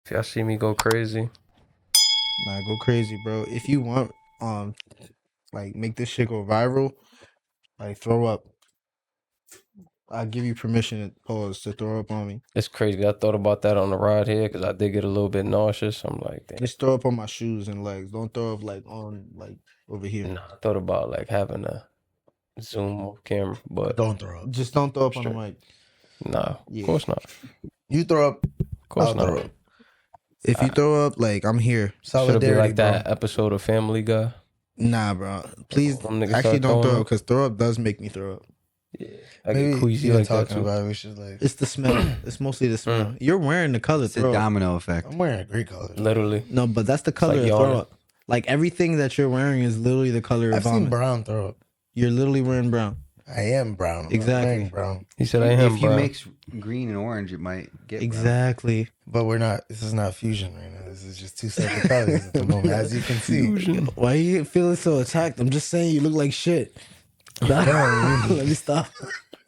If y'all see me go crazy, Nah, go crazy, bro. If you want, like make this shit go viral, like throw up. I'll give you permission to throw up on me. it's crazy. I thought about that on the ride here because I did get a little bit nauseous. I'm like, damn. Just throw up on my shoes and legs. Don't throw up like on like over here. Nah, I thought about like having a Zoom camera, but Don't throw up. Just don't throw up on the Straight. mic. Nah, Yeah. of course not. You throw up. Of course I'll not. throw up. If you throw up, like I'm here. Should it be Solidarity, like that bro. episode of Family Guy? Nah, bro. Please, Them niggas actually start don't throwing throw up up? because throw up does make me throw up. Yeah, I Maybe get queasy you're like that talking too. about it. We should like. It's the smell. It's mostly the smell. You're wearing the color It's a throw up. domino effect. I'm wearing a great color. Literally, No, but that's the color like of throw yawning. up. Like everything that you're wearing is literally the color of I've seen vomit. brown throw up. You're literally wearing brown. I am brown. I'm Exactly. wearing brown. he said I am, If you bro. mix green and orange, it might get brown. Exactly. But we're not. This is not fusion right now. This is just two separate colors at the moment, as you can see. Why are you feeling so attacked? I'm just saying you look like shit. Let me stop.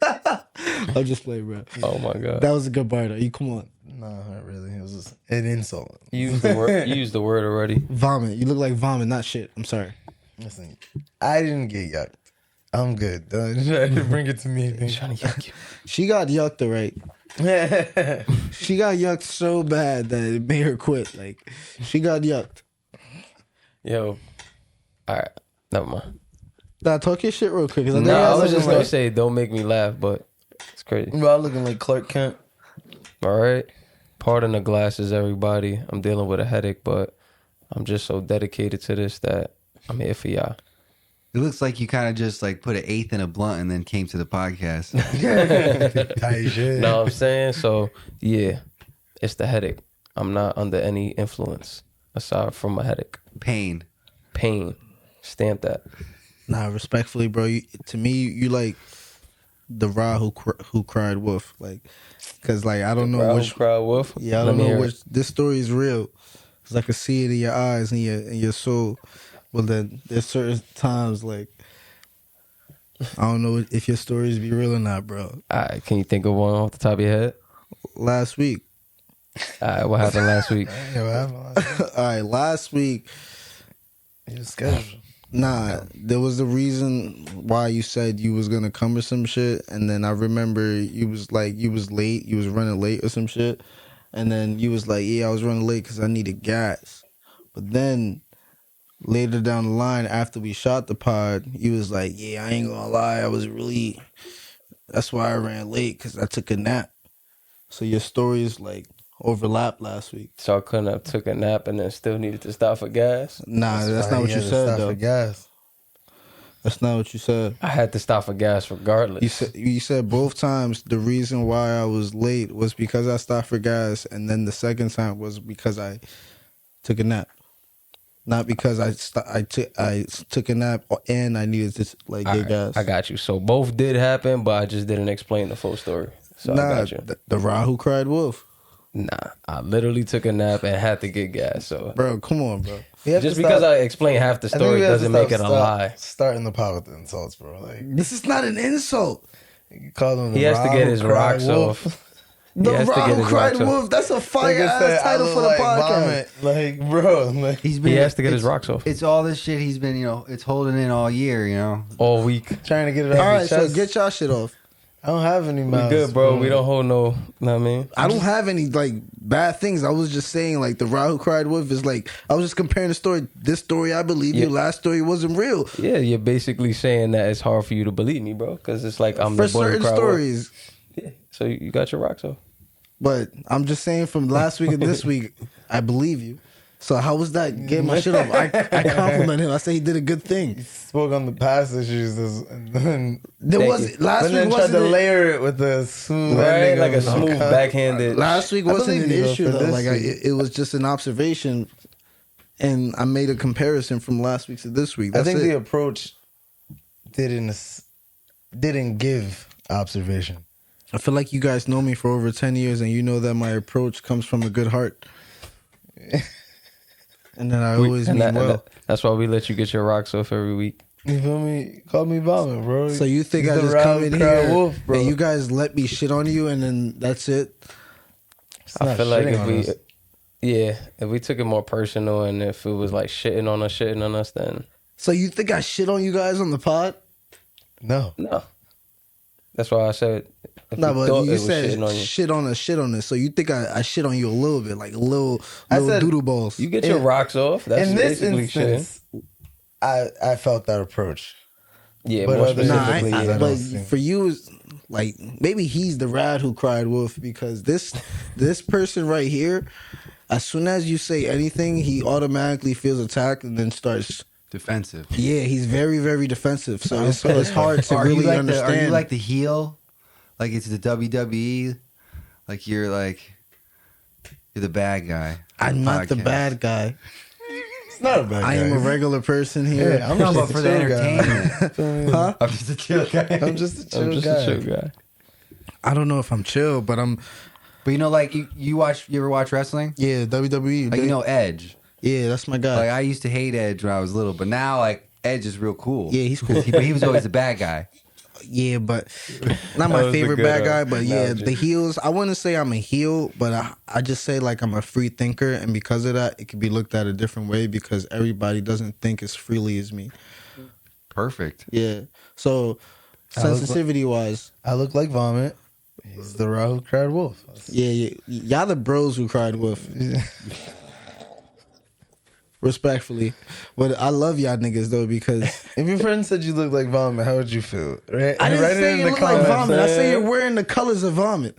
I'll just play, bro. Oh my god, That was a good bar though. You come on. No, not really. It was just an insult. you used the word. You used the word already. Vomit. You look like vomit, not shit. I'm sorry. Listen, I didn't get yucked. I'm good. Don't try to bring it to me. Trying to yuck you. She got yucked though, right? She got yucked so bad that it made her quit. Like she got yucked. Yo, all right, never mind. Nah, talk your shit real quick. 'Cause No, I was just like, gonna say, don't make me laugh, but it's crazy. Bro, I'm looking like Clark Kent. All right, pardon the glasses, everybody. I'm dealing with a headache, but I'm just so dedicated to this that I'm here for y'all. It looks like you kind of just like put an eighth in a blunt and then came to the podcast. Tight shit. Know what I'm saying? So yeah, it's the headache. I'm not under any influence aside from a headache. Pain. Pain. Stamp that. Nah, respectfully, bro. To me, you like the Ra who cried wolf. Like, cause like I don't know Raul which. cried wolf. Yeah, I Let don't me know hear which. it. This story is real. Cause I can see it in your eyes and your soul. But then there's certain times like I don't know if your stories be real or not, bro. All right, can you think of one off the top of your head? Last week. All right, what happened last week? Yeah, what happened last week? All right, last week. It was scheduled. Nah, there was a reason why you said you was gonna come or some shit, and then I remember you was late, you was running late or some shit, and then you was like, yeah, I was running late because I needed gas. But then later down the line, after we shot the pod, you was like, yeah, I ain't gonna lie, that's why I ran late because I took a nap. So your stories like overlapped last week. So I couldn't have took a nap and then still needed to stop for gas. Nah, that's why not he what you had to said stop though. for gas. That's not what you said. I had to stop for gas regardless. You said both times the reason why I was late was because I stopped for gas, and then the second time was because I took a nap, not because I took a nap and I needed to like get All right, gas. I got you. So both did happen, but I just didn't explain the full story. So I Nah, got you. the Ra who cried wolf, Nah, I literally took a nap and had to get gas. So bro. Come on, bro. We have just to because stop- I explained half the I think story we have to doesn't make it a stop lie. Starting the pot with the insults, bro. Like This is not an insult. you call them. He has to get his rocks off. He The has to Ra get who his cried rocks off. wolf. That's a fire Nigga said, ass title I for look the like podcast. vomit. Like, bro, like He's been. He has to get his it's- rocks off It's all this shit he's been, it's holding in all year, all week. trying to get it off All right, his so chest. get y'all shit off. I don't have any We mouths. good, bro. We don't hold no. Know what I mean? I don't have any like bad things. I was just saying like the Ra who cried wolf is like I was just comparing the story. This story I believe you. Yeah. Last story wasn't real. Yeah, you're basically saying that it's hard for you to believe me, bro, because it's like I'm For the boy who certain cried wolf. stories. Yeah. So you got your rocks off. But I'm just saying from last week and this week, I believe you. So how was that getting my shit off? I compliment him. I say he did a good thing. Spoke on the past issues, and then There Thank was you. last but then week tried to wasn't it, layer it with a smooth Right? ending Like a of smooth cunt. backhanded. last week I wasn't believe an you, though, issue for though. this Like week. it was just an observation, and I made a comparison from last week to this week. I That's think it. the approach didn't give observation. I feel like you guys know me for over 10 years, and you know that my approach comes from a good heart. And then I always mean well. That's why we let you get your rocks off every week. You feel me? Call me vomit, bro. So you think He's I the just come in round crowd here wolf, bro. and you guys let me shit on you and then that's it? It's I not feel like shitting if on we us. Yeah, if we took it more personal and if it was like shitting on us, then So you think I shit on you guys on the pod? No. no. That's why I said if No, we but thought it you was said shitting on you. shit on this. So you think I shit on you a little bit, like little I said- doodle balls. You get your rocks off. That's In this basically instance, I felt that approach. Yeah, But more other- specifically, I yeah. don't but think- for you, it's like maybe he's the rat who cried wolf because this person right here, as soon as you say anything, he automatically feels attacked and then starts. Defensive. Yeah, he's very very defensive. So it's hard to Are really you like understand. are you like the heel? Like it's the WWE? Like you're the bad guy. I'm not the Podcast. bad guy. It's not a bad guy. I am a regular person here. Yeah, I'm No, just but a for the chill guy. entertainment. Huh? I'm just a chill guy. I'm just a chill I'm just guy. a chill guy. I don't know if I'm chill, but I'm. But you know, like you ever watch wrestling? Yeah, WWE. Like you know Edge. Yeah, that's my guy. Like I used to hate Edge when I was little, but now like Edge is real cool. Yeah, he's cool. But he was always the bad guy. Yeah, but not my was a favorite good, bad guy. But yeah, analogy. the heels. I wouldn't say I'm a heel, but I just say like I'm a free thinker, and because of that, it could be looked at a different way because everybody doesn't think as freely as me. Perfect. Yeah. So I look sensitivity wise, I look like vomit. He's the rat who cried wolf. yeah, y'all the bros who cried wolf. Respectfully, but I love y'all niggas though because If your friend said you look like vomit, how would you feel? Right? I didn't Write it say in you the look like comments, vomit. I say man. you're wearing the colors of vomit.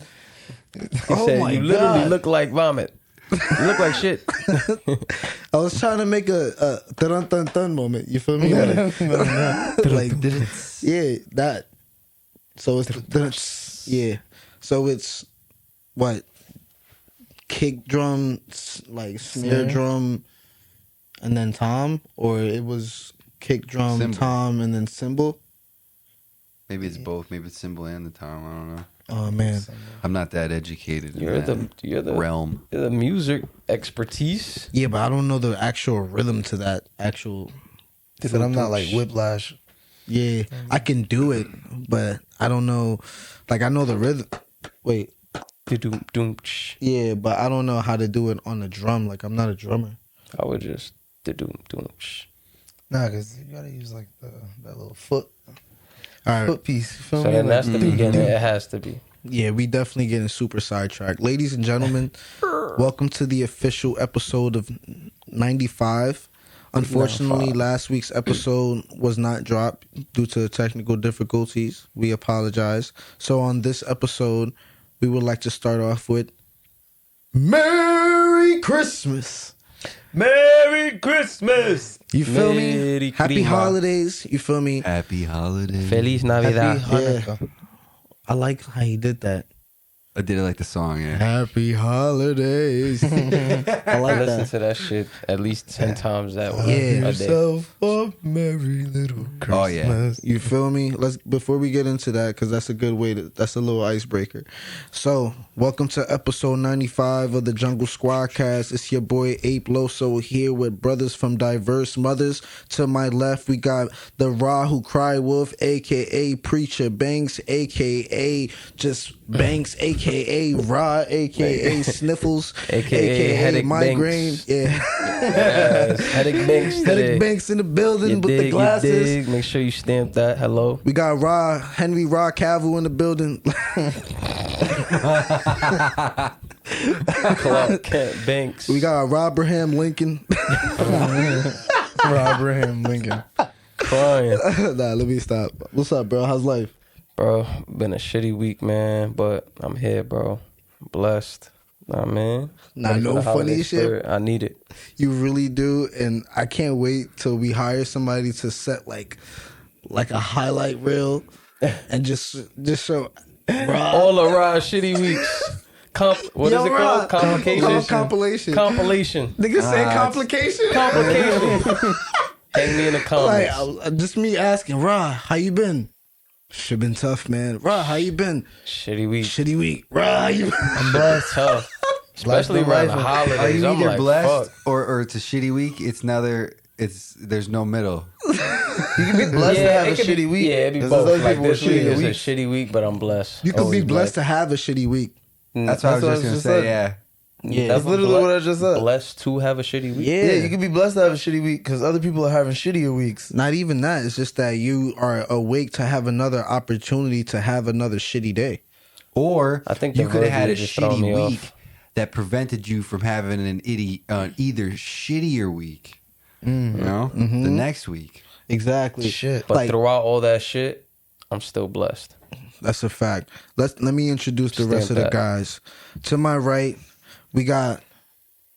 He Oh said, my you literally God. look like vomit. You look like shit. I was trying to make a dun dun dun moment. You feel me? Like, yeah, that. So it's yeah. So it's what kick drum, like snare Snare. drum, and then tom, or it was kick drum, Cymbal. tom, and then cymbal. Maybe it's both. Maybe it's cymbal and the tom. I don't know. Oh man, I'm not that educated in You're that the realm. You're the music expertise. yeah, but I don't know the actual rhythm to that actual. But I'm not like whiplash. Yeah, I can do it, but I don't know. Like I know the rhythm. Wait, Doom, doom, shh. yeah, but I don't know how to do it on the drum. Like I'm not a drummer. I would just doom, doom, shh. Nah, because you gotta use like that little foot All right. piece. You feel So me? then Like, that's the beginning. It has to be. Yeah, we definitely getting super sidetracked. Ladies and gentlemen, welcome to the official episode of 95. Unfortunately, last week's episode was not dropped due to technical difficulties. We apologize. So on this episode, we would like to start off with Merry Christmas. Merry Christmas. You feel me? Merry Happy Christmas. holidays. You feel me? Happy holiday. Feliz Navidad. Happy Yeah. Hanukkah. I like how he did that. I did it like the song, yeah. Happy holidays. I I like listen that. to that shit at least 10 times that Yeah. a day. Yourself a merry little Christmas. Oh, yeah. You feel me? Let's before we get into that, because that's a good way to. That's a little icebreaker. So, welcome to episode 95 of the Jungle Squadcast. It's your boy Ape Loso here with brothers from diverse mothers. To my left, we got the Raw Who Cry Wolf, aka Preacher Banks, aka just Banks, aka Raw, aka Sniffles, AKA Headache Migraine. Banks. Yeah, Yes, Headache Banks today. Headache Banks in the building You with the dig, glasses. you dig. Make sure you stamp that. Hello. We got Henry Cavill in the building. Clark Kent Banks. We got Abraham Lincoln. Abraham Lincoln. crying. Nah, let me stop. What's up, bro? How's life? Bro, been a shitty week, man, but I'm here, bro. I'm blessed. Nah, man. Nah, Ready for no the holiday funny shit. spirit. I need it. You really do, and I can't wait till we hire somebody to set like a highlight reel and just show. All around shitty weeks. What is it called? Complications. Compilation. Compilation. Niggas say complication. Complication. Hang me in the Like comments. just me asking, how you been? Shit been tough, man. How you been? Shitty week. Shitty week. How you been? I'm blessed. Tough. Especially Blessed around life. the Are holidays. you I'm either like, blessed fuck. or it's a shitty week? There's no middle. You can be blessed to have a it could be- shitty week. Yeah, it'd be 'Cause both. those Like people with this week shitty is a weeks. shitty week, but I'm blessed. You could be Always blessed to have a shitty week. That's what I was just gonna say. Yeah. Yeah. That's literally what I just said. Blessed to have a shitty week. Yeah, you can be blessed to have a shitty week because other people are having shittier weeks. Not even that. It's just that you are awake to have another opportunity to have another shitty day. Or I think you the could have had a verbiage is throwing me shitty week off. that prevented you from having an either shittier week, you know, the next week. Exactly. Shit. But Like- throughout all that shit, I'm still blessed. That's a fact. Let me introduce the Stamp rest of the that. guys. To my right, we got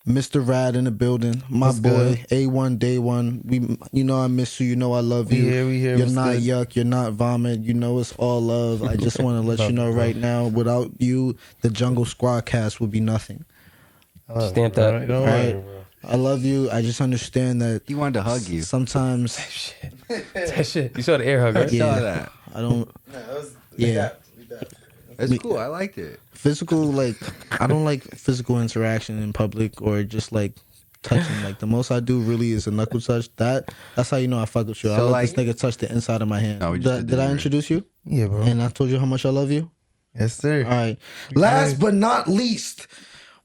Mr. Rad in the building. My What's boy, good? A1 Day One. We know I miss you. You know I love We you. here, we here. You're What's not good? yuck. You're not vomit. You know it's all love. I just want to let you know right now. Without you, the Jungle Squad cast would be nothing. Stamp that. Right? Don't Right. worry, bro. I love you. I just understand that He wanted to hug you. sometimes That shit. You saw the air hug, right? I saw that. I don't. We Yeah. got. That's cool. I liked it. Physical, like, I don't like physical interaction in public or just like touching. Like, the most I do really is a knuckle touch. That's how you know I fuck with you. I So, let like- this nigga touch the inside of my hand. No, we just Did I it. introduce you? Yeah, bro. And I told you how much I love you? Yes, sir. All right. Last but not least,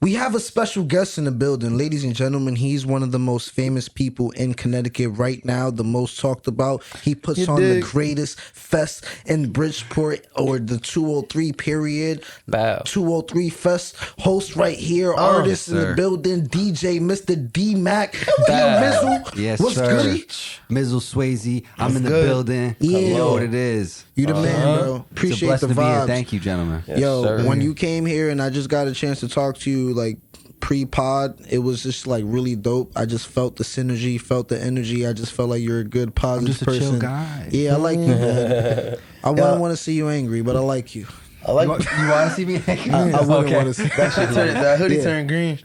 we have a special guest in the building. Ladies and gentlemen, he's one of the most famous people in Connecticut right now, the most talked about. He puts You on the dig? greatest fest in Bridgeport, or the 203 period. Oh. Bow. 203 Fest host right here, artist in the sir. building, DJ Mr. D MAC Bow. MIZZLE. Yes, What's sir. goody? Mizzle Swayze. I'm in the good? building. Yeah. You know what it is. You the man, bro. It's a Appreciate blessing the to be here. vibes. Thank you, gentlemen. Yes, Yo, sir. when you came here and I just got a chance to talk to you, like, pre-pod, it was just like really dope. I just felt the synergy, felt the energy. I just felt like you're a good, positive just a person. chill guy. Yeah, I like you, man. I wouldn't want to see you angry, but I like you. I like You want to see me? I wouldn't want to see. that hoodie Yeah. turned green.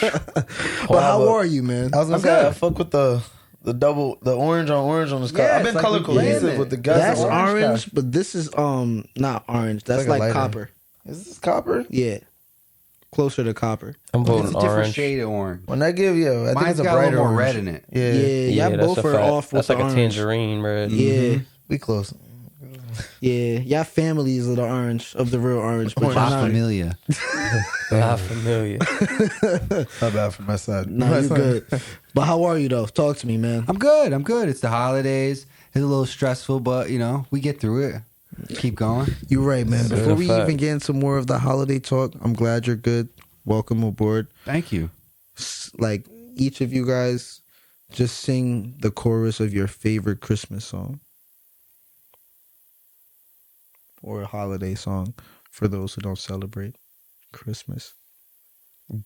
But how are you, man? I was gonna say I fuck with the orange on this car. Yeah, I've been it's like color we cohesive blend with the it. guys. That's orange, car. but this is not orange. That's like a like lighter. copper. Is this copper? Yeah, closer to copper. I'm It's voting a different orange. shade of orange. When I give you, I think Mine's it's a got a brighter little more orange. red in it. Yeah, Yeah, y'all that's both a are fact. off with That's like the a orange. tangerine red. Yeah, we close. yeah. Y'all families of the orange, of the real orange, but y'all La not. Familia. Not familiar. Not bad from my side. No, you good. But how are you though? Talk to me, man. I'm good. It's the holidays. It's a little stressful, but you know, we get through it. Keep going. You're right, man. Before we fact. even get into more of the holiday talk, I'm glad you're good. Welcome aboard. Thank you. Like, each of you guys, just sing the chorus of your favorite Christmas song or a holiday song for those who don't celebrate Christmas.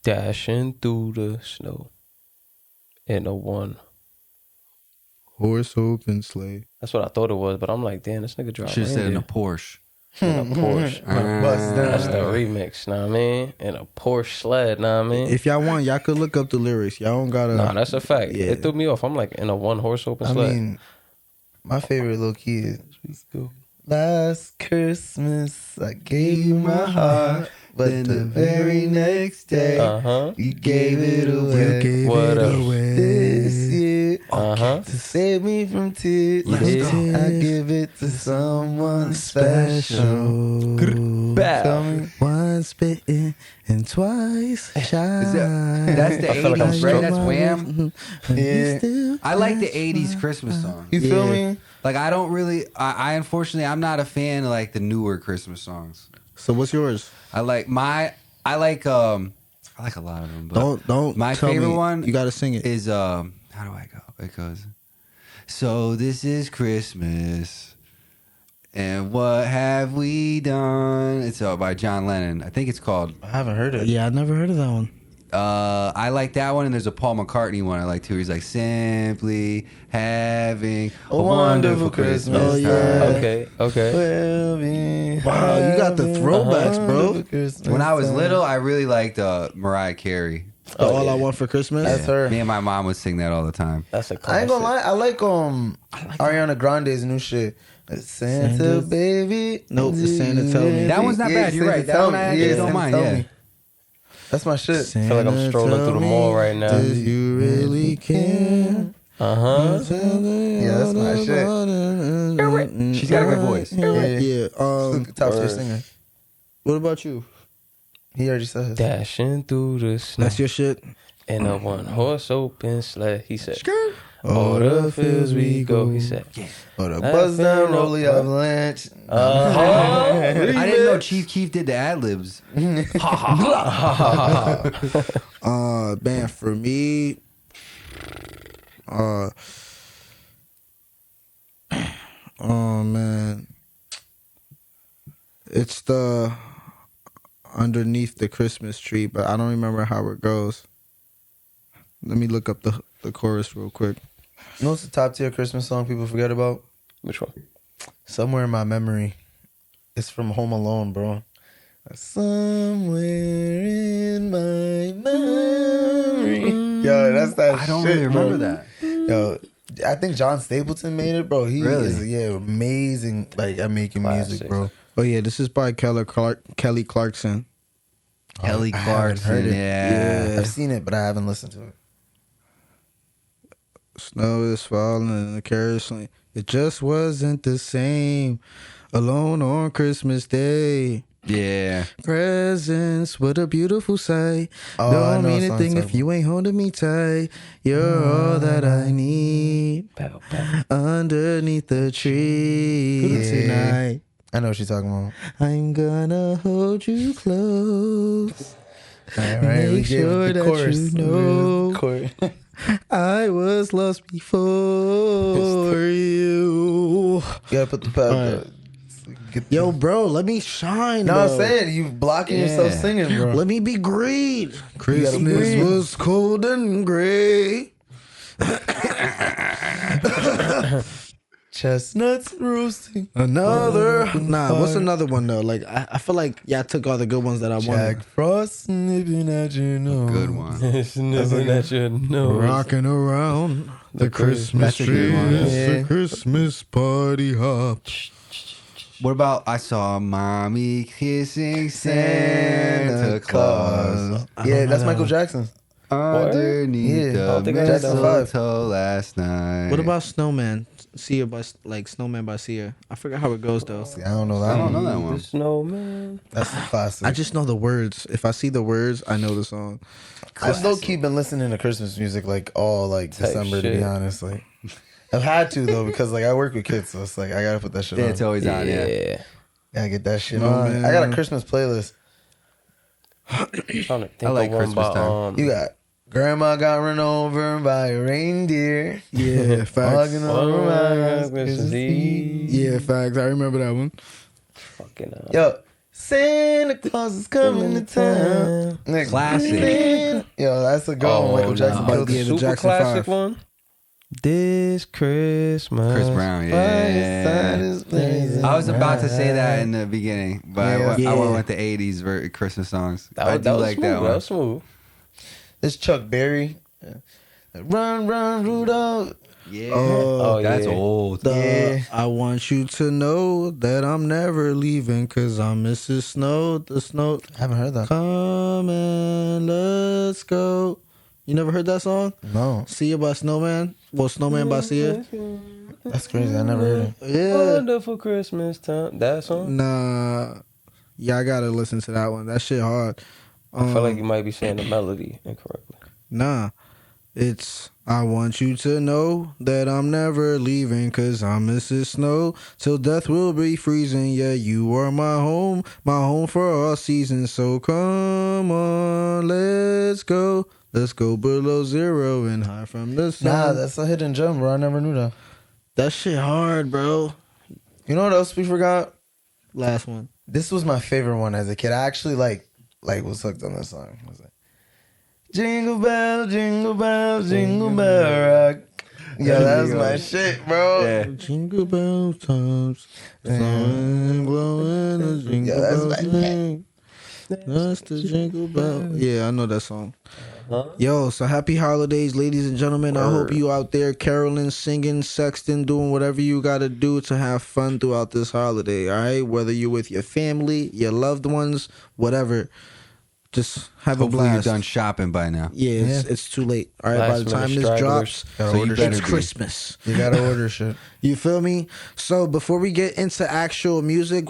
Dashing through the snow in a one. Horse open sleigh. That's what I thought it was, but I'm like, damn, this nigga dropped Should have said in a reindeer. Porsche. In a Porsche. Bust That's down. the remix, know what I mean? In a Porsche sled, know what I mean? If y'all want, y'all could look up the lyrics. Y'all don't gotta. Nah, that's a fact. Yeah. It threw me off. I'm like, in a one horse open I sled. mean, my favorite little kid. Last Christmas, I gave you my heart, but Then the very next day, Uh-huh. you gave it away. You gave What it else? away. This year, Uh-huh. to save me from tears, You did. I give it to someone special. Bow. Tell me. Once spitting and twice shy. That's the I feel like 80s, I'm right? stroking. That's Wham. Yeah. I like the 80s Christmas songs. You feel Yeah. me? Like, I don't really, I unfortunately, I'm not a fan of like the newer Christmas songs. So what's yours? I like a lot of them. But Don't. my tell favorite me. one You gotta sing it. is, how do I go? It goes, so this is Christmas, and what have we done? It's by John Lennon. I think it's called. I haven't heard it. Yeah, I never heard of that one. I like that one, and there's a Paul McCartney one I like too. He's like, simply having a wonderful Christmas. Oh, yeah. Okay. Wow, you got the throwbacks, bro. When I was little, I really liked Mariah Carey. All I Want for Christmas. That's her. Me and my mom would sing that all the time. That's a I classic. ain't gonna lie. I like Ariana Grande's new shit. Santa Santa- baby. Nope, it's Santa Tell Me. That one's not bad. You're Santa right. That Tell one Me. I actually don't Santa mind. Tell Yeah. Me. That's my shit. feel like I'm strolling through the mall right now. Do you really care? Uh-huh. Yeah, that's my shit. She's got a good voice. Yeah. Top tier singer. What about you? He already said his. Dashing through the snow That's your shit. in a one horse open sled. He said, All the fields we go. He said, Oh, the buzz down, rolling avalanche. I didn't know Chief Keef did the ad libs. Man, for me, oh man, it's the Underneath the Christmas Tree, but I don't remember how it goes. Let me look up the chorus real quick. You know what's the top tier Christmas song people forget about? which one? Somewhere in My Memory. It's from Home Alone, bro. Somewhere in my memory. Yo, that's that I don't shit, really bro. remember that. Yo, I think John Stapleton made it, bro. He Really? is amazing like at making music, Classic. bro. Oh yeah, this is by Kelly Clarkson. Kelly I haven't Clarkson, heard it. yeah. I've seen it, but I haven't listened to it. Snow is falling in the carriage lane. It just wasn't the same. Alone on Christmas Day. Yeah. Presents, what a beautiful sight. Oh, I Don't know mean what song anything you're if you ain't holding me tight. You're all that I need. Pow, pow. Underneath the tree Yeah. tonight. I know what you're talking about. I'm gonna hold you close. All right, Make sure that you know Chorus. I was lost before you. You gotta put the pad. Yo, bro, let me shine. No, I'm though. saying you blocking yourself Yeah. singing, bro. Let me be great. gotta Christmas breathe. was cold and gray. Chestnuts roasting. Another. Nah, what's another one though? Like I feel like y'all took all the good ones that I Jack wanted. Frost nipping at your nose. Good one. It's nothing that you know. Rocking around the Christmas That's a good tree. one. It's Yeah. a Christmas party hop. What about I saw mommy kissing Santa Claus Yeah, that's Michael Jackson. underneath Yeah. I the don't think I had that vibe. mistletoe last night? What about Snowman? Sia by like Snowman by Sia. I forgot how it goes though. See, I don't know that I don't one. know that The one. snowman. That's the classic. I just know the words. If I see the words, I know the song. I've low key been listening to Christmas music like all like Type December to shit. be honest. Like I've had to though because like I work with kids, so it's like I gotta put that shit Yeah, on. it's always on. Yeah. Yeah. Gotta get that shit No, on. man. I got a Christmas playlist. I'm trying to think I like of one Christmas by, time. You got Grandma got run over by a reindeer. Yeah, facts. Walking over my house, Christmas Eve. Yeah, facts. I remember that one. Fucking Yo, Santa Claus is coming to town. Nigga, Classic. Yo, that's a good one. Michael Jackson no. killed Yeah, it. the super Jackson classic 5. one. This Christmas. Chris Brown, yeah. I was about to say that in the beginning, but Yeah. I went with the 80s Christmas songs. That I was, do that was like smooth. that That one. was smooth. This Chuck Berry. Run, run, Rudolph. Yeah. Oh, That's yeah. old. Yeah. I want you to know that I'm never leaving because I'm Mrs. Snow. The snow. I haven't heard that. Come and let's go. You never heard that song? No, Sia by Snowman? Well, Snowman by Sia? that's crazy. I never heard it. Yeah. Wonderful Christmas time. That song? Nah. Yeah, I gotta listen to that one. That shit hard. I feel like you might be saying the melody incorrectly. Nah. It's I want you to know that I'm never leaving cause I'm Mrs. Snow till death will be freezing. Yeah, you are my home for all seasons. So come on, let's go. Let's go below zero and high from the sun. Nah, that's a hidden gem, bro. I never knew that. that shit hard, bro. You know what else we forgot? Last one. This was my favorite one as a kid. I actually like was hooked on this song. I was like, jingle bell, jingle bell rock. Yeah, that was my shit, bro. Yeah. Jingle bell times, blowing the jingle Yeah, that's bell my thing. That's the jingle bell. Yeah, I know that song. Huh? Yo, so happy holidays, ladies and gentlemen. I hope you out there caroling, singing, sexting, doing whatever you got to do to have fun throughout this holiday, all right? Whether you're with your family, your loved ones, whatever. Just have Hopefully a you're blast. done shopping by now. Yeah, it's too late. All right, Last by the time minute this stragglers. drops, Gotta So you order better it's be. Christmas. You gotta order shit. You feel me? So before we get into actual music,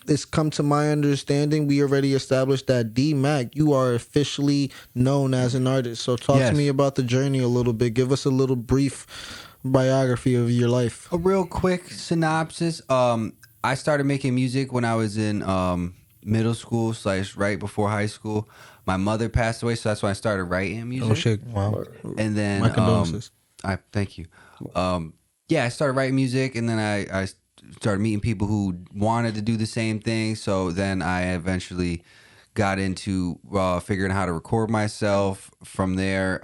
it's come to my understanding we already established that D Mac, you are officially known as an artist. So talk Yes. to me about the journey a little bit. Give us a little brief biography of your life. A real quick synopsis. I started making music when I was in middle school / right before high school. My mother passed away, so that's when I started writing music. Oh shit! Wow. And then My condolences. I thank you. Yeah, I started writing music, and then I started meeting people who wanted to do the same thing. So then I eventually got into figuring out how to record myself. From there,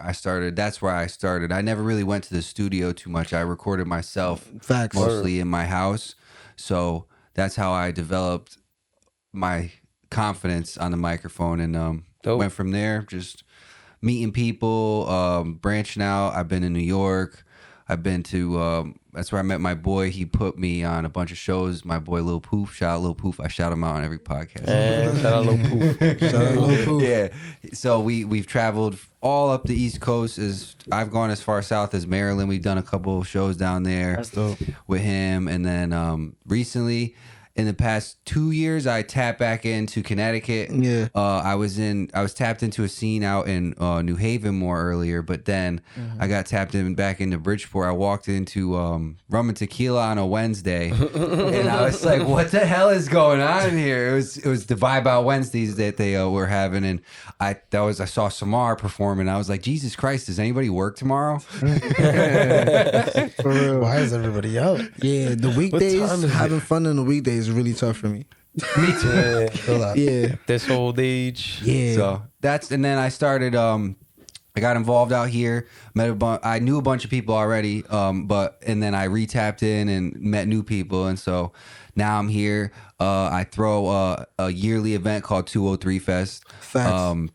that's where I started. I never really went to the studio too much. I recorded myself Facts. mostly in my house. So that's how I developed my confidence on the microphone, and Dope. went from there, just meeting people, branching out. I've been in New York. I've been to that's where I met my boy. He put me on a bunch of shows. My boy Lil Poof, shout out Lil Poof. I shout him out on every podcast. And shout out Lil Poof. Shout out Lil Poof. Yeah. So we've traveled all up the East Coast. I've gone as far south as Maryland. We've done a couple of shows down there That's dope. with him, and then recently, in the past 2 years, I tapped back into Connecticut. Yeah. I was tapped into a scene out in New Haven more earlier, but then I got tapped back into Bridgeport. I walked into Rum and Tequila on a Wednesday, and I was like, "What the hell is going on here?" It was the Vibe Out Wednesdays that they were having, and I saw Samar perform, and I was like, "Jesus Christ, does anybody work tomorrow?" For real. Why is everybody out? Yeah, the weekdays, time is it? having fun in the weekdays is really tough for me. Me too. Yeah. Feel that. Yeah. This old age. Yeah. So and then I started. I got involved out here. I knew a bunch of people already, and then I re-tapped in and met new people, and so now I'm here. I throw a yearly event called 203 Fest. Facts.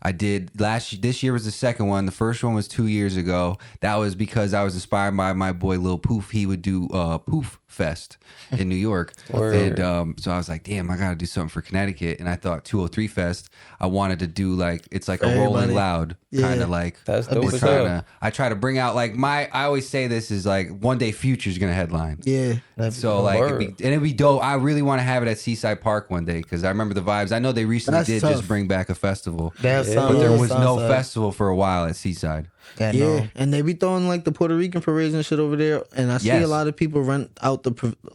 I did this year was the second one. The first one was 2 years ago. That was because I was inspired by my boy Lil Poof. He would do Poof Fest in New York. Word. And so I was like, damn, I gotta do something for Connecticut. And I thought 203 Fest, I wanted to do it's like a Rolling Everybody. Loud Yeah. kind of like. That's dope we're as trying hell. to, I try to bring out I always say this is one day Future's gonna headline. Yeah. So Word. it'd be dope. I really want to have it at Seaside Park one day because I remember the vibes. I know they recently That's did tough. just bring back a festival, That Yeah. sounds- but there that was sounds no like- festival for a while at Seaside. Yeah, Yeah, no. and they be throwing the Puerto Rican parades and shit over there, and I see Yes. a lot of people rent out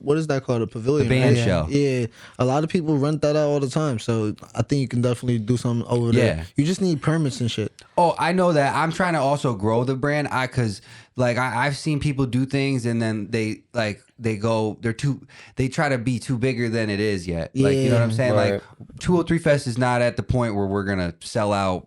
what is that called, a pavilion? The band right? shell. Yeah, a lot of people rent that out all the time. So I think you can definitely do something over Yeah. there. You just need permits and shit. Oh, I know that. I'm trying to also grow the brand. Because I've seen people do things and then they try to be too bigger than it is yet. You know what I'm saying? Right. 203 Fest is not at the point where we're gonna sell out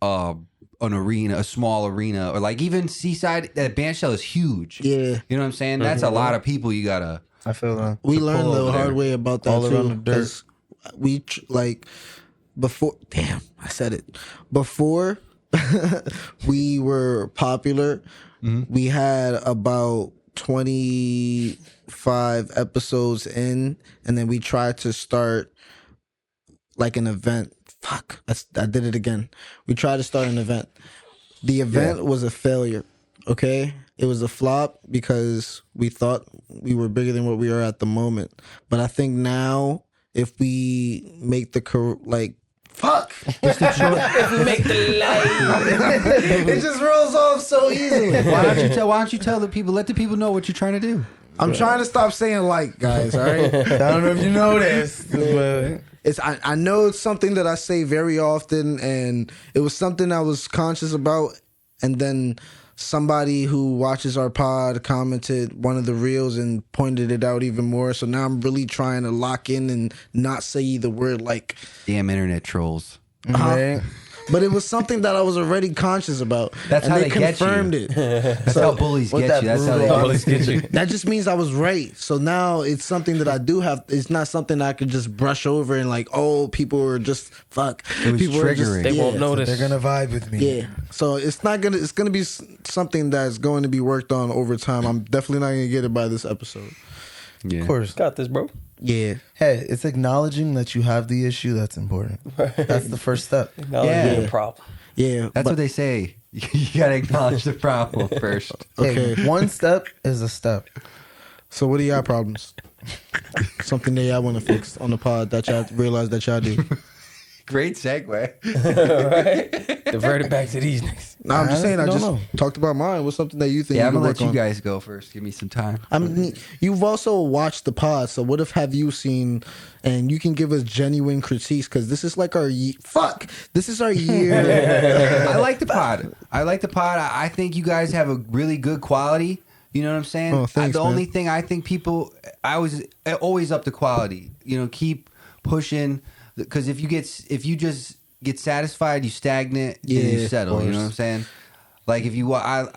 an arena, a small arena, or even Seaside. That band shell is huge. Yeah, You know what I'm saying? That's a lot of people you gotta. I feel that. we To learned pull the over hard there. way about that All too. around the dirt. 'Cause we before. Damn, I said it before. We were popular. We had about 25 episodes in, and then we tried to start an event. Fuck, I did it again. We tried to start an event. The event was a failure. Okay, it was a flop because we thought we were bigger than what we are at the moment. But I think now, if we make fuck, it's the choice. Make the light. It just rolls off so easily. Why don't you tell the people? Let the people know what you're trying to do. I'm trying to stop saying guys. All right. I don't know if you noticed. But I know it's something that I say very often, and it was something I was conscious about, and then somebody who watches our pod commented one of the reels and pointed it out even more. So now I'm really trying to lock in and not say the word Damn internet trolls. right? but it was something that I was already conscious about. That's and how they get you. confirmed it. That's how bullies with get that you. That's how they brutal- Always get you. That just means I was right. So now it's something that I do have. It's not something I could just brush over and people are just fuck. It was people are just- triggering. They won't yeah. notice. They're gonna vibe with me. Yeah. So it's gonna be something that's going to be worked on over time. I'm definitely not gonna get it by this episode. Yeah. Of course. Got this, bro. Yeah. Hey, it's acknowledging that you have the issue that's important. That's the first step. Yeah, Yeah. problem. Yeah. That's what they say. You gotta acknowledge the problem first. Okay. Okay. One step is a step. So what are y'all problems? Something that y'all want to fix on the pod that y'all realize that y'all do. Great segue. Right? Divert it back to these niggas. No, I'm just saying. I don't just know. talked about mine. What's something that you think Yeah, you I'm can gonna work let you on? guys go first. Give me some time. I mean, you've also watched the pod, so what if have you seen, and you can give us genuine critiques because this is like our this is our year. I like the pod. I think you guys have a really good quality. You know what I'm saying? Oh, thanks, the man. only thing I think people, I was always up to quality. You know, keep pushing because if you just get satisfied, you stagnate, and Yeah, you of settle. You know course. what I'm saying? Like if you, I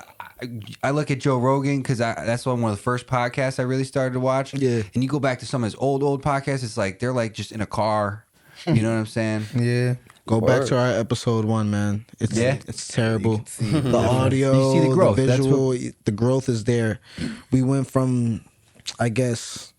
look at Joe Rogan because that's one of the first podcasts I really started to watch. Yeah. and you go back to some of his old podcasts, it's like they're like just in a car. You know what I'm saying? Yeah. Go back Word. to our episode 1, man. It's terrible. The audio, You see the growth. the That's visual, the growth is there. We went from, I guess,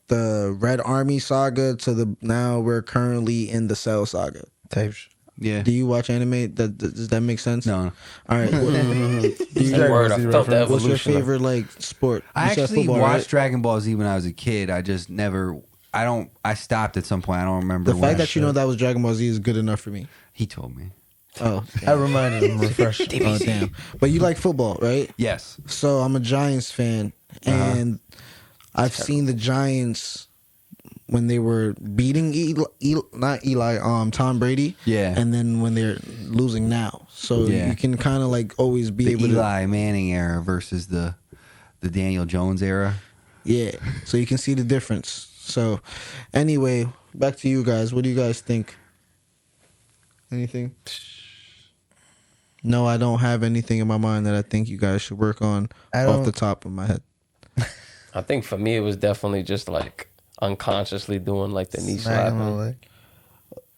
the Red Army saga to now we're currently in the Cell saga. Type shit. Yeah. Do you watch anime? Does that make sense? No. All right. Word, I felt the What's your evolution. favorite like sport? I You said actually football, watched right? Dragon Ball Z when I was a kid. I just never. I stopped at some point. I don't remember. The when. fact that you know that was Dragon Ball Z is good enough for me. He told me. Oh, I reminded him, refresh. oh damn! But you like football, right? Yes. So I'm a Giants fan, and I've seen the Giants when they were beating Tom Brady, Yeah. and then when they're losing now. So Yeah. you can kind of like always be The able to, Eli Manning era versus the Daniel Jones era. yeah. So you can see the difference. So anyway, back to you guys. What do you guys think? Anything? No, I don't have anything in my mind that I think you guys should work on off the top of my head. I think for me, it was definitely just like unconsciously doing like the knee Smack him on the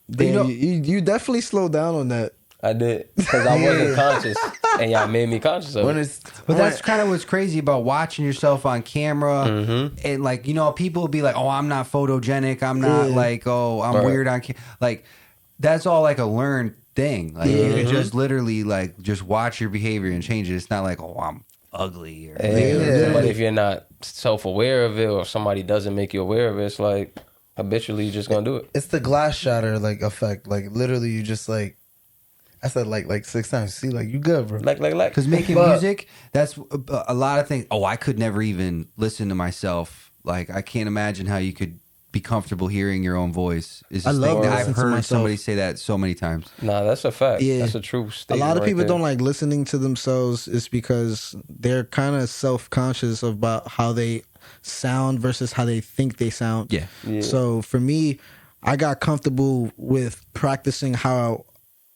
slapping. leg. Damn, you definitely slowed down on that. I did because I wasn't conscious, and y'all made me conscious of When it. it's But that's kind of what's crazy about watching yourself on camera. And like, you know, people will be like, oh, I'm not photogenic. I'm not like, oh, I'm Right. weird on camera. Like, that's all like a learned thing. Like, you can just literally like just watch your behavior and change it. It's not like, oh, I'm ugly. Or, Yeah. But if you're not self-aware of it, or somebody doesn't make you aware of it, it's like habitually you're just gonna do it. it's the glass shatter like effect. Like literally, you just like I said like 6 times. See, like you good, bro. Like. Because making But- music, that's a lot of things. Oh, I could never even listen to myself. Like, I can't imagine how you could be comfortable hearing your own voice. It's I just love thing that listening I've to heard myself. somebody say that so many times. Nah, that's a fact. Yeah. That's a true A statement. lot of right people there. don't like listening to themselves is because they're kind of self-conscious about how they sound versus how they think they sound. Yeah. Yeah. So for me, I got comfortable with practicing how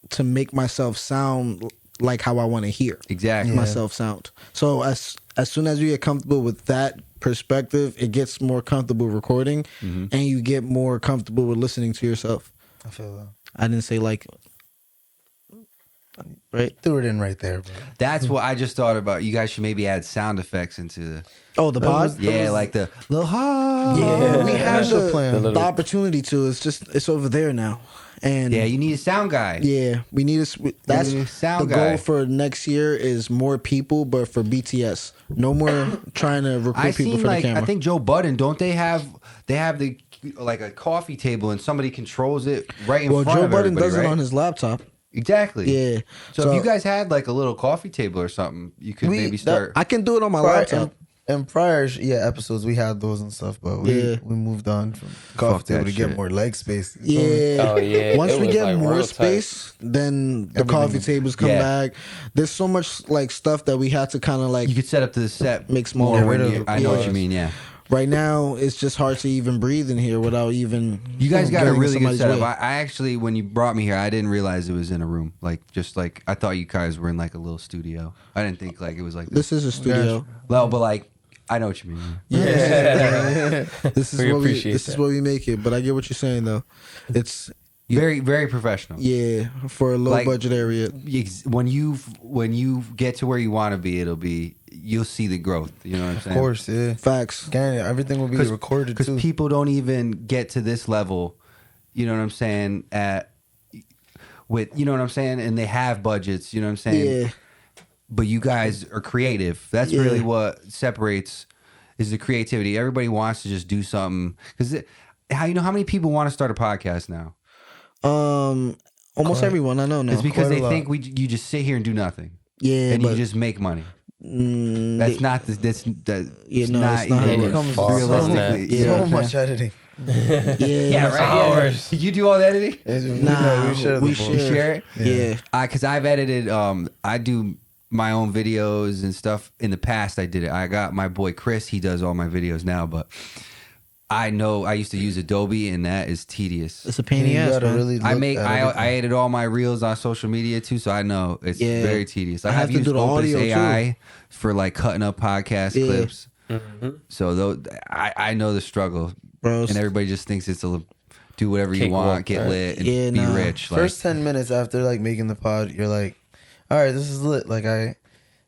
to make myself sound like how I want to hear Exactly. myself sound. So as soon as you get comfortable with that perspective, it gets more comfortable recording, and you get more comfortable with listening to yourself. I feel that. I didn't say like, right? Threw it in right there, bro. That's what I just thought about. You guys should maybe add sound effects into the. Oh, the pod. Yeah, like the little ha. Yeah, we have That's the plan. the opportunity to. It's over there now, and Yeah, you need a sound guy. yeah, we need a. That's need a sound the guy. goal for next year is more people, but for BTS, no more trying to recruit I people seen for like the camera. I think Joe Budden. Don't they have the like a coffee table and somebody controls it right in well, front Joe of Budden everybody, does it right? on his laptop. Exactly. Yeah, So if you guys had like a little coffee table or something, you could maybe start. I can do it on my laptop. In prior episodes, we had those and stuff, but we moved on from coffee that table to get shit. more leg space. You feel me? Yeah. Oh, yeah. Once It we was, get like, more real space, then the coffee tables come Yeah. back. There's so much like stuff that we had to kind of like. You could set up the set Make smaller. more when Get rid you, of- I know what yeah. you mean. Yeah. Right now, it's just hard to even breathe in here without even. You guys got a getting in really good somebody's setup. way. I actually, when you brought me here, I didn't realize it was in a room. Like, just like I thought you guys were in like a little studio. I didn't think like it was like This is a studio. Well, but like I know what you mean. Yeah. This is We what we. appreciate This is that. what we make it. But I get what you're saying though. It's Very, very professional. yeah for a low Like- budget area. When you get to where you want to be, it'll be you'll see the growth. You know what I'm saying? Of course, yeah. Facts. Again, everything will be recorded Because too. people don't even get to this level. You know what I'm saying? You know what I'm saying? And they have budgets. You know what I'm saying? Yeah. But you guys are creative. That's really what separates is the creativity. Everybody wants to just do something. Because how many people want to start a podcast now? Almost everyone I know now. It's because they Quite a think you just sit here and do nothing. Yeah, And but you just make money. It's Not it's not even how it works. Far from realistically. that. You know So what I'm much saying? editing. Yeah, Right. Hours. You do all the editing? Nah, we share the we full- You share it? Yeah. Because I've edited. I do my own videos and stuff. In the past, I did it. I got my boy Chris. He does all my videos now, but I know I used to use Adobe, and that is tedious. It's a pain in the ass, man. I edit all my reels on social media too, so I know it's Yeah. very tedious. I I have have to used do the Opus audio, AI for like cutting up podcast Yeah. clips. So I know the struggle, Bro, and everybody just thinks it's do whatever you Cakewalk, want, get right? lit, and Yeah, be nah. rich. Like, First 10 minutes after like making the pod, you're like, all right, this is lit. Like I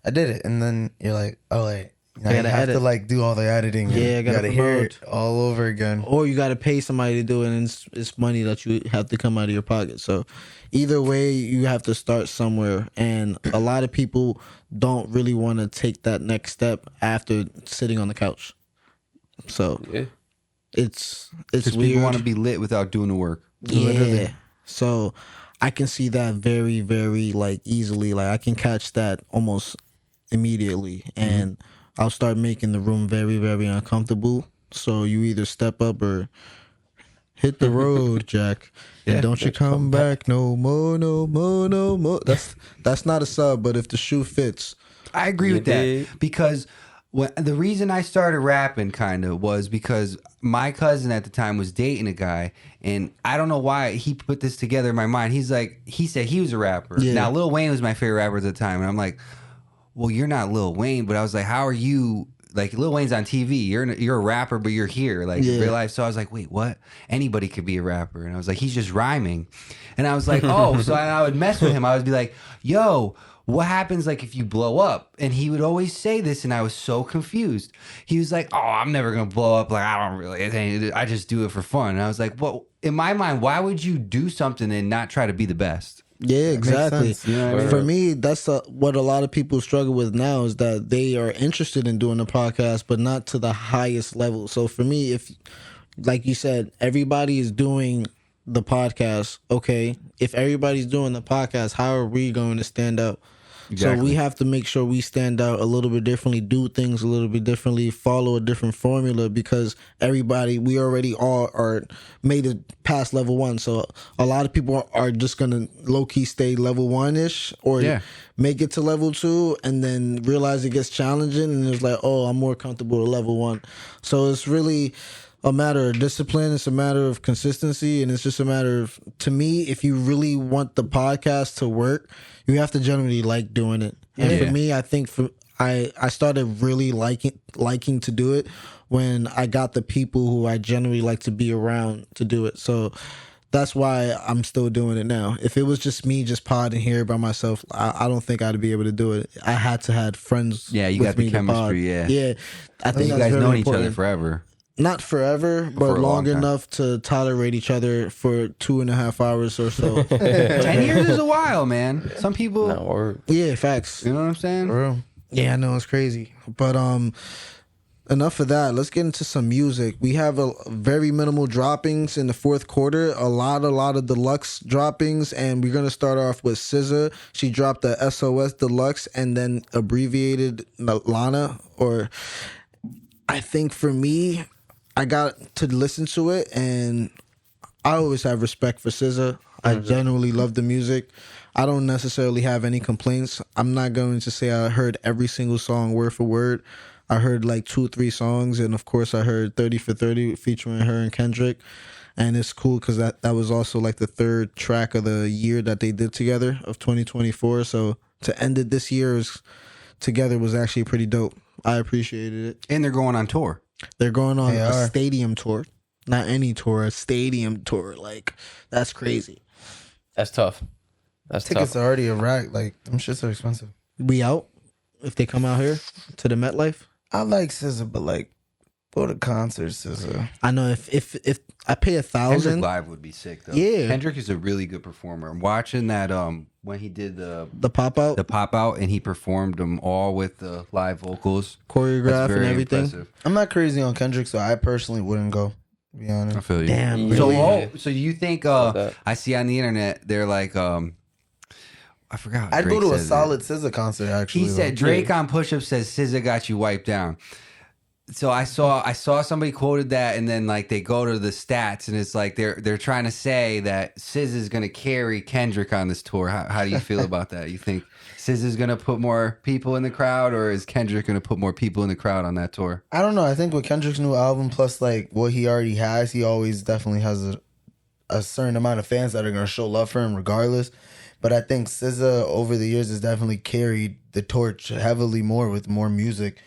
did it, and then you're like, oh wait, now you gotta have edit. to like do all the editing. and Yeah, you gotta gotta hear promote. it all over again. or you got to pay somebody to do it, and it's money that you have to come out of your pocket. So either way, you have to start somewhere, and a lot of people don't really want to take that next step after sitting on the couch. So Yeah. it's because weird. people want to be lit without doing the work. Yeah. So I can see that very, very like easily. Like I can catch that almost immediately, and I'll start making the room very, very uncomfortable. So you either step up or hit the road, Jack, and don't you come back no more, no more, no more. That's not a sub, but if the shoe fits, I agree You with that dig? because the reason I started rapping kind of was because my cousin at the time was dating a guy, and I don't know why he put this together in my mind. He said he was a rapper. Yeah. Now Lil Wayne was my favorite rapper at the time, and I'm like, well, you're not Lil Wayne, but I was like, how are you? Like Lil Wayne's on TV. You're a rapper, but you're here, like in real life. So I was like, wait, what? Anybody could be a rapper, and I was like, he's just rhyming, and I was like, oh, so I would mess with him. I would be like, yo, what happens like if you blow up? And he would always say this, and I was so confused. He was like, oh, I'm never gonna blow up. Like I just do it for fun. And I was like, well, in my mind, why would you do something and not try to be the best? yeah, exactly. sense, you know what I mean? For me, that's what a lot of people struggle with now is that they are interested in doing a podcast, but not to the highest level. So for me, if, like you said, everybody is doing the podcast, okay, if everybody's doing the podcast, how are we going to stand out? Exactly. So we have to make sure we stand out a little bit differently, do things a little bit differently, follow a different formula, because we already all are made it past level 1. So a lot of people are just gonna low key stay level 1-ish or make it to level 2 and then realize it gets challenging and it's like, oh, I'm more comfortable at level 1. So it's really a matter of discipline. It's a matter of consistency, and it's just a matter of, to me, if you really want the podcast to work, you have to generally like doing it. And for me, I think I started really liking to do it when I got the people who I generally like to be around to do it. So that's why I'm still doing it now. If it was just me just podding here by myself, I don't think I'd be able to do it. I had to have friends. Yeah, you with got the me to pod. chemistry. Yeah, I think you that's guys very known important. each other forever. Not forever, but For a long long time. enough to tolerate each other for 2.5 hours or so. 10 years is a while, man. Some people, Not word. Yeah, facts. you know what I'm saying? Bro. Yeah, I know, it's crazy. But enough of that. Let's get into some music. We have a very minimal droppings in the fourth quarter. A lot of deluxe droppings, and we're gonna start off with SZA. She dropped the SOS Deluxe and then abbreviated Lana. Or I think for me, I got to listen to it, and I always have respect for SZA. I genuinely love the music. I don't necessarily have any complaints. I'm not going to say I heard every single song word for word. I heard like 2-3 songs, and of course I heard 30 for 30 featuring her and Kendrick. And it's cool because that was also like the third track of the year that they did together of 2024. So to end it this year together was actually pretty dope. I appreciated it. And they're going on tour. They're going on They a are. stadium tour. Not any tour, a stadium tour. Like, that's crazy. That's tough. That's Tickets tough. are already a rack. Like, them shits are expensive. We out? if they come out here to the MetLife? I like SZA, but like go to concerts, SZA. I know if I pay Kendrick $1,000. live would be sick though. Yeah. Kendrick is a really good performer. I'm watching that when he did the pop out, pop out and he performed them all with the live vocals, choreograph That's and very everything. impressive. I'm not crazy on Kendrick, so I personally wouldn't go. To be honest. I feel you. Damn, Yeah. So, really? so you think that. I see on the internet they're like I forgot. I'd Drake go to a says it. solid SZA concert. Actually, He said Drake on push up says SZA got you wiped down. So I saw somebody quoted that, and then like they go to the stats, and it's like they're trying to say that SZA is going to carry Kendrick on this tour. How do you feel about that? You think SZA is going to put more people in the crowd, or is Kendrick going to put more people in the crowd on that tour? I don't know. I think with Kendrick's new album, plus like what he already has, he always definitely has a certain amount of fans that are going to show love for him regardless. But I think SZA over the years has definitely carried the torch heavily more with more music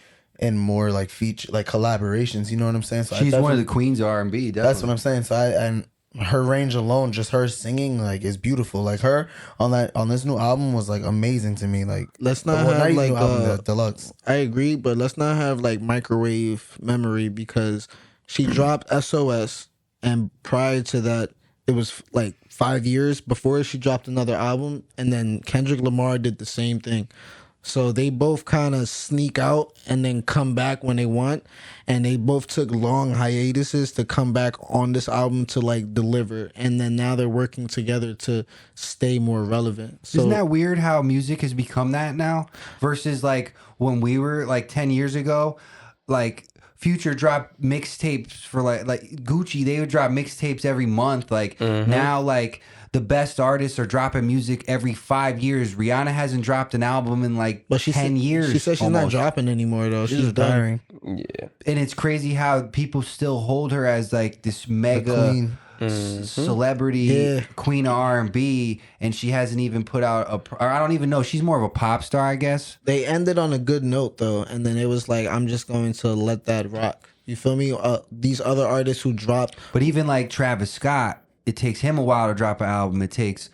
and more like feature, like collaborations. You know what I'm saying? So She's one of the queens of R&B. That's what I'm saying. So and her range alone, just her singing, like is beautiful. Like her on this new album was like amazing to me. Like Let's not well, have even like new album, the deluxe. I agree, but let's not have like microwave memory because she dropped SOS, and prior to that, it was like 5 years before she dropped another album, and then Kendrick Lamar did the same thing. So they both kind of sneak out and then come back when they want, and they both took long hiatuses to come back on this album to like deliver, and then now they're working together to stay more relevant. So Isn't that weird how music has become that now versus like when we were like 10 years ago, like Future dropped mixtapes for like Gucci, they would drop mixtapes every month. Like now, like the best artists are dropping music every 5 years. Rihanna hasn't dropped an album in like 10 years. She said she's not almost. dropping anymore though. She's done. Yeah. And it's crazy how people still hold her as like this mega queen. celebrity Yeah. queen of R&B, and she hasn't even put out or I don't even know. She's more of a pop star, I guess. They ended on a good note though, and then it was like I'm just going to let that rock. You feel me? These other artists who dropped, But even like Travis Scott, it takes him a while to drop an album. It takes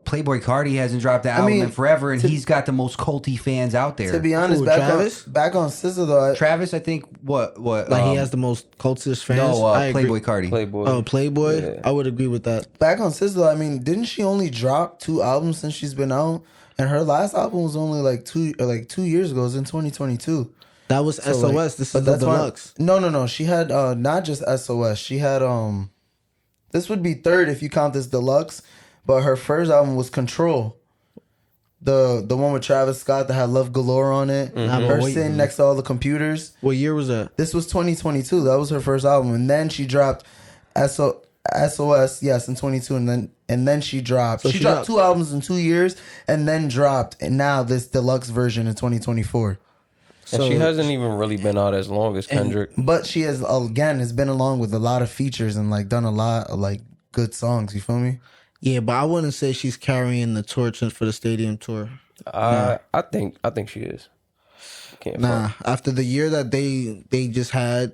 Playboy Cardi hasn't dropped the album mean, in forever, and he's got the most culty fans out there. To be honest, Who, back Travis? on SZA though. Travis, I think what like he has the most cultist fans. no I agree. Playboy Cardi. Playboy. Oh, Playboy. Yeah. I would agree with that. Back on SZA, I mean, didn't she only drop 2 albums since she's been out? And her last album was only like 2 years ago. It was in 2022. That was So, SOS. like, This but is the that's why- deluxe. No. She had not just SOS. She had this would be third if you count this deluxe. But her first album was Control. The one with Travis Scott that had Love Galore on it. Her sitting next to all the computers. What year was that? This was 2022. That was her first album, and then she dropped SOS. Yes, in 22, and then she dropped. So she she dropped dropped- 2 albums in 2 years, and then dropped, and now this deluxe version in 2024. And she hasn't even really been out as long as Kendrick. But she has been along with a lot of features and like done a lot of like good songs. You feel me? Yeah, but I wouldn't say she's carrying the torch for the stadium tour. I think she is. Can't Nah, front. after the year that they just had,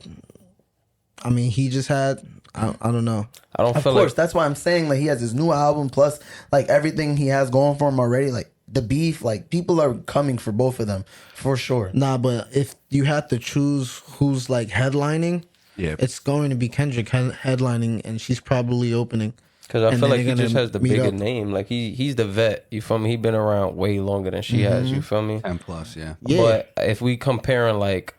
I mean, he just had. I don't know. I don't Of feel course, like that's why I'm saying like he has his new album plus like everything he has going for him already. Like the beef, like people are coming for both of them for sure. Nah, but if you had to choose who's like headlining, Yeah. it's going to be Kendrick headlining, and she's probably opening. because I and feel then like he they're just gonna has the meet bigger up. name. Like he's the vet. You feel me? He been around way longer than she has. You feel me? 10 plus, yeah. Yeah. But if we comparing like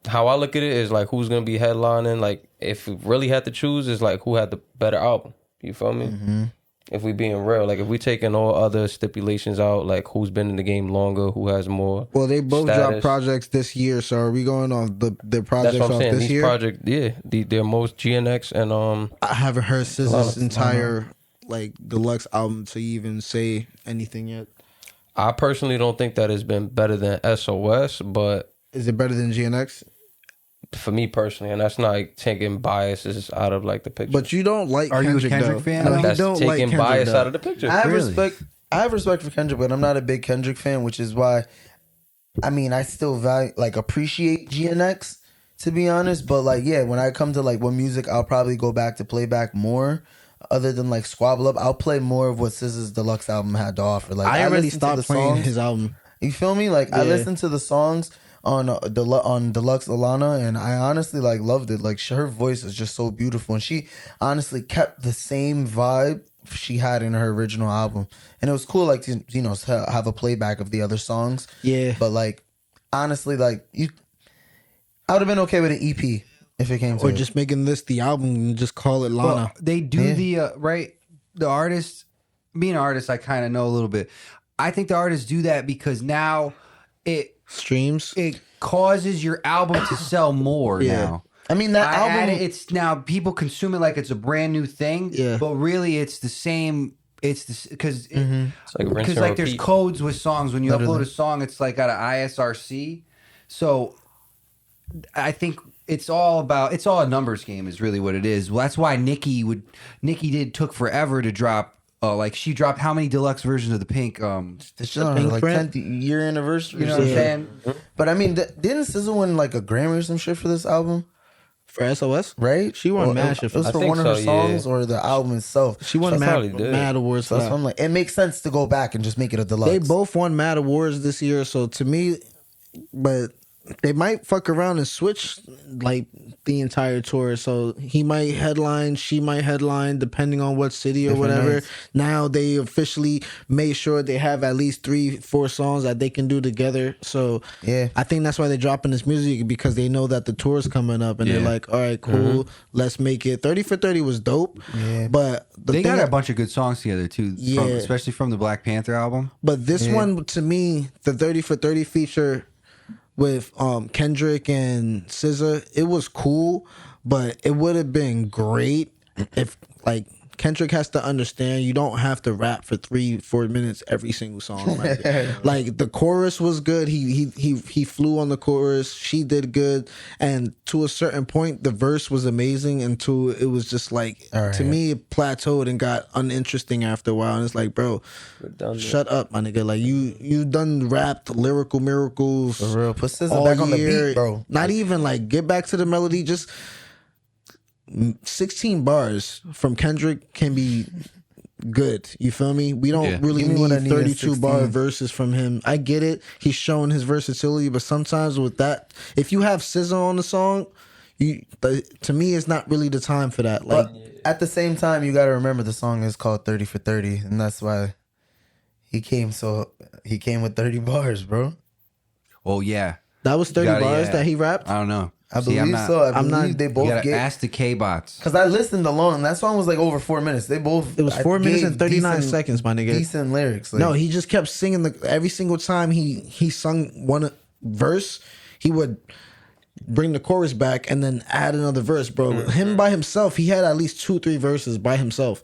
how I look at it is like who's gonna be headlining. Like if we really had to choose, is like who had the better album. You feel me? If we being real, like if we taking all other stipulations out, like who's been in the game longer, who has more. Well, they both dropped status. projects this year, so are we going off the That's projects what I'm off saying. this These year? projects, yeah, they're most GNX and I haven't heard SZA's Lana. entire like deluxe album to even say anything yet. I personally don't think that has been better than SOS, but Is it better than GNX? for me personally, and that's not like taking biases out of like the picture. But you don't like Are you a Kendrick, Kendrick though. fan, No, though? you that's don't taking like Kendrick, bias though. out of the picture. I have Really? respect for Kendrick, but I'm not a big Kendrick fan, which is why I mean I still appreciate GNX to be honest. But like yeah, when I come to like what music I'll probably go back to playback more. Other than like Squabble Up, I'll play more of what SZA's deluxe album had to offer. Like I already listened to stopped the playing songs. his album. You feel me? Like I Yeah. listened to the songs on Deluxe Lana, and I honestly like loved it. Like her voice is just so beautiful, and she honestly kept the same vibe she had in her original album, and it was cool. Like to, you know, have a playback of the other songs. Yeah. But like honestly, like I would have been okay with an EP if it came to Or it. just making this the album and just call it Lana. Well, they do the right. The artist, being an artist, I kind of know a little bit. I think the artists do that because now Streams. it causes your album to sell more now. I mean that album. It's now people consume it like it's a brand new thing. Yeah. But really, it's the same. It's the because It's like rinse and like there's repeat. codes with songs. When you Literally. upload a song, it's like got an ISRC. So I think it's all a numbers game is really what it is. Well, that's why Nicki took forever to drop. Like she dropped how many deluxe versions of the Pink? This shit on her, like print? 10th year anniversary. You know what I'm Yeah. saying? But I mean, didn't SZA win like a Grammy or some shit for this album? For SOS? Right? She won Or mad it shit for was that. for I think one of her so, songs yeah. or the album itself. She won She probably mad, did. mad awards So for that's that. what I'm like. It makes sense to go back and just make it a deluxe. They both won mad awards this year, so to me, but they might fuck around and switch like the entire tour. So he might headline, she might headline, depending on what city or Different whatever. nights. Now they officially made sure they have at least 3-4 songs that they can do together. So Yeah. I think that's why they're dropping this music, because they know that the tour's coming up and they're Yeah. like, all right, cool, let's make it. 30 for 30 was dope. Yeah. But the They thing got a bunch of good songs together too, Yeah. especially from the Black Panther album. But this one, to me, the 30 for 30 feature with Kendrick and SZA, it was cool, but it would have been great if, like, Kendrick has to understand you don't have to rap for 3-4 minutes every single song. Like the chorus was good. He flew on the chorus. She did good, and to a certain point, the verse was amazing. Until it was just like, to me, it plateaued and got uninteresting after a while. And it's like, bro, shut up, my nigga. Like you done rapped lyrical miracles For real. Put SZA all back on the year. beat, bro. Not even like get back to the melody. Just 16 bars from Kendrick can be good. You feel me? We don't Yeah. really Give me what I need need in 32 bar 16. verses from him. I get it. He's showing his versatility, but sometimes with that, if you have SZA on the song, to me, it's not really the time for that. Like, But at the same time, you got to remember the song is called 30 for 30, and that's why he came with 30 bars, bro. Oh yeah, that was 30 gotta- bars yeah. that he rapped. I don't know. I See, believe I'm so. I I'm believe not- they You both gotta gave. ask the K-bots. Because I listened alone, and that song was like over 4 minutes. They both. It was 4 minutes gave and 39 decent- seconds, my nigga. Decent lyrics. Like, No, he just kept singing every single time he sung one verse, he would bring the chorus back and then add another verse, bro. Him by himself, he had at least 2-3 verses by himself.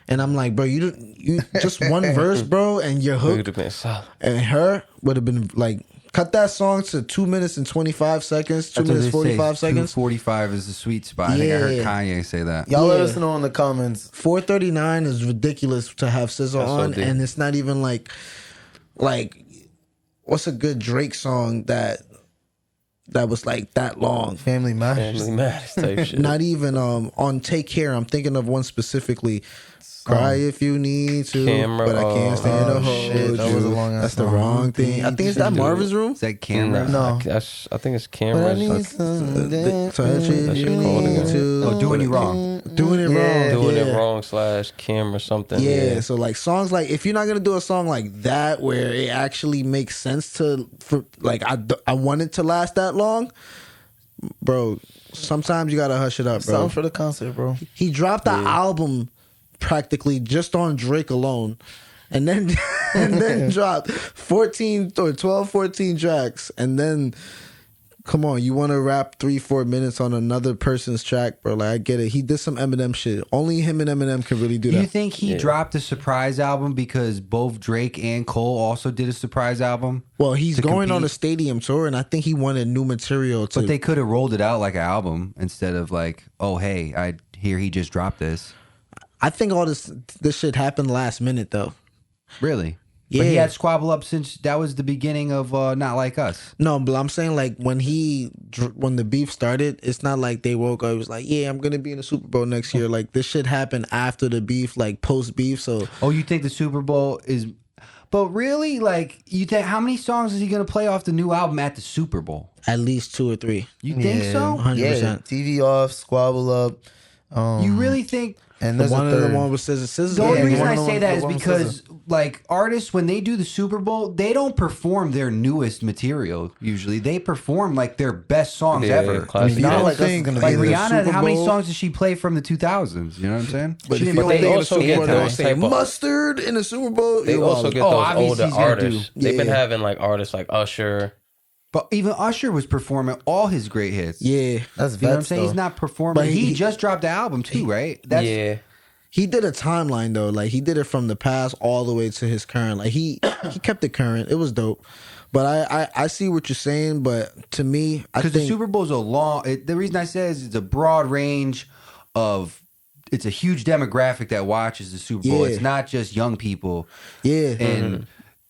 And I'm like, bro, you just one verse, bro, and you're It would hooked. have been solid. And her would have been like, cut that song to 2 minutes and 25 seconds, 2 minutes 45 seconds. 2:45 is the sweet spot. I think I heard Yeah. Kanye say that. y'all let Yeah. us know in the comments. 439 is ridiculous to have SZA on, OD. and it's not even like what's a good Drake song that was like that long? Family Matters. Family Matters type shit. Not even on Take Care. I'm thinking of one specifically. Cry if you need to, Camera, but I can't stand to hold shit, that you. was a long ass That's the song. wrong thing. I think it's that Marvin's Room. Is that camera? No. I think it's But I cameras. need some Touch touch it That if shit you called need again. to. Oh, doing you wrong. Doing it wrong. Doing yeah. it wrong / camera something. Yeah, so like songs like, if you're not gonna do a song like that where it actually makes sense for like I want it to last that long, bro. Sometimes you gotta hush it up, bro. Something for the concert, bro. He dropped the album practically just on Drake alone, and then dropped 14 tracks, and then come on, you want to rap 3-4 minutes on another person's track, bro? Like, I get it. He did some Eminem shit. Only him and Eminem can really do Do you that. think he dropped a surprise album because both Drake and Cole also did a surprise album? Well, he's to going on a compete? stadium tour, and I think he wanted new material to. But they could have rolled it out like an album instead of like, oh hey, I hear he just dropped this. I think all this shit happened last minute though. Really? But he Yeah. had Squabble Up since that was the beginning of Not Like Us. No, but I'm saying like when the beef started, it's not like they woke up. It was like, yeah, I'm gonna be in the Super Bowl next year. Like this shit happened after the beef, like post beef. So Oh, you think the Super Bowl is? But really, like, you think how many songs is he gonna play off the new album at the Super Bowl? At least 2 or 3. You think so? 100%. Yeah, TV off, squabble up. You really think? And there's One a of third. the one with SZA. The only Yeah, reason one I of the say ones- that the is one with because, like, artists, when they do the Super Bowl, they don't perform their newest material. Usually, they perform like their best songs ever. classic. You Not don't like us is think gonna Like be the Rihanna, Super how many Bowl- songs did she play from the 2000s? You know what I'm saying? But She if didn't you play- don't they think also the Super get Bowl, they'll those say type of- mustard in the Super Bowl. They You're also wild. get Oh, those obviously older he's gonna artists. do- They've been Yeah. having like artists like Usher. But even Usher was performing all his great hits. Yeah, That's You know what I'm vets, saying? though. He's not performing. But he he- just dropped the album too, right? That's, Yeah. he did a timeline though. Like he did it from the past all the way to his current. Like he kept it current. It was dope. But I see what you're saying. But to me, I because the think Super Bowl's a long. The reason I say is it's a broad range of. It's a huge demographic that watches the Super Bowl. Yeah. It's not just young people, yeah, and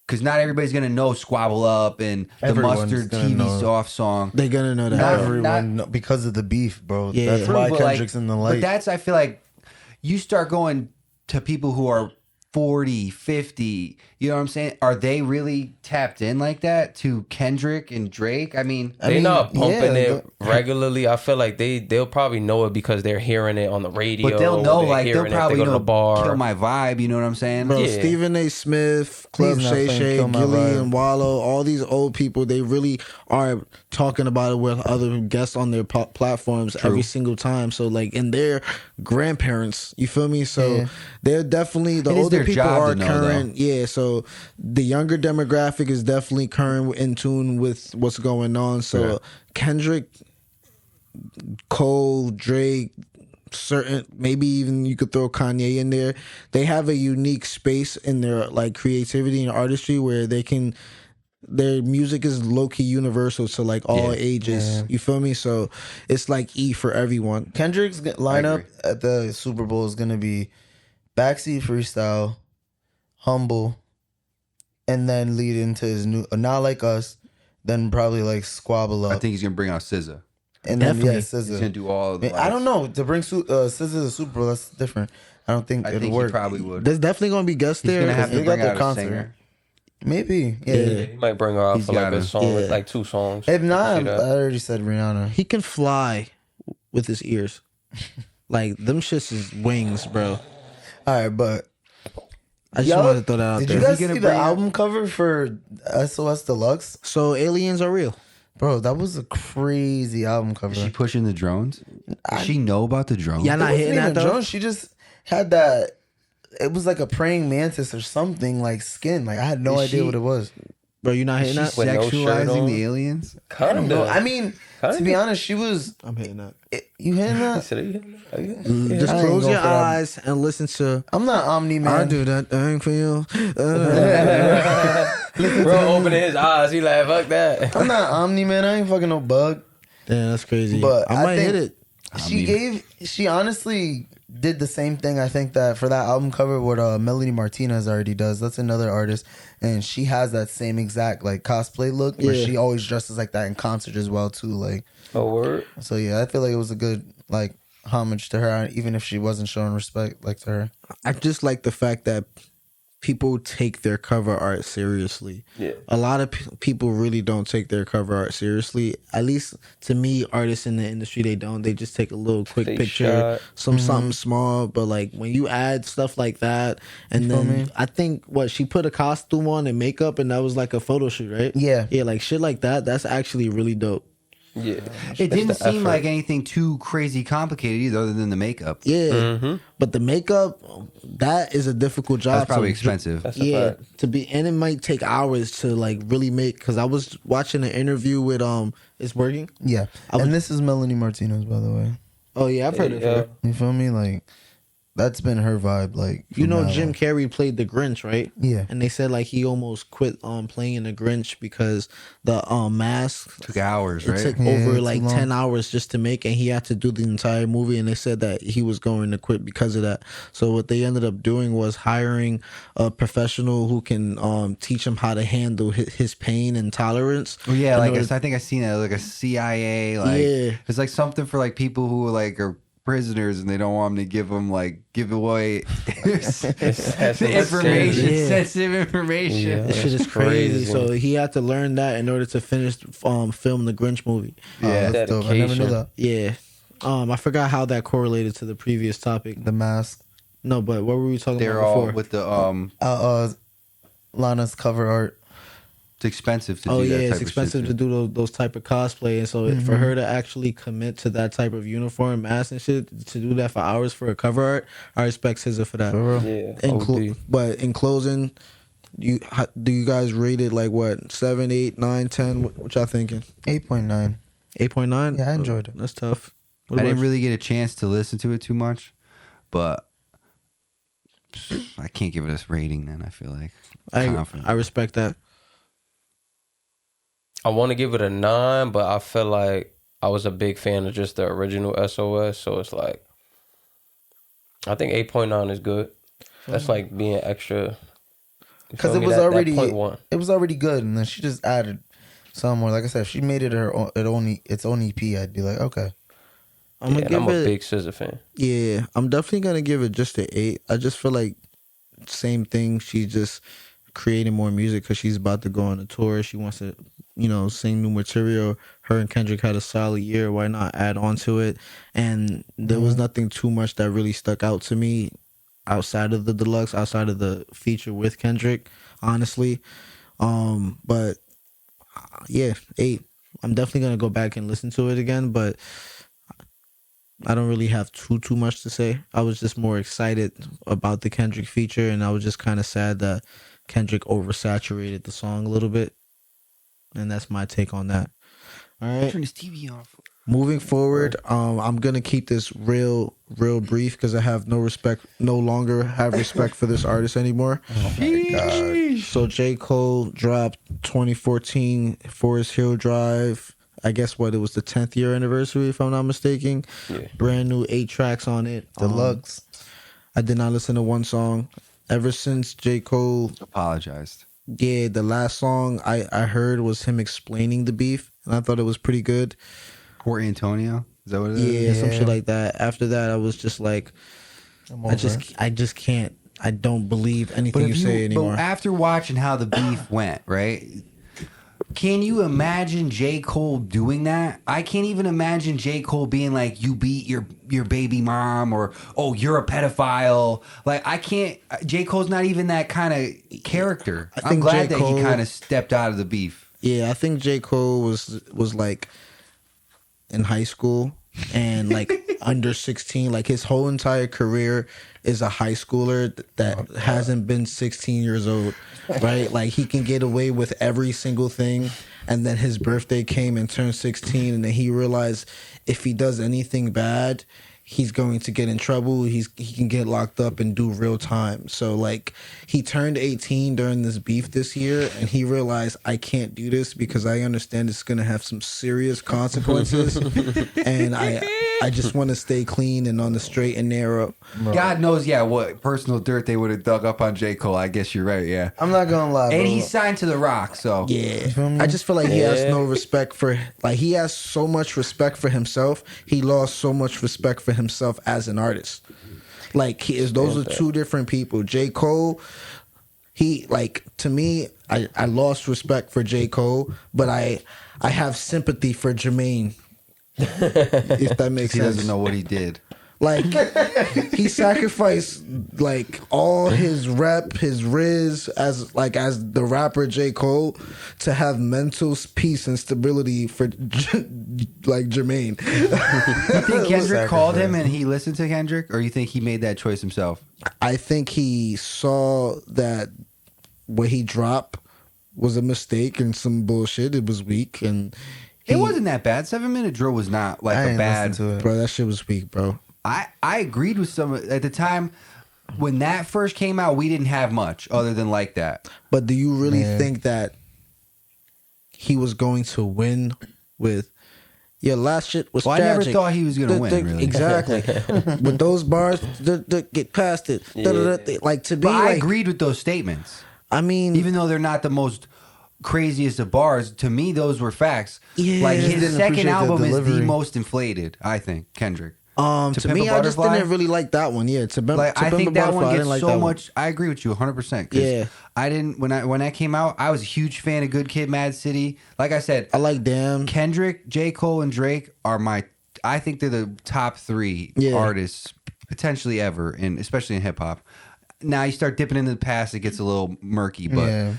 because not everybody's gonna know "Squabble Up" and the Everyone's Mustard gonna TV know. Soft song. they're gonna know that. Not- Everyone know- because of the beef, bro. Yeah. That's why But, like, Kendrick's in the But light. that's, I feel like, you start going to people who are 40, 50, you know what I'm saying? Are they really tapped in like that to Kendrick and Drake? I mean, They not pumping yeah, it regularly. I feel like they'll probably know it because they're hearing it on the radio. but they'll know, they're like, they'll hearing it if probably they go to know the bar. Kill My Vibe, you know what I'm saying? Bro, Yeah. Stephen A. Smith, Club He's not Shay playing Shay, Kill My Gilly Vibe. and Wallow, all these old people, they really are talking about it with other guests on their platforms every single time. So, like, and their grandparents, you feel me? So, Yeah. they're definitely, the It is older their people job are to know, current. Yeah, so the younger demographic is definitely current, in tune with what's going on. So, Yeah. Kendrick, Cole, Drake, certain, maybe even you could throw Kanye in there. They have a unique space in their like creativity and artistry where they can, their music is low-key universal to like all ages. You feel me? So it's like E for everyone. Kendrick's lineup agree. at the Super Bowl is gonna be Backseat Freestyle, Humble, and then lead into his new Not Like Us, then probably like Squabble Up, I think he's going to bring out SZA. and then Definitely. He's going to SZA. do all of the I don't know, to bring SZA to the Super Bowl, that's different. I don't think I it'll think work. he probably would. There's definitely gonna be guests He's there. going to have they to got bring their out a concert. singer. Maybe, yeah. Yeah. He might bring her out He's for like gotta. a song, Yeah. like 2 songs. If not, See I that? already said Rihanna. He can fly with his ears. Like them shits is wings, bro. All right, but I just y'all- wanted to throw that out did there. you guys He gonna see the bring out- album cover for SOS Deluxe? So aliens are real. Bro, that was a crazy album cover. Is she pushing the drones? Does she know about the drones? Y'all It not wasn't hitting that even though. drone. She just had that. It was like a praying mantis or something like skin. Like I had no Is idea she- what it was. Bro, you not hitting that? With no shirt Sexualizing on? the aliens? Kind of. No, I mean, to be honest, she was. I'm hitting that. You hearing that? Just I ain't close going your for that. eyes and listen to I'm not Omni I man. do that thing for you. Bro, opening his eyes, he like, fuck that. I'm not Omni man. I ain't fucking no bug. Damn, that's crazy. But I might think hit it. She honestly did the same thing. I think that for that album cover, what Melody Martinez already does. That's another artist, and she has that same exact like cosplay look where Yeah. she always dresses like that in concert as well too. Like, Oh, word? so yeah, I feel like it was a good like homage to her, even if she wasn't showing respect like to her. I just like the fact that people take their cover art seriously. Yeah. A lot of people really don't take their cover art seriously. At least to me, artists in the industry, they don't. They just take a little quick They picture, shot. something small. But like when you add stuff like that, and feel then me? I think what she put a costume on and makeup, and that was like a photo shoot, right? Yeah. yeah, like shit like that. That's actually really dope. Yeah. It didn't the seem effort. like anything too crazy complicated either, other than the makeup. Yeah, but the makeup, that is a difficult job. That's probably to- expensive. That's a Yeah, fact. to be, and it might take hours to like really make. Because I was watching an interview with it's working. Yeah, and this is Melanie Martinez, by the way. Oh yeah, I've heard of her. You feel me? Like that's been her vibe. Like You from know, now Jim on. Carrey played the Grinch, right? Yeah. And they said like he almost quit playing the Grinch because the mask Took hours, it right? took Yeah, over too like long. 10 hours just to make, and he had to do the entire movie, and they said that he was going to quit because of that. So what they ended up doing was hiring a professional who can teach him how to handle his pain and tolerance. Oh, yeah, in like order- I think I seen it like a CIA, like Yeah. it's like something for like people who like are prisoners and they don't want him to give away That's the information, Yeah. sensitive information. Yeah. This shit is That's crazy. crazy. So he had to learn that in order to finish film the Grinch movie. Yeah. That's dope. I never knew Dedication. that. Yeah. I forgot how that correlated to the previous topic. The mask. No, but what were we talking They're about all before? with the Lana's cover art. It's expensive to do Oh that yeah, type it's of expensive shit, to do those type of cosplay, and so for her to actually commit to that type of uniform, mask, and shit, to do that for hours for a cover art, I respect SZA for that. Yeah, OD. But in closing, do you guys rate it like what 7, 8, 9, 10? What y'all thinking? 8.9. 8.9? Yeah, I enjoyed it. That's tough. What I about didn't really get a chance to listen to it too much, but I can't give it a rating. Then I feel like confident. I respect that. I want to give it a 9, but I feel like I was a big fan of just the original SOS, so it's like I think 8.9 is good. That's like being extra. Because it was already good, and then she just added some more. Like I said, if she made it its own EP, I'd be like, okay. I'm a big SZA fan. Yeah, I'm definitely gonna give it just an 8. I just feel like same thing. She's just creating more music because she's about to go on a tour. She wants to, sing new material. Her and Kendrick had a solid year. Why not add on to it? And there was nothing too much that really stuck out to me outside of the deluxe, outside of the feature with Kendrick, honestly. But yeah, 8. I'm definitely gonna go back and listen to it again, but I don't really have too much to say. I was just more excited about the Kendrick feature, and I was just kind of sad that Kendrick oversaturated the song a little bit. And that's my take on that. All right. Turn his TV off. Moving forward, I'm gonna keep this real brief because I have no longer have respect for this artist anymore. Oh my God. So J. Cole dropped 2014 Forest Hill Drive. I guess it was the 10th year anniversary, if I'm not mistaken. Yeah. Brand new 8 tracks on it. Deluxe. I did not listen to one song. Ever since J. Cole, Apologized. yeah, the last song I heard was him explaining the beef, and I thought it was pretty good. Court Antonio? Is that what it is? Yeah, some shit like that. After that, I was just like, I just can't. I don't believe anything you say anymore. But after watching how the beef went, right? Can you imagine J. Cole doing that? I can't even imagine J. Cole being like, you beat your baby mom, or, oh, you're a pedophile. Like, I can't. J. Cole's not even that kind of character. I'm glad that he kind of stepped out of the beef. Yeah, I think J. Cole was like in high school and like under 16. Like his whole entire career is a high schooler that hasn't been 16 years old, right? Like he can get away with every single thing. And then his birthday came and turned 16, and then he realized if he does anything bad, he's going to get in trouble. He can get locked up and do real time. So like he turned 18 during this beef this year, and he realized I can't do this because I understand it's going to have some serious consequences. And I just want to stay clean and on the straight and narrow. God knows, what personal dirt they would have dug up on J. Cole. I guess you're right, yeah. I'm not gonna lie, And bro. he signed to The Rock, so. Yeah, I just feel like he has no respect for, like he has so much respect for himself. He lost so much respect for himself as an artist. Like those are two different people. J. Cole, to me, I lost respect for J. Cole, but I have sympathy for Jermaine. If that makes He sense. doesn't know what he did. Like he sacrificed like all his rep, his riz as the rapper J. Cole to have mental peace and stability for like Jermaine. You think Kendrick called him and he listened to Kendrick, or you think he made that choice himself? I think he saw that what he dropped was a mistake and some bullshit. It was weak, and It wasn't that bad. 7-Minute Drill was not like a bad. bro. That shit was weak, bro. I agreed with some at the time when that first came out. We didn't have much other than like that. But do you really think that he was going to win with your last shit was Well, I never tragic. thought he was going to win, really. Exactly. With those bars, get past it. Like to be But I like, agreed with those statements. I mean, Even though they're not the most craziest of bars, to me, those were facts. Yeah. Like Just his didn't second appreciate the album is the delivery. most inflated, I think, Kendrick. To Pimp me, a I just Butterfly? didn't really like that one. Yeah, Like I think that one gets so that much. I agree with you 100%. Yeah. I didn't when that came out. I was a huge fan of Good Kid, Mad City. Like I said, I like Damn. Kendrick, J. Cole, and Drake are I think they're the top 3 artists potentially ever, and especially in hip hop. Now you start dipping into the past, it gets a little murky, but as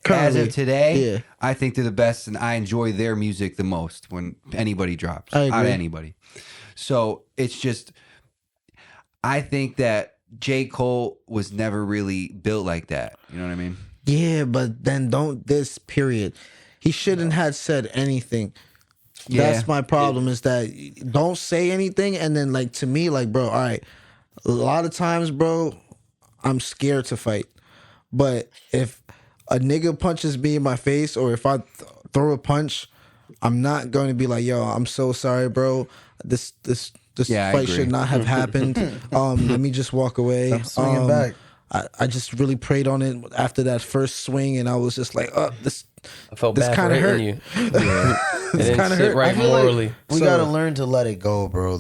Currently, of today, yeah. I think they're the best, and I enjoy their music the most when anybody drops. I agree. Out of anybody. So it's just, I think that J. Cole was never really built like that. You know what I mean? Yeah, but then don't this period. He shouldn't have said anything. Yeah. That's my problem is that don't say anything. And then like to me, like, bro, all right, a lot of times, bro, I'm scared to fight. But if a nigga punches me in my face or if I throw a punch, I'm not going to be like, yo, I'm so sorry, bro. This fight should not have happened. Let me just walk away. I'm swinging back. I just really prayed on it after that first swing, and I was just like, this. I felt This bad kinda for hitting hurt. you. Yeah. It didn't kinda sit hurt. right I feel like morally. we So- gotta learn to let it go, bro.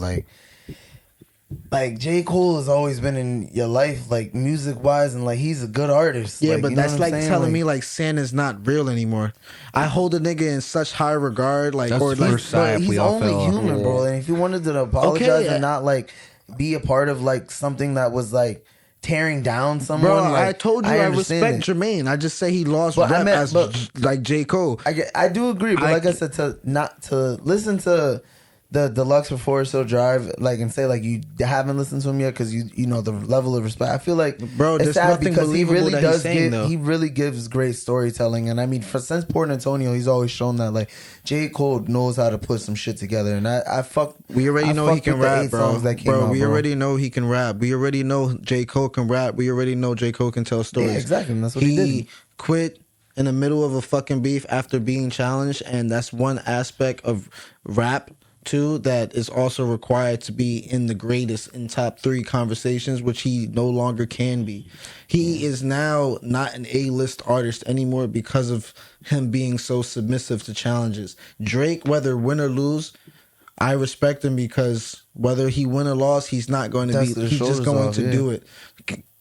Like J. Cole has always been in your life, like music wise, and like he's a good artist. Yeah, like, but you know that's what like I'm saying? telling me like Santa's not real anymore. I hold a nigga in such high regard, like That's or the like first sign. But we he's all only fell. human, bro. And if he wanted to apologize Okay, and not like be a part of like something that was like tearing down someone, bro. like, I told you I understand respect it. Jermaine. I just say he lost But I rep meant- as but- like J. Cole. I do agree, but like I said, to listen to the Deluxe before Forest Drive, like and say like you haven't listened to him yet because you know the level of respect. I feel like Bro, it's there's sad nothing because he believable really that he's does saying, though. he really gives great storytelling, and I mean since Port Antonio, he's always shown that like J. Cole knows how to put some shit together, and We already know he can rap, bro. We bro. already know he can rap. We already know J. Cole can rap. We already know J. Cole can tell stories. Yeah, exactly. And that's what he did. Quit in the middle of a fucking beef after being challenged, and that's one aspect of rap too that is also required to be in the greatest in top 3 conversations, which he no longer can be. He is now not an A-list artist anymore because of him being so submissive to challenges. Drake, whether win or lose, I respect him because whether he win or loss, he's not going to Dust be. his He's just shoulders going off, to yeah. do it.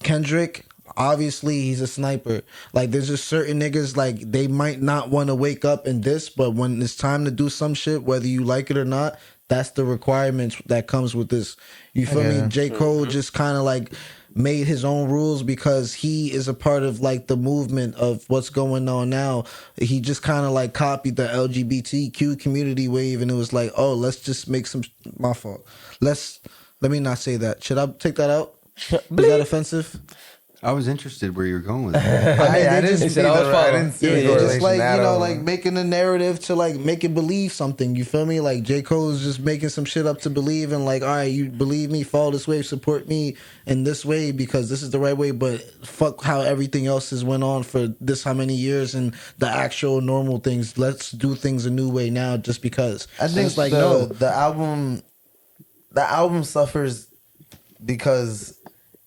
Kendrick, obviously, he's a sniper. Like, there's just certain niggas like they might not want to wake up in this, but when it's time to do some shit, whether you like it or not, that's the requirements that comes with this. You feel me? J. Cole just kind of like made his own rules because he is a part of like the movement of what's going on now. He just kind of like copied the LGBTQ community wave, and it was like, oh, let's just make some. My fault. Let me not say that. Should I take that out? Is that offensive? I was interested where you were going with that. I didn't they see just- I didn't see the Yeah, just correlation like, at you know, all. like making a narrative to like make it believe something. You feel me? Like J. Cole is just making some shit up to believe, and like, all right, you believe me, follow this way, support me in this way because this is the right way. But fuck how everything else has went on for this how many years and the actual normal things. Let's do things a new way now, just because. I And think it's like the album suffers because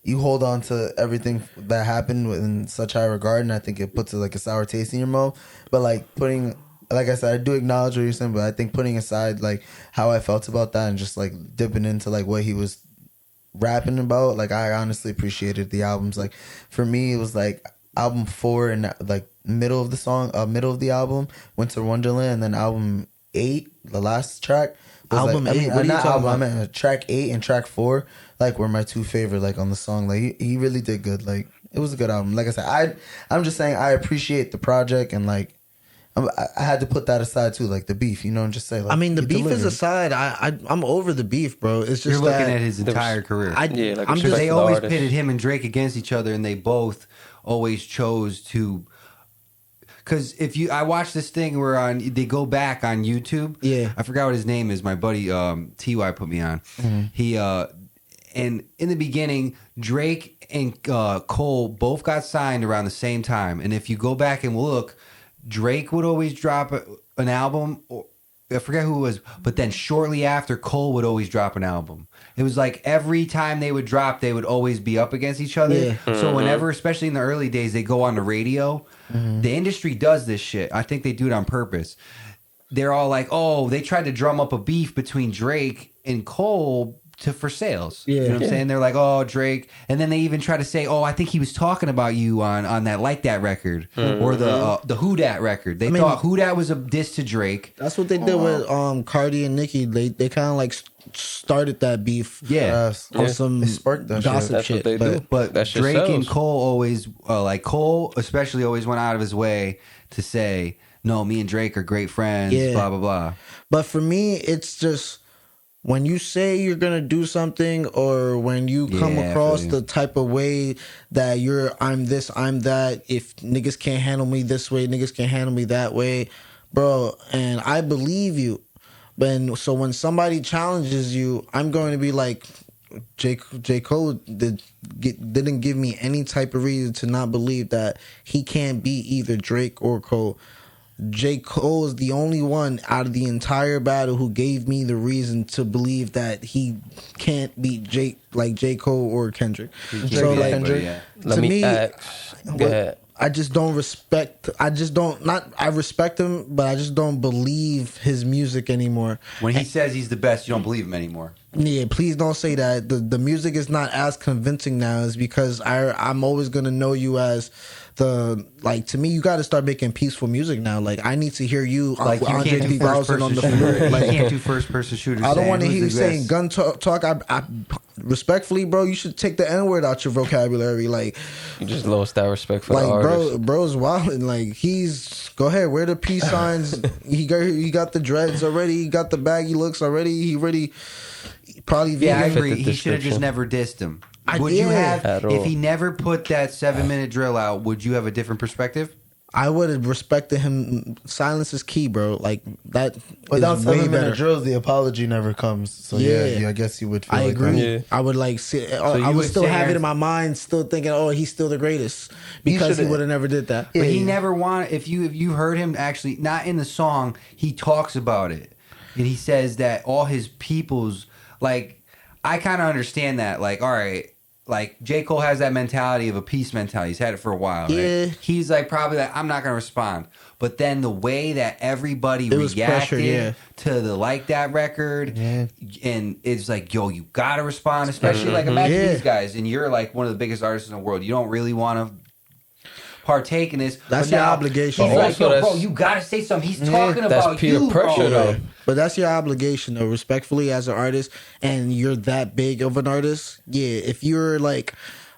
you hold on to everything that happened in such high regard, and I think it puts like a sour taste in your mouth. But like like I said, I do acknowledge what you're saying, but I think putting aside like how I felt about that and just like dipping into like what he was rapping about, like I honestly appreciated the albums. Like for me, it was like album 4 and like middle of the album, Winter Wonderland, and then album 8, the last track. Album 8? What are you not talking album, about? I meant track 8 and track 4. Like were my 2 favorite. Like on the song, like he really did good. Like it was a good album. Like I said, I'm just saying I appreciate the project, and like I had to put that aside too, like the beef, you know, and just say like I mean, the he beef is delivered. aside. I'm over the beef, bro. It's just You're looking that at his entire career. Yeah, like I'm respect just They the always artist. pitted him and Drake against each other, and they both always chose to. Because I watched this thing where they go back on YouTube. Yeah. I forgot what his name is. My buddy Ty put me on. He and in the beginning, Drake and Cole both got signed around the same time. And if you go back and look, Drake would always drop an album. Or, I forget who it was, but then shortly after, Cole would always drop an album. It was like every time they would drop, they would always be up against each other. Yeah. So whenever, especially in the early days, they go on the radio, the industry does this shit. I think they do it on purpose. They're all like, oh, they tried to drum up a beef between Drake and Cole for sales. Yeah. You know what I'm saying? They're like, oh, Drake. And then they even try to say, oh, I think he was talking about you on that Like That record or the Who Dat record. They thought Who Dat was a diss to Drake. That's what they did with Cardi and Nicki. They kind of like started that beef. Yeah. On some sparked that gossip shit. shit. That's what they do. But That shit Drake sells. and Cole always, Cole especially always went out of his way to say, no, me and Drake are great friends, Yeah. blah, blah, blah. But for me, it's just when you say you're gonna do something, or when you come Yeah, I across feel you. the type of way that I'm this, I'm that. If niggas can't handle me this way, niggas can't handle me that way, bro. And I believe you. So when somebody challenges you, I'm going to be like, J. Cole didn't give me any type of reason to not believe that he can't be either Drake or Cole. J. Cole is the only one out of the entire battle who gave me the reason to believe that he can't beat J. Cole or Kendrick. So like, Kendrick. Let to me me, ask. Go ahead. I just don't respect. I respect him, but I just don't believe his music anymore. When he says he's the best, you don't believe him anymore. Yeah, please don't say that. The music is not as convincing now, is because I'm always gonna know you as to me, you got to start making peaceful music now. Like, I need to hear you Like, you Andre can't do 3000 on the first-person floor. shooter. You Like, can't do first-person shooters. I don't want to hear you who's the saying best. gun talk. I respectfully, bro, you should take the N word out your vocabulary. Like, You just lost that respect for the like, artist. bro's wilding. Like, go ahead, wear the peace signs. He got the dreads already. He got the baggy looks already. He really probably Yeah, I vegan. agree. the He should have just description. never dissed him. I Would you did. have, At if all. he never put that 7-minute drill out, would you have a different perspective? I would have respected him. Silence is key, bro. Like, that Without is way 7-minute better. drills, the apology never comes. So Yeah. I guess you would feel I like agree. Yeah. I would like see. I you would would still say have it Aaron- in my mind, still thinking, "Oh, he's still the greatest," because he should've- would have never did that. But he never wanted. If you heard him actually, not in the song, he talks about it, and he says that all his people's like. I kind of understand that. Like, all right, like J. Cole has that mentality of a peace mentality. He's had it for a while. Right? Yeah. He's like probably like, I'm not gonna respond. But then the way that everybody It was reacted pressure, yeah. to the Like That record, Yeah. and it's like, yo, you gotta respond, especially like imagine Yeah. these guys, and you're like one of the biggest artists in the world. You don't really want to partake in this. That's but your now obligation. He's like, Also, yo, bro, that's- you gotta say something. He's talking That's about peer you, pressure, bro. though. But that's your obligation, though, respectfully, as an artist, and you're that big of an artist. Yeah, if you're like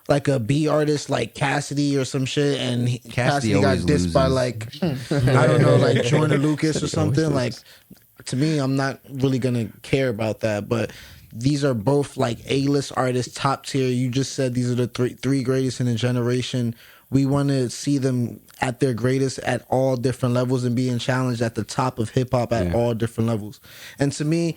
a B artist like Cassidy or some shit, and Cassidy got always dissed by loses. like I don't know, like Jordan Lucas or something. Like, to me, I'm not really gonna care about that. But these are both like A-list artists, top tier. You just said these are the three greatest in a generation. We want to see them at their greatest at all different levels and being challenged at the top of hip hop at all different levels. And to me,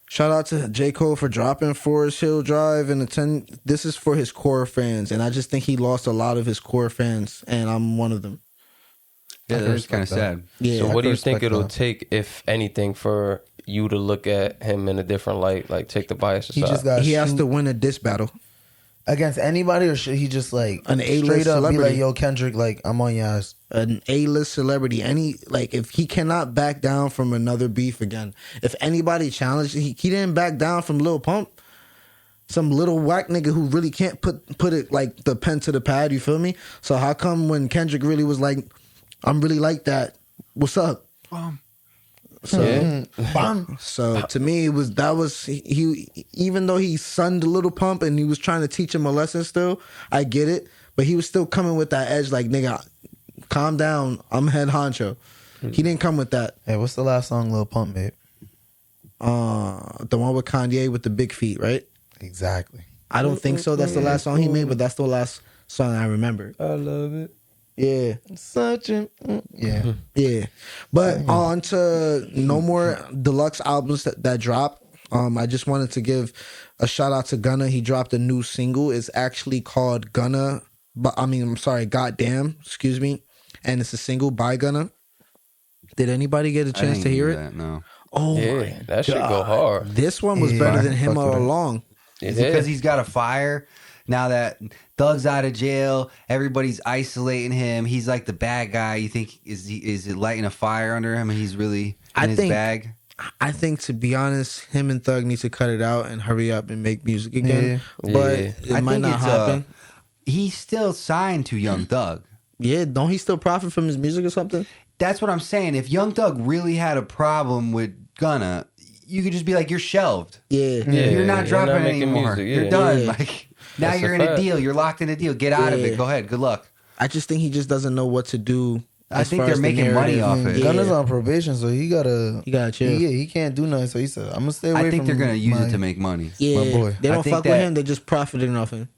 shout out to J. Cole for dropping Forest Hill Drive and attend. This is for his core fans, and I just think he lost a lot of his core fans, and I'm one of them. Yeah, that's kind of that. sad. Yeah. So what do you respect think it'll that. take, if anything, for you to look at him in a different light, like take the bias He aside? just got He has shoot to win a diss battle. against anybody, or should he just like An A-list straight up be celebrity. like, yo, Kendrick, like, I'm on your ass. An A-list celebrity. If he cannot back down from another beef again. If anybody challenged, he didn't back down from Lil Pump. Some little whack nigga who really can't put it like the pen to the pad, you feel me? So how come when Kendrick really was like, I'm really like that, what's up? So, so to me, he even though he sunned a Little Pump and he was trying to teach him a lesson still, I get it, but he was still coming with that edge like, nigga, calm down, I'm head honcho. He didn't come with that. Hey, what's the last song Lil Pump made? The one with Kanye with the big feet, right? Exactly. I don't think so. That's the last song he made, but that's the last song I remember. I love it. Yeah. Such a yeah. Yeah, but on to no more deluxe albums that drop. I just wanted to give a shout out to Gunna. He dropped a new single. It's actually called Gunna, but I'm sorry, Goddamn, excuse me, and it's a single by Gunna. Did anybody get a I chance didn't to hear hear it? that, no. Oh Yeah, my that should go God. hard. This one was Yeah, better than I him fucked all with it. along. Is it because he's got a fire? Now that Thug's out of jail, everybody's isolating him. He's like the bad guy. You think is it lighting a fire under him, and he's really in his bag? I think, to be honest, him and Thug need to cut it out and hurry up and make music again. Yeah. But Yeah. it might not happen. He's still signed to Young Thug. Yeah, don't he still profit from his music or something? That's what I'm saying. If Young Thug really had a problem with Gunna, you could just be like, you're shelved. Yeah. You're not dropping making anymore. music, You're yeah. done. Yeah. Like now That's you're a in a fact. deal. You're locked in a deal. Get out of Yeah. it. Go ahead. Good luck. I just think he just doesn't know what to do. I as think far they're as the making money narrative. off it. Yeah. Gunna's on probation, so he gotta chill. Yeah, he can't do nothing. So he said, "I'm gonna stay away." I think from they're gonna use my- it to make money. Yeah, My boy. they I don't think fuck with that- him. They just profiting off him.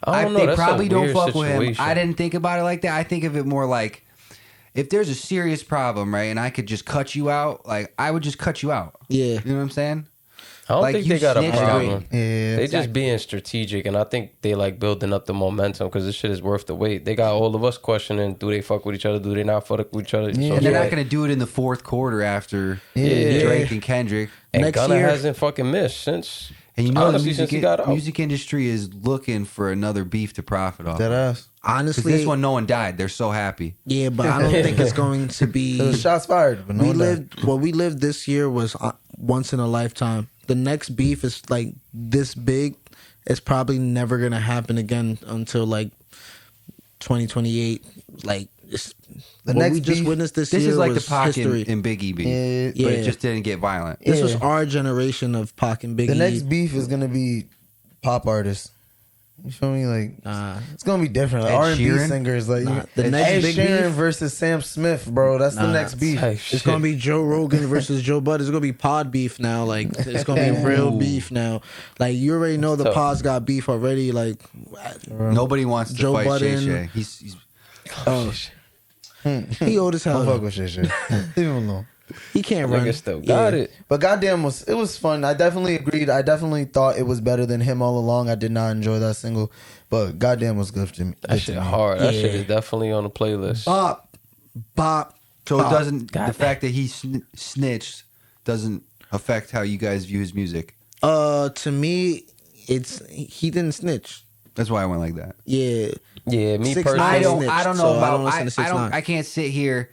I don't know. They That's probably a don't weird fuck with him. situation. I didn't think about it like that. I think of it more like if there's a serious problem, right, and I could just cut you out, like I would just cut you out. Yeah. You know what I'm saying? I don't Like, think you they got a snitched on problem. me. Yeah, They just being strategic, and I think they like building up the momentum because this shit is worth the wait. They got all of us questioning: do they fuck with each other? Do they not fuck with each other? Yeah. So And it's they're not like- gonna do it in the fourth quarter after Yeah. Drake and Kendrick. And Next Gunna year- hasn't fucking missed since. And you know honestly, the since he got out. music industry is looking for another beef to profit off. that Because ass. Honestly, this one, no one died. They're so happy. yeah, but I don't think it's going to be. The shots fired, but no we one died. lived what we lived this year was once in a lifetime. The next beef is like this big. It's probably never gonna happen again until like 2028. Like it's, The what next we just beef- witnessed this This year is like the was Pac history. and Biggie beef, Yeah. but Yeah. it just didn't get violent. This was Yeah. our generation of Pac and Biggie. The next beef is gonna be pop artists. You feel me? Like it's gonna be different. Like Ed R&B Sheeran? singers, like The Ed next big Sheeran beef? versus Sam Smith, bro. That's the next beef. Type It's shit. gonna be Joe Rogan versus Joe Budden. It's gonna be pod beef now. Like it's gonna be real beef now. Like you already know the Tough. pods got beef already. Like Nobody wants to Joe fight Budden. Shay Shay. He's oh, he old as Don't fuck hell. with shit. Leave him alone. He can't run. Nigga still got Yeah. it. But goddamn, it was fun. I definitely agreed. I definitely thought it was better than him all along. I did not enjoy that single, but goddamn was good to me. That shit hard. That shit Yeah. is definitely on the playlist. Bop, bop. so it bop. doesn't. God The fact that he snitched doesn't affect how you guys view his music. To me, it's he didn't snitch. That's why I went like that. Yeah, Yeah, me 6ix9ine personally. I don't snitched, know so I about. don't listen to 6ix9ine. I can't sit here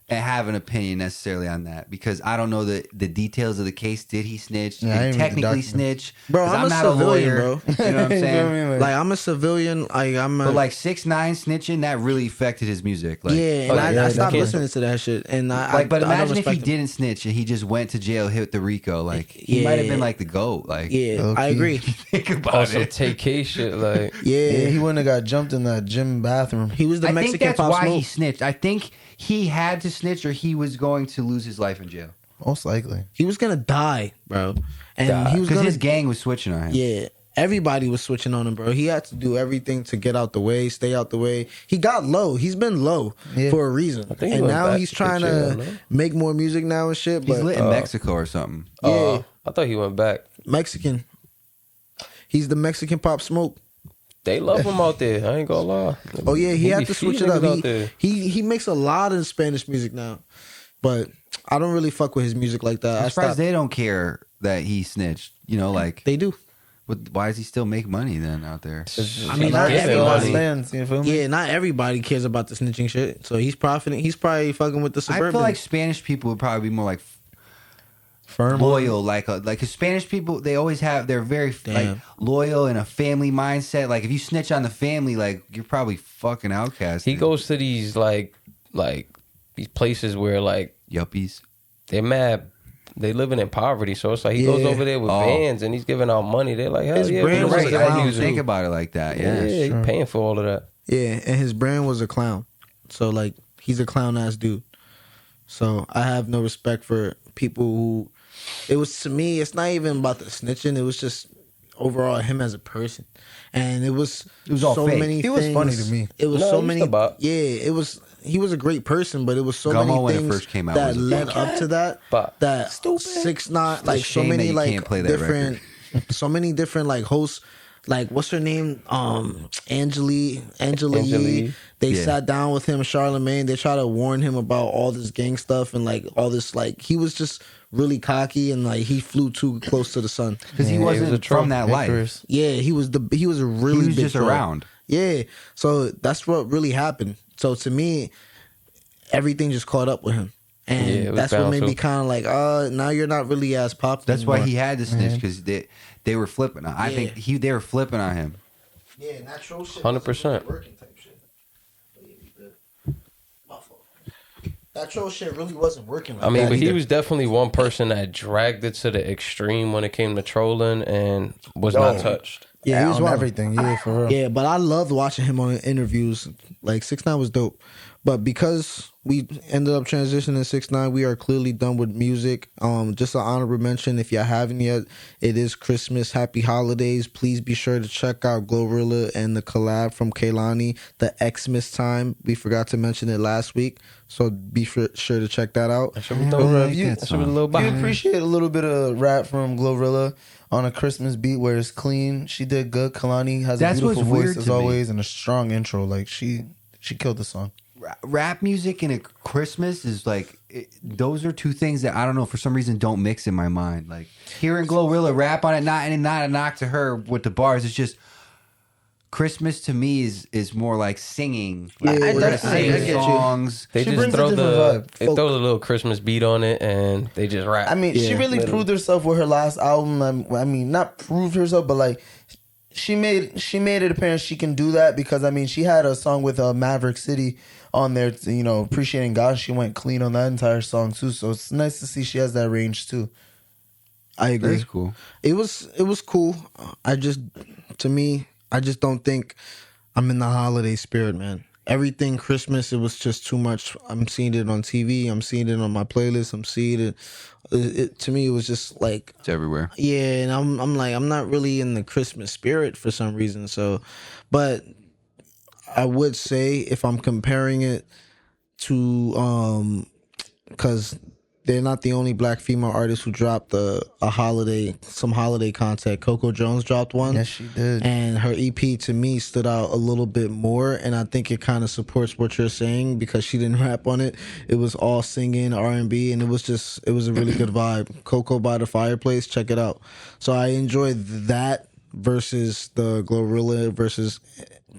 and have an opinion necessarily on that because I don't know the details of the case. Did he snitch? Yeah, I Did he ain't read the technically document. snitch? Bro, 'Cause I'm a not civilian, lawyer. bro. You know what I'm You feel saying? me? like I'm a civilian. Like I'm a But like 6ix9ine snitching, that really affected his music. Like, yeah, and oh, I yeah, stopped they listening to that shit. And I Like, but I don't imagine if he respect him. didn't snitch and he just went to jail, hit the RICO. Like, he might have Yeah. been like the GOAT. Like, Yeah, Low-key. I agree. think about Also, it. take K shit. Like, Yeah, Yeah, he wouldn't have got jumped in that gym bathroom. he was the I think Mexican that's Pop why he Smoke. snitched. I think he had to snitch or he was going to lose his life in jail. Most likely. He was gonna die, bro. And Die. he was Because gonna his gang was switching on him. yeah. Everybody was switching on him, bro. He had to do everything to get out the way, stay out the way. He got low. He's been low Yeah. for a reason. think he And went now back he's to trying jail, to no? make more music now and shit. He's But lit in Mexico or something. Yeah. I thought he went back. Mexican. He's the Mexican Pop Smoke. They love him out there. I ain't gonna lie. Oh yeah, he had be to switch feeding it up. niggas out there. He makes a lot of Spanish music now, but I don't really fuck with his music like that. I'm I surprised stopped. they don't care that he snitched. You know, like, They do. why does he still make money then out there? I mean, He's not getting everybody. money. Fans, you feel me? Yeah, not everybody cares about the snitching shit. So he's profiting. He's probably fucking with the I suburban. feel like Spanish people would probably be more like Firm. loyal, like 'cause Spanish people, they always have, they're very like Damn. loyal and a family mindset. Like if you snitch on the family, like you're probably fucking outcast. He goes to these like these places where like yuppies. they're mad. They living in poverty, so it's like he goes Yeah. over there with Oh. bands and he's giving out money. They're like, hell His yeah, brand we was gonna a give I out clown, didn't music. think about it like that. Yeah, Yeah, he paying for all of that. yeah, and his brand was a clown. So like he's a clown ass dude. So I have no respect for people who. It was to me. It's not even about the snitching. It was just overall him as a person, and it was all so fake. many. He was things. funny to me. It was No, so he many. used to bop. Yeah, it was. He was a great person, but it was so Gummo, many when it things first came out, that was a led up to that. Bop. That Stupid. 6ix9ine, like so shame that many you like can't play that different, so many different like hosts. Like what's her name? Angela Yee. Yee. They Yeah. sat down with him, Charlemagne. They tried to warn him about all this gang stuff and like all this. Like he was just really cocky and like he flew too close to the sun. because he Yeah, he was wasn't a troll. from that life. Icarus. Yeah, he was a really He was big just troll. around. Yeah, so that's what really happened. So to me, everything just caught up with him, Yeah, it And was that's what bound made to. me kind of like, now you're not really as popular. That's why anymore. he had to snitch, because they were flipping on. I think they were flipping on him. Yeah, natural shit. 100%. Working type shit. That troll shit really wasn't working. Like I mean, that but he either. was definitely one person that dragged it to the extreme when it came to trolling and was not touched. Yeah, he was on wild. everything. Yeah, for real. Yeah, but I loved watching him on interviews. Like 6ix9ine was dope, but because we ended up transitioning 6ix9ine, we are clearly done with music. Just an honorable mention, if you haven't yet, it is Christmas. Happy holidays! Please be sure to check out GloRilla and the collab from Kehlani, the XMas Time. We forgot to mention it last week, so be sure to check that out. That should be dope. You- That should be a little You bop. appreciate a little bit of rap from GloRilla on a Christmas beat where it's clean. She did good. Kalani has That's a beautiful what's weird voice as to me. always and a strong intro. Like she killed the song. Rap music and a Christmas is like those are two things that I don't know, for some reason don't mix in my mind. Like hearing GloRilla rap on it, not a knock to her with the bars. It's just Christmas to me is more like singing. Like, Yeah, we're gonna I sing get you. songs. They She just brings a throw different vibe. they throw a little Christmas beat on it and they just rap. I mean, she Yeah, really proved herself with her last album. I mean, not proved herself, but like she made it apparent she can do that because I mean, she had a song with Maverick City on there, appreciating God. She went clean on that entire song too. So it's nice to see she has that range too. I agree. That's cool. It was cool. I just don't think I'm in the holiday spirit, man. Everything Christmas, it was just too much. I'm seeing it on TV. I'm seeing it on my playlist. I'm seeing it. To me, it was just like, It's everywhere. yeah, and I'm like, I'm not really in the Christmas spirit for some reason. So, but I would say if I'm comparing it to, because they're not the only black female artist who dropped some holiday content. Coco Jones dropped one. Yes, she did. And her EP to me stood out a little bit more, and I think it kind of supports what you're saying because she didn't rap on it. It was all singing R&B, and it was a really good vibe. Coco by the Fireplace, check it out. So I enjoyed that versus the GloRilla versus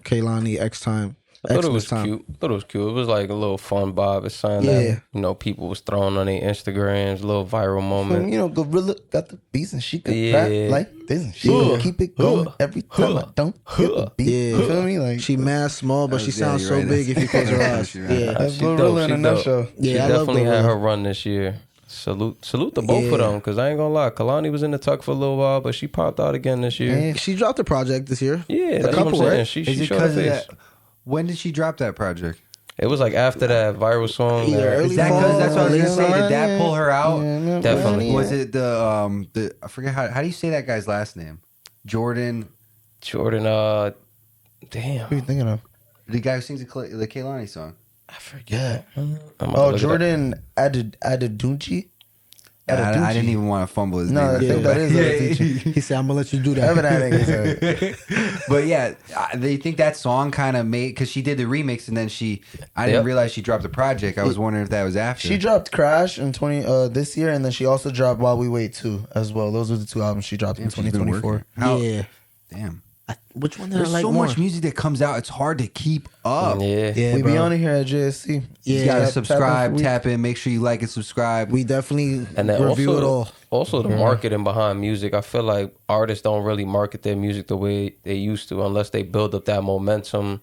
Kehlani X Time. I thought it Xmas was Time. cute. It was like a little fun vibe. It's something Yeah. that people was throwing on their Instagrams, little viral moment. GloRilla got the beats and she could Yeah. rap like this. And she can keep it going every time I don't hit the beat. Yeah. You feel me? Like She mad small, but she sounds you're so right. big if you close her eyes. You're right. Yeah. that's She GloRilla dope, in she a dope. nutshell. She Yeah, I love definitely had GloRilla. her run this year. Salute the both of them, because I ain't gonna lie. Kalani was in the tuck for a little while, but she popped out again this year. Yeah. She dropped a project this year. Yeah, a that's couple, what I'm saying. right? She Is it showed her because of face. that? When did she drop that project? It was like after that viral song. Either that- early Is that fall, because that's what I was late gonna say? summer. Did that pull her out? Definitely. Was it the I forget how do you say that guy's last name? Jordan, Jordan, Who you damn. thinking of? the guy who sings the Kehlani song. I forget. I'm about to look it up. Jordan Adedunchi. I didn't even want to fumble his No, I name. think that is Adedunchi. He said, "I'm gonna let you do that." Evan Ading. But yeah, they think that song kind of made, because she did the remix and then I didn't Yep. realize she dropped the project. I was wondering if that was after. She dropped Crash in this year, and then she also dropped While We Wait 2 as well. Those were the two albums she dropped in Damn, she's been 2024. working. How- Yeah. Damn. Which one did There's I like so more? much music that comes out. It's hard to keep up. Yeah. Yeah, We bro. be on it here at JSC. Yeah. You gotta Tap- subscribe, tap in. tap in, make sure you like and subscribe. We definitely And then review also, it all. Also, the marketing behind music. I feel like artists don't really market their music the way they used to unless they build up that momentum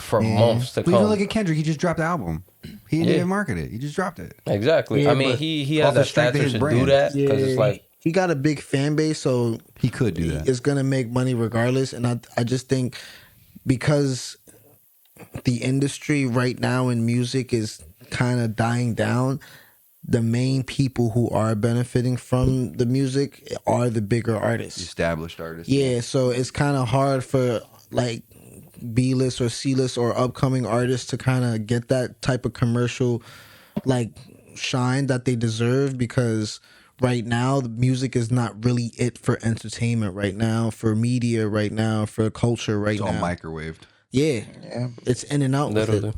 for months to We even come. look at Kendrick. He just dropped the album. He didn't Yeah. even market it. He just dropped it. Exactly. Yeah, I mean, but he off has the that strength of stature his to do brand. that because it's like he got a big fan base, so He could do that. it's gonna make money regardless. And I just think because the industry right now in music is kind of dying down, the main people who are benefiting from the music are the bigger artists. Established artist. Yeah, so it's kind of hard for like B-list or C-list or upcoming artists to kind of get that type of commercial like shine that they deserve, because right now the music is not really it for entertainment right now, for media right now, for culture right It's all now. microwaved. Yeah, it's in and out with literally. it.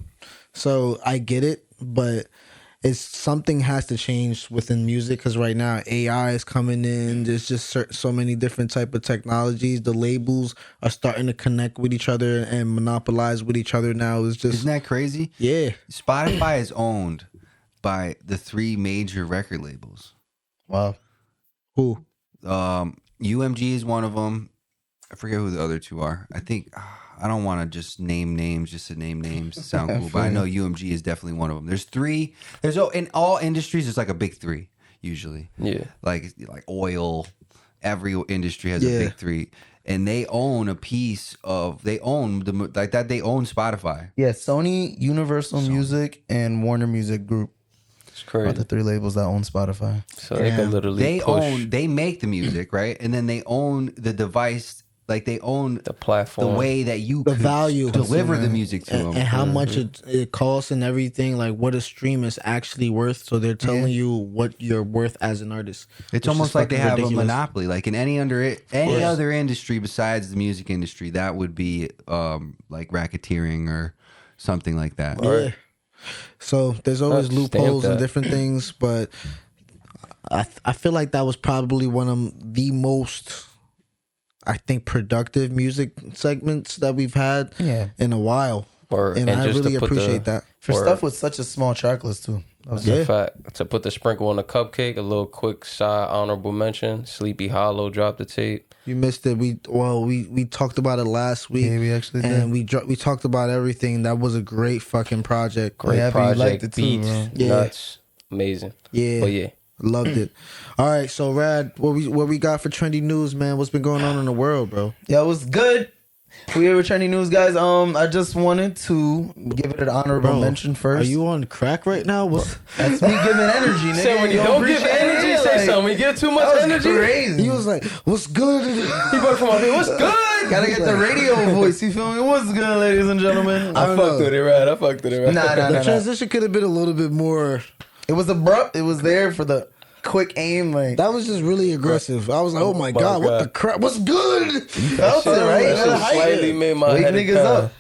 So I get it, but it's something has to change within music, because right now AI is coming in. There's just so many different type of technologies. The labels are starting to connect with each other and monopolize with each other now. It's just Isn't that crazy? yeah, Spotify is owned by the 3 major record labels. Wow. Who? UMG is one of them. I forget who the other 2 are. I think I don't want to just name names just to name names to sound cool, but I know UMG is definitely one of them. There's 3. In all industries, there's like a big 3 usually. Yeah. Like oil. Every industry has a big 3, and they own a piece of. They own They own Spotify. Yeah, Sony, Universal Music, and Warner Music Group It's crazy. are the 3 labels that own Spotify. So they can literally push They make the music, right? And then they own the device. Like they own the platform, the way that you The could value. deliver the music to them, and how much it costs and everything, like what a stream is actually worth. So they're telling you what you're worth as an artist. It's which almost is like they fucking have ridiculous. a monopoly. Like in any other industry besides the music industry, that would be like racketeering or something like that. Yeah. So there's always Stamp loopholes and that. different things, but I feel like that was probably one of the most, I think, productive music segments that we've had in a while. And I just to really put appreciate that. For stuff with such a small track list too. That's a fact. To put the sprinkle on the cupcake, a little quick side honorable mention. Sleepy Hollow dropped the tape. You missed it. We talked about it last week. Yeah, we actually did. And we talked about everything. That was a great fucking project. Great happy you project, liked it too, beats, bro. Yeah. nuts, amazing. Yeah. But yeah. Loved it. All right, so Rad, what we got for trendy news, man? What's been going on in the world, bro? Yeah, it was good. We here with Trendy News, guys. I just wanted to give it an honorable mention first. Are you on crack right now? That's me giving energy, nigga. Say when you don't give energy, say something. When you give too much energy, crazy. He was like, "What's good?" he better come up here. What's good? Gotta get the radio voice. You feel me? What's good, ladies and gentlemen? I fucked with it, right? I fucked with it, right? Nah. The transition could have been a little bit more. It was abrupt. It was there for the quick aim. Like That was just really aggressive. I was like, "Oh my god, what the crap? What's good?" felt it, right? You That gotta shit hype slightly it. made my Wake head niggas up.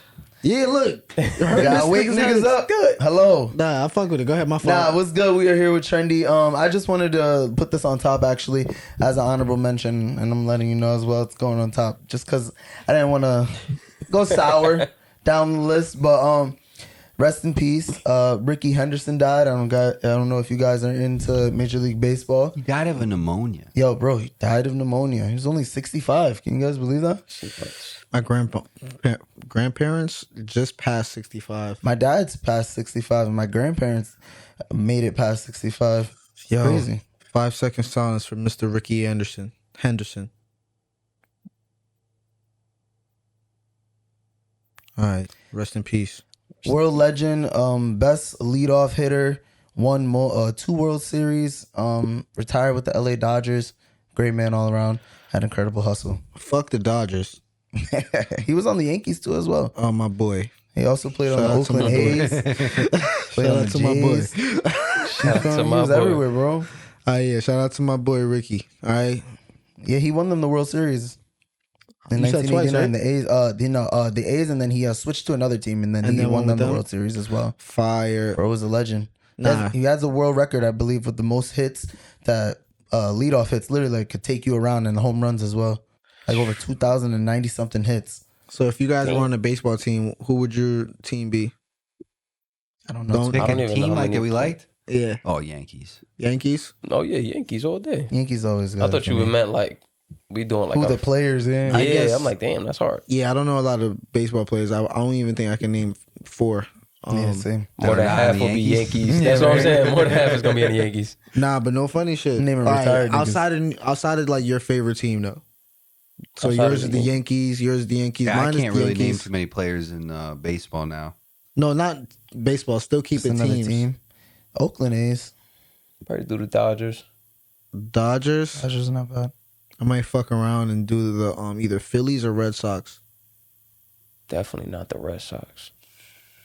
Yeah, look. Gotta wake niggas up. Good. Hello. Nah, I fuck with it. Go ahead, my fault. Nah, what's good? We are here with Trendy. I just wanted to put this on top actually as an honorable mention, and I'm letting you know as well it's going on top just because I didn't want to go sour down the list. But rest in peace. Ricky Henderson died. I don't know if you guys are into Major League Baseball. He died of a pneumonia. Yo, bro, he died of pneumonia. He was only 65. Can you guys believe that? My grandparents just passed 65. My dad's past 65, and my grandparents made it past 65. Yo, Crazy. 5 second silence for Mr. Ricky Henderson. All right, rest in peace. World legend, best leadoff hitter, won 2 World Series, retired with the LA Dodgers. Great man all around. Had incredible hustle. Fuck the Dodgers. He was on the Yankees too as well. Oh, my boy. He also played on Shout the out to my Oakland boy. A's. Played on the to my boy. Jays. Shout out to He my was boy. everywhere, bro. Yeah, shout out to my boy Ricky. All right. Yeah, he won them the World Series. In You said twice, 1989, right? the A's, and then he switched to another team, and then And he then won won them with the them? World Series as well. Fire. Bro was a legend. Nah. He has a world record, I believe, with the most hits that leadoff hits. Literally, like, could take you around, and home runs as well. Like over 2,090 something hits. So if you guys were on a baseball team, who would your team be? I don't know. Don't- Pick I don't a even team know how like many- that we liked. Yeah. Oh, Yankees. Yankees? Oh yeah, Yankees all day. Yankees always got I it thought for you me. meant like we doing like Who a, the players in? I yeah. guess- I'm like, damn, that's hard. Yeah, I don't know a lot of baseball players. I don't even think I can name 4. Yeah, same. More That than are not half in the will be Yankees? Yankees. That's what I'm saying. More than half is gonna be in the Yankees. Nah, but no funny shit. Name it All right, retired niggas. outside of like your favorite team though. So Outside yours of is the the Yankees. Yours is the Yankees. Yeah, I Mine can't is the really name Yankees. too many players in baseball now. No, not baseball. Still keep Just it another teams. team. Oakland A's. Probably do the Dodgers. Dodgers. Dodgers are not bad. I might fuck around and do the either Phillies or Red Sox. Definitely not the Red Sox.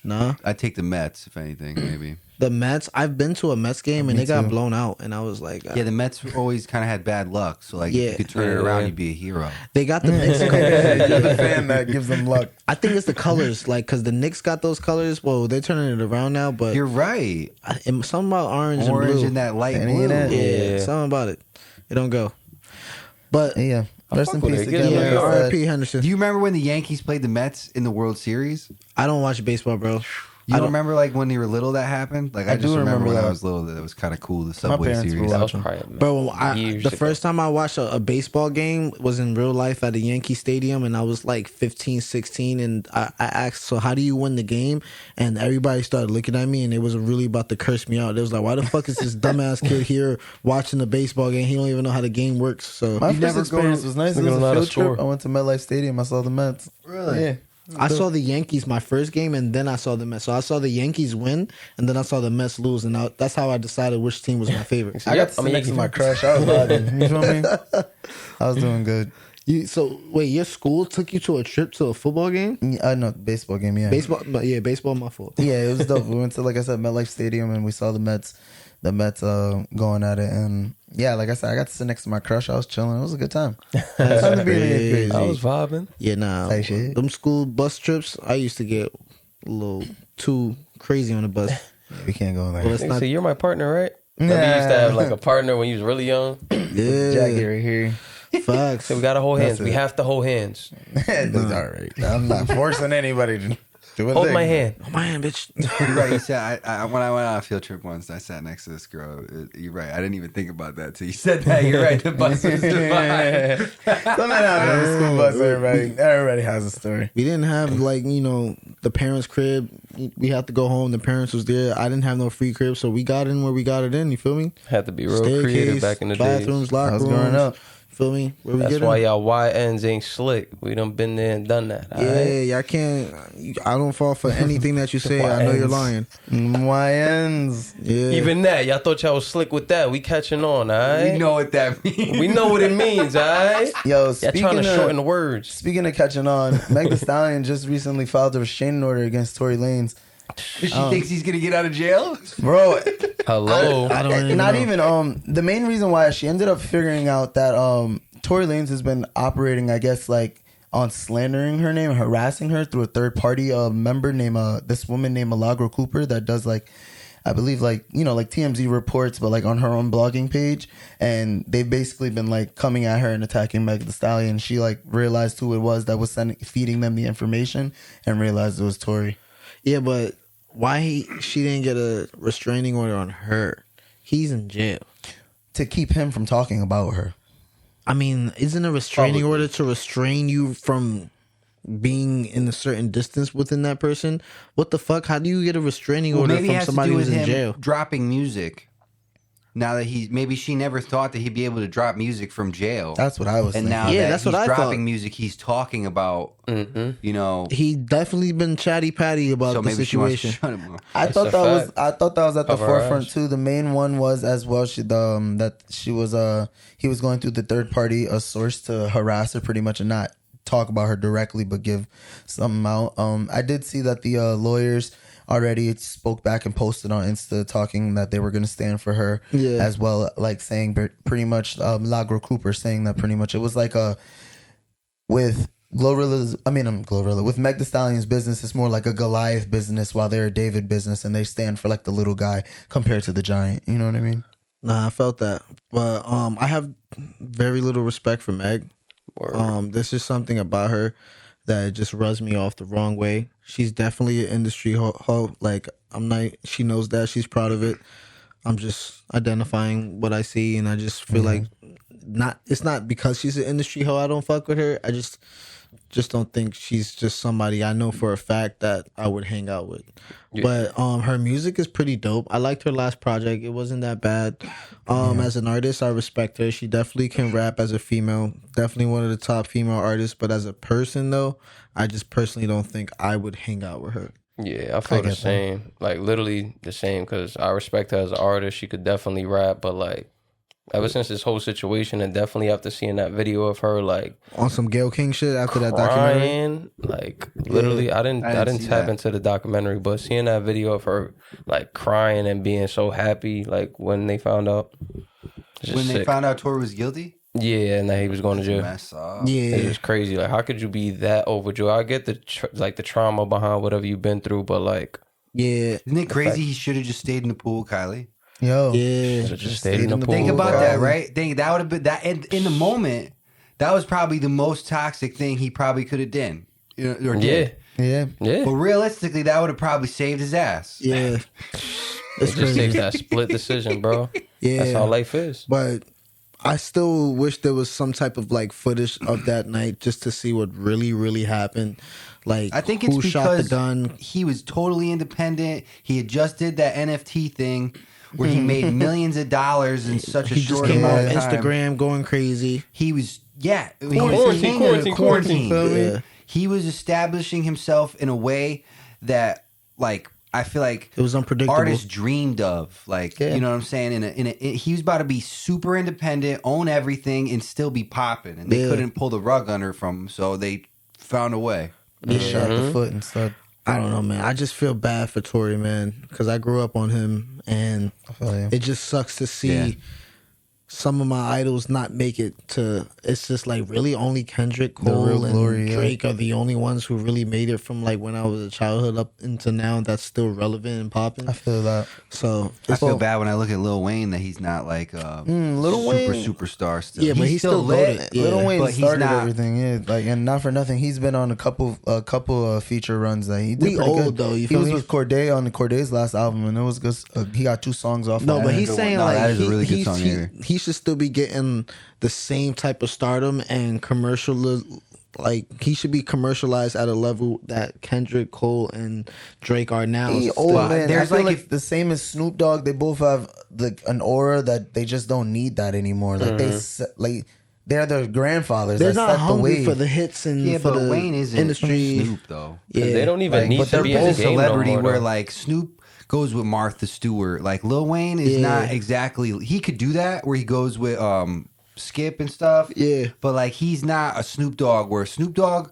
Nah, I'd take the Mets, if anything, maybe. the Mets. I've been to a Mets game and Me they got too. blown out, and I was like, Yeah, the Mets always kind of had bad luck. So, like, Yeah. if you could turn it Yeah. around, you'd be a hero. they got the Knicks. You're the fan that gives them luck. I think it's the colors, like, because the Knicks got those colors. Well, they're turning it around now, but You're right. something about orange, Orange and blue. and that light And blue. ain't it? Yeah, Yeah. something about it. It don't go. But Yeah. Rest in fuck with peace it. to Get it, Kendrick. man. yeah, Like R.I.P. Henderson. Do you remember when the Yankees played the Mets in the World Series? I don't watch baseball, bro. You don't remember like when you were little that happened? Like I just do remember when that. I was little that it was kind of cool. The Subway parents series. were That was probably Bro, years the ago. first time I watched a baseball game was in real life at a Yankee Stadium, and I was like 15, 16, and I asked, so how do you win the game? And everybody started looking at me, and it was really about to curse me out. They was like, why the fuck is this dumbass kid here watching the baseball game? He don't even know how the game works. So My You first never experience go- was nice. It Nigga was know how a to field trip. score. I went to MetLife Stadium. I saw the Mets. Really? Yeah. I saw the Yankees my first game, and then I saw the Mets. So I saw the Yankees win, and then I saw the Mets lose, and that's how I decided which team was my favorite. I got to sit next to my crush. I was vibing. You feel me? I was doing good. So wait, your school took you to a trip to a football game? I know baseball game. Yeah, Baseball. My fault. Yeah, it was dope. We went to, like I said, MetLife Stadium, and we saw the Mets going at it. And yeah, like I said, I got to sit next to my crush. I was chilling. It was a good time. That's crazy. I was vibing. Yeah, nah. Type shit. Them school bus trips, I used to get a little too crazy on the bus. Yeah, we can't go in there. Well, it's Nigga not. say, you're my partner, right? Remember you used to have like a partner when you was really young. Yeah, Jacket right here. facts. So we gotta hold hands. That's We it. have to hold hands. It's all right. I'm not forcing anybody to do a Hold thing. my hand. Oh man, bitch. You're right. You said when I went on a field trip once, I sat next to this girl. You're right. I didn't even think about that till you said that. You're right. The bus was divine. Something happened on the school bus. Everybody has a story. We didn't have like the parents' crib. We had to go home. The parents was there. I didn't have no free crib, so we got in where we got it in. You feel me? Had to be real creative back in the days. bathrooms, locker I was rooms. growing up. Feel me? Where we That's get why in? y'all YNs ain't slick. We done been there and done that. all Yeah, right? y'all can't. I don't fall for anything that you say. I know you're lying. YNs. Yeah. Even that, y'all thought y'all was slick with that. We catching on, all right? We know what that means. We know what it means, all right? Yo, Y'all speaking trying to shorten the of, words. speaking of catching on, Meg Thee Stallion just recently filed a restraining order against Tory Lanez. She thinks he's gonna get out of jail. Bro, Hello. I don't even not know. even the main reason why she ended up figuring out that Tory Lanez has been operating, I guess, like on slandering her name, harassing her through a third party member named this woman named Milagro Cooper that does like, I believe like like TMZ reports, but like on her own blogging page, and they've basically been like coming at her and attacking Meg Thee Stallion. She like realized who it was that was feeding them the information and realized it was Tory. Yeah, but why she didn't get a restraining order on her? He's in jail. To keep him from talking about her. I mean, isn't a restraining order to restrain you from being in a certain distance within that person? What the fuck? How do you get a restraining order maybe it from has somebody to do who's with in him jail? dropping music. Now that maybe she never thought that he'd be able to drop music from jail. That's what I was and thinking. now Yeah, that that's he's what I dropping thought. music, he's talking about, He definitely been chatty patty about so the maybe she wants to situation. shut him up. I thought a that was fact. I thought that was at the Cover our forefront eyes. too. The main one was as well. He was going through the third party, a source to harass her pretty much and not talk about her directly, but give something out. I did see that the lawyers already spoke back and posted on Insta talking that they were going to stand for her as well, like saying pretty much Milagro Cooper saying that pretty much it was like with GloRilla with Meg Thee Stallion's business, it's more like a Goliath business while they're a David business, and they stand for like the little guy compared to the giant. You know what I mean? Nah, I felt that, but I have very little respect for Meg. There's just something about her that just rubs me off the wrong way. She's definitely an industry hoe. Like she knows that. She's proud of it. I'm just identifying what I see, and I just feel like it's not because she's an industry hoe I don't fuck with her. I just don't think she's just somebody I know for a fact that I would hang out with. Yeah. But her music is pretty dope. I liked her last project. It wasn't that bad. As an artist, I respect her. She definitely can rap as a female. Definitely one of the top female artists. But as a person, though, I just personally don't think I would hang out with her. Yeah, I feel the same. Like, literally the same, because I respect her as an artist. She could definitely rap, but, like, ever since this whole situation, and definitely after seeing that video of her, like, on some Gayle King shit after that documentary, crying, like, literally, I didn't tap into the documentary, but seeing that video of her, like, crying and being so happy, like, when they found out, when they found out Tory was guilty. Yeah, and that he was going to jail. Mess up. Yeah, it's just crazy. Like, how could you be that overjoyed? I get the trauma behind whatever you've been through, but like, yeah, isn't it crazy? He should have just stayed in the pool, Kylie. Yo, yeah, just stayed in the pool. Think about that, right? That would have been that in the moment. That was probably the most toxic thing he probably could have done. Or did. Yeah. But realistically, that would have probably saved his ass. Yeah. It just takes that split decision, bro. Yeah. That's how life is. But I still wish there was some type of like footage of that night just to see what really, really happened. Like, I think it's who shot the because gun? he was totally independent. He had just did that NFT thing where he made millions of dollars in such a He just short came amount off of time. Instagram going crazy. He was, he was Quarantine, king of the quarantine. Yeah. He was establishing himself in a way that, like, I feel like It was unpredictable. artists dreamed of. Like, Yeah. you know what I'm saying? He was about to be super independent, own everything, and still be popping. And they Yeah. couldn't pull the rug under from him, so they found a way. He shot the foot instead. I don't know, man. I just feel bad for Tory, man, because I grew up on him, and feel you. it just sucks to see Yeah. some of my idols not make it to. It's just like really only Kendrick, The real Cole, and glory, yeah. Drake are the only ones who really made it from like when I was a childhood up into now. That's still relevant and popping. I feel that. So I it's feel bad when I look at Lil Wayne that he's not like Lil Wayne- superstar still. Yeah, but he's still loaded. Yeah. Lil Wayne but he's started not- everything, yeah. Like, and not for nothing, he's been on a couple feature runs that he did. We pretty old, good. though, you He feel was me? with Corday on Corday's last album, and it was good. He got 2 songs off. No, of but that. he's saying No, like that is a really good he's- song here. he should still be getting the same type of stardom and commercial. Like he should be commercialized at a level that Kendrick, Cole, and Drake are now. He Still. old man. There's I feel like like the same as Snoop Dogg. They both have like an aura that they just don't need that anymore. Like they're their grandfathers. They're that not set the hungry wave. for the hits and Yeah, for but the Wayne isn't industry. Snoop though. Yeah, They don't even Like, need but to they're be in both the game celebrity no more, where though. like Snoop goes with Martha Stewart. Like Lil Wayne is Yeah. not exactly. He could do that where he goes with Skip and stuff. Yeah. but like he's not a Snoop Dogg. Where Snoop Dogg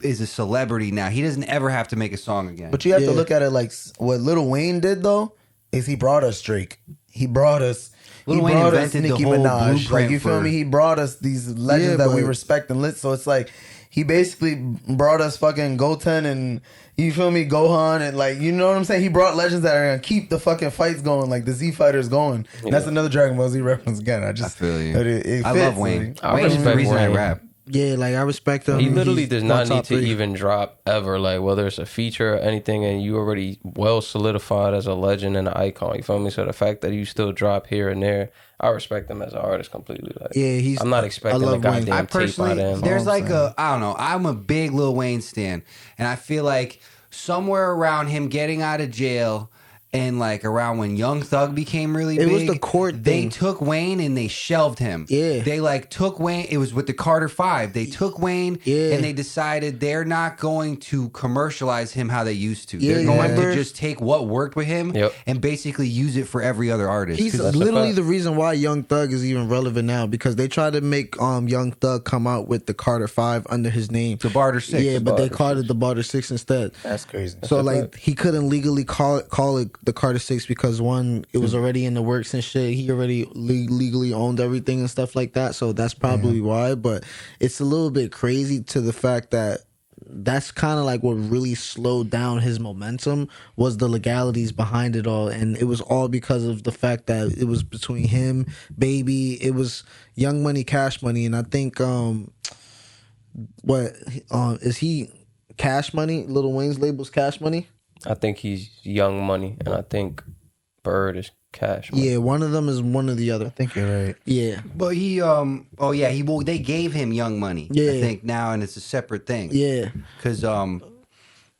is a celebrity now. He doesn't ever have to make a song again. But you have Yeah. to look at it like what Lil Wayne did though. Is he brought us Drake? He brought us. Lil he Wayne brought us invented the Nicki whole Minaj. Like blueprint you feel for- me? He brought us these legends Yeah, that we but- respect and lit. So it's like he basically brought us fucking Goten and you feel me, Gohan and like you know what I'm saying. He brought legends that are gonna keep the fucking fights going, like the Z fighters going. And that's another Dragon Ball Z reference again. I feel you. It I fits, love Wayne. like- I Wayne is the respect reason I Wayne. rap. Yeah, like I respect him. He literally He's does my not need top to 3. even drop ever, like whether it's a feature or anything, and you already well solidified as a legend and an icon. You feel me? So the fact that you still drop here and there, I respect him as an artist completely. Like, Yeah, he's. I'm not expecting I a love Wayne. goddamn I tape personally, out of him. there's like I don't know. I'm a big Lil Wayne stan, and I feel like somewhere around him getting out of jail and like around when Young Thug became really It big, was the court they thing. took Wayne and they shelved him. Yeah. They like took Wayne. It was with the Carter 5. They took Wayne Yeah. and they decided they're not going to commercialize him how they used to. Yeah, They're going remember? to just take what worked with him Yep. and basically use it for every other artist. He's 'Cause literally fact. the reason why Young Thug is even relevant now because they tried to make Young Thug come out with the Carter 5 under his name. the Barter 6. Yeah, but they Barter called it the Barter 6 instead. That's crazy. So like he couldn't legally call it the Carter 6 because one, it was already in the works and shit. He already legally owned everything and stuff like that. So that's probably why. But it's a little bit crazy to the fact that that's kind of like what really slowed down his momentum was the legalities behind it all, and it was all because of the fact that it was between him, Baby, it was Young Money, Cash Money, and I think what is he Cash Money? Lil Wayne's label's Cash Money. I think he's Young Money, and I think Bird is Cash. Money. Yeah, one of them is one or the other. I think you're right. Yeah, But he, they gave him Young Money. Yeah. I think now, and it's a separate thing. yeah. Because,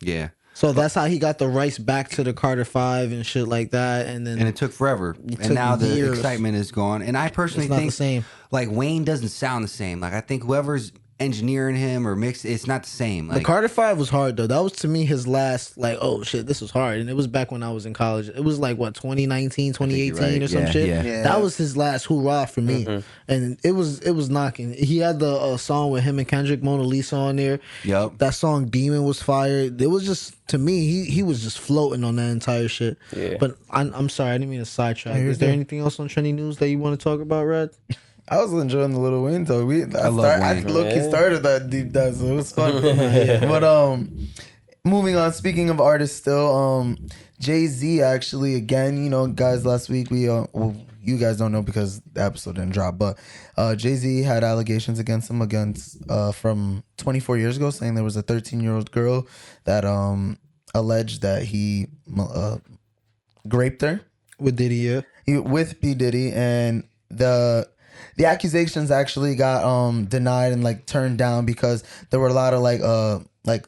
yeah. So that's how he got the rights back to the Carter 5 and shit like that, and then And it took forever. took And now the years. excitement is gone. And I personally It's not the think, same. like, Wayne doesn't sound the same. Like, I think whoever's engineering him or mix, it's not the same. The Like, Carter 5 was hard though. That was to me his last like, oh shit, this was hard. And it was back when I was in college. It was like what, 2019, 2018 right. or some Yeah, shit. yeah. That was his last hoorah for me. And it was knocking. He had the song with him and Kendrick, Mona Lisa on there. Yup. That song Demon was fired. It was just to me, he was just floating on that entire shit. Yeah. But I'm sorry, I didn't mean to sidetrack. you're Is there good. anything else on Trendy News that you want to talk about, Red? I was enjoying the Lil Wayne talk. I love Wayne. look, he Yeah. started that deep dive, so it was fun. But moving on. Speaking of artists, still Jay-Z actually again. You know, guys, last week we You guys don't know because the episode didn't drop. But Jay-Z had allegations against him from 24 years ago, saying there was a 13-year-old girl that alleged that he raped her with Diddy, with P Diddy, and the accusations actually got denied and like turned down because there were a lot of like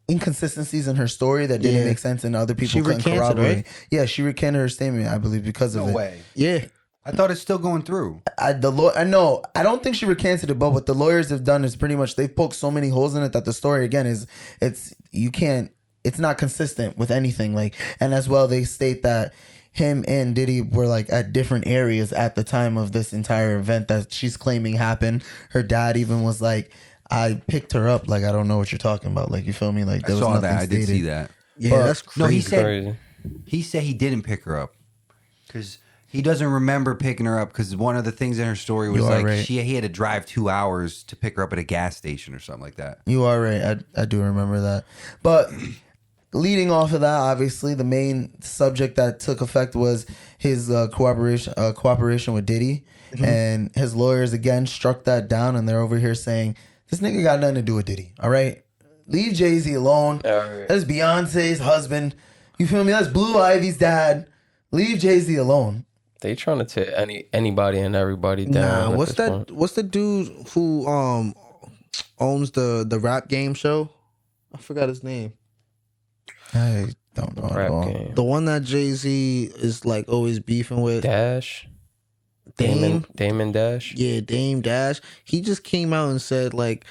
inconsistencies in her story that didn't make sense, and other people couldn't corroborate. Right? Yeah, she recanted her statement, I believe, because of it. No way. Yeah. I thought it's still going through. I don't think she recanted it, but what the lawyers have done is pretty much they've poked so many holes in it that the story again is it's not consistent with anything. Like, and as well they state that him and Diddy were like at different areas at the time of this entire event that she's claiming happened. Her dad even was like, I picked her up. Like, I don't know what you're talking about. Like, you feel me? Like, there was nothing that. stated. I did see that. Yeah, but, that's crazy. No, he said he didn't pick her up because he doesn't remember picking her up because one of the things in her story was like right. he had to drive 2 hours to pick her up at a gas station or something like that. You are right. I do remember that. But leading off of that, obviously, the main subject that took effect was his cooperation with Diddy. Mm-hmm. And his lawyers, again, struck that down. And they're over here saying, this nigga got nothing to do with Diddy, all right? Leave Jay-Z alone. Right. That's Beyonce's husband. You feel me? That's Blue Ivy's dad. Leave Jay-Z alone. They trying to tear anybody and everybody down. Nah, what's the dude who owns the rap game show? I forgot his name. I don't know at all. The one that Jay-Z is like always beefing with. Dash. Damon Dash. Yeah, Dame Dash. He just came out and said like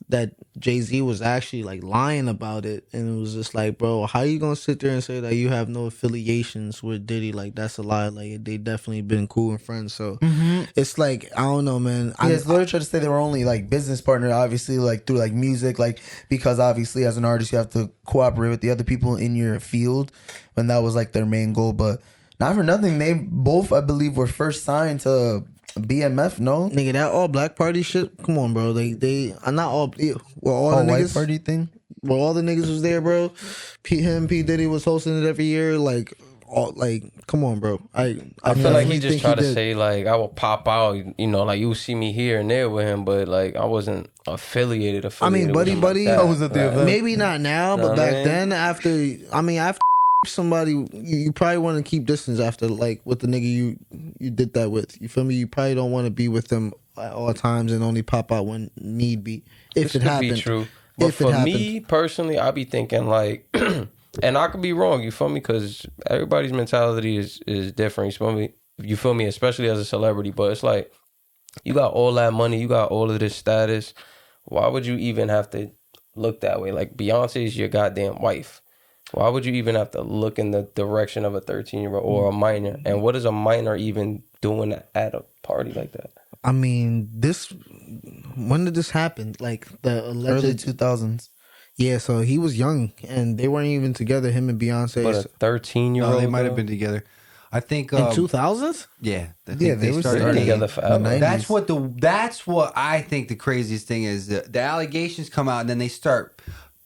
that Jay-Z was actually like lying about it, and it was just like, bro, how you gonna sit there and say that you have no affiliations with Diddy? Like, that's a lie. Like, they definitely been cool and friends. So it's like, I don't know, man. Yeah, his lawyer tried to say they were only like business partner, obviously, like through like music, like because obviously as an artist you have to cooperate with the other people in your field, and that was like their main goal. But not for nothing, they both, I believe, were first signed to BMF. No, nigga, that all black party shit. Come on, bro. They are not all. Well, all the white niggas party thing. Well, all the niggas was there, bro. P Diddy was hosting it every year. Like, all like, come on, bro. I feel like he just tried to say like I will pop out. You know, like you see me here and there with him, but like I wasn't affiliated. I mean, buddy, like I was at the event. Maybe not now, but back then, after somebody, you probably want to keep distance after like with the nigga you did that with. You feel me? You probably don't want to be with them at all times and only pop out when need be. If it happened, true. But for me personally, I be thinking like, and I could be wrong. You feel me? Because everybody's mentality is different. You feel me? Especially as a celebrity. But it's like you got all that money, you got all of this status. Why would you even have to look that way? Like Beyonce's your goddamn wife. Why would you even have to look in the direction of a 13-year-old or a minor? And what is a minor even doing at a party like that? I mean, when did this happen? Like the alleged early 2000s. Yeah, so he was young and they weren't even together, him and Beyonce. But a 13-year-old? No, they might have been together. I think in 2000s? Yeah, they started together forever. That's what I think the craziest thing is. The allegations come out and then they start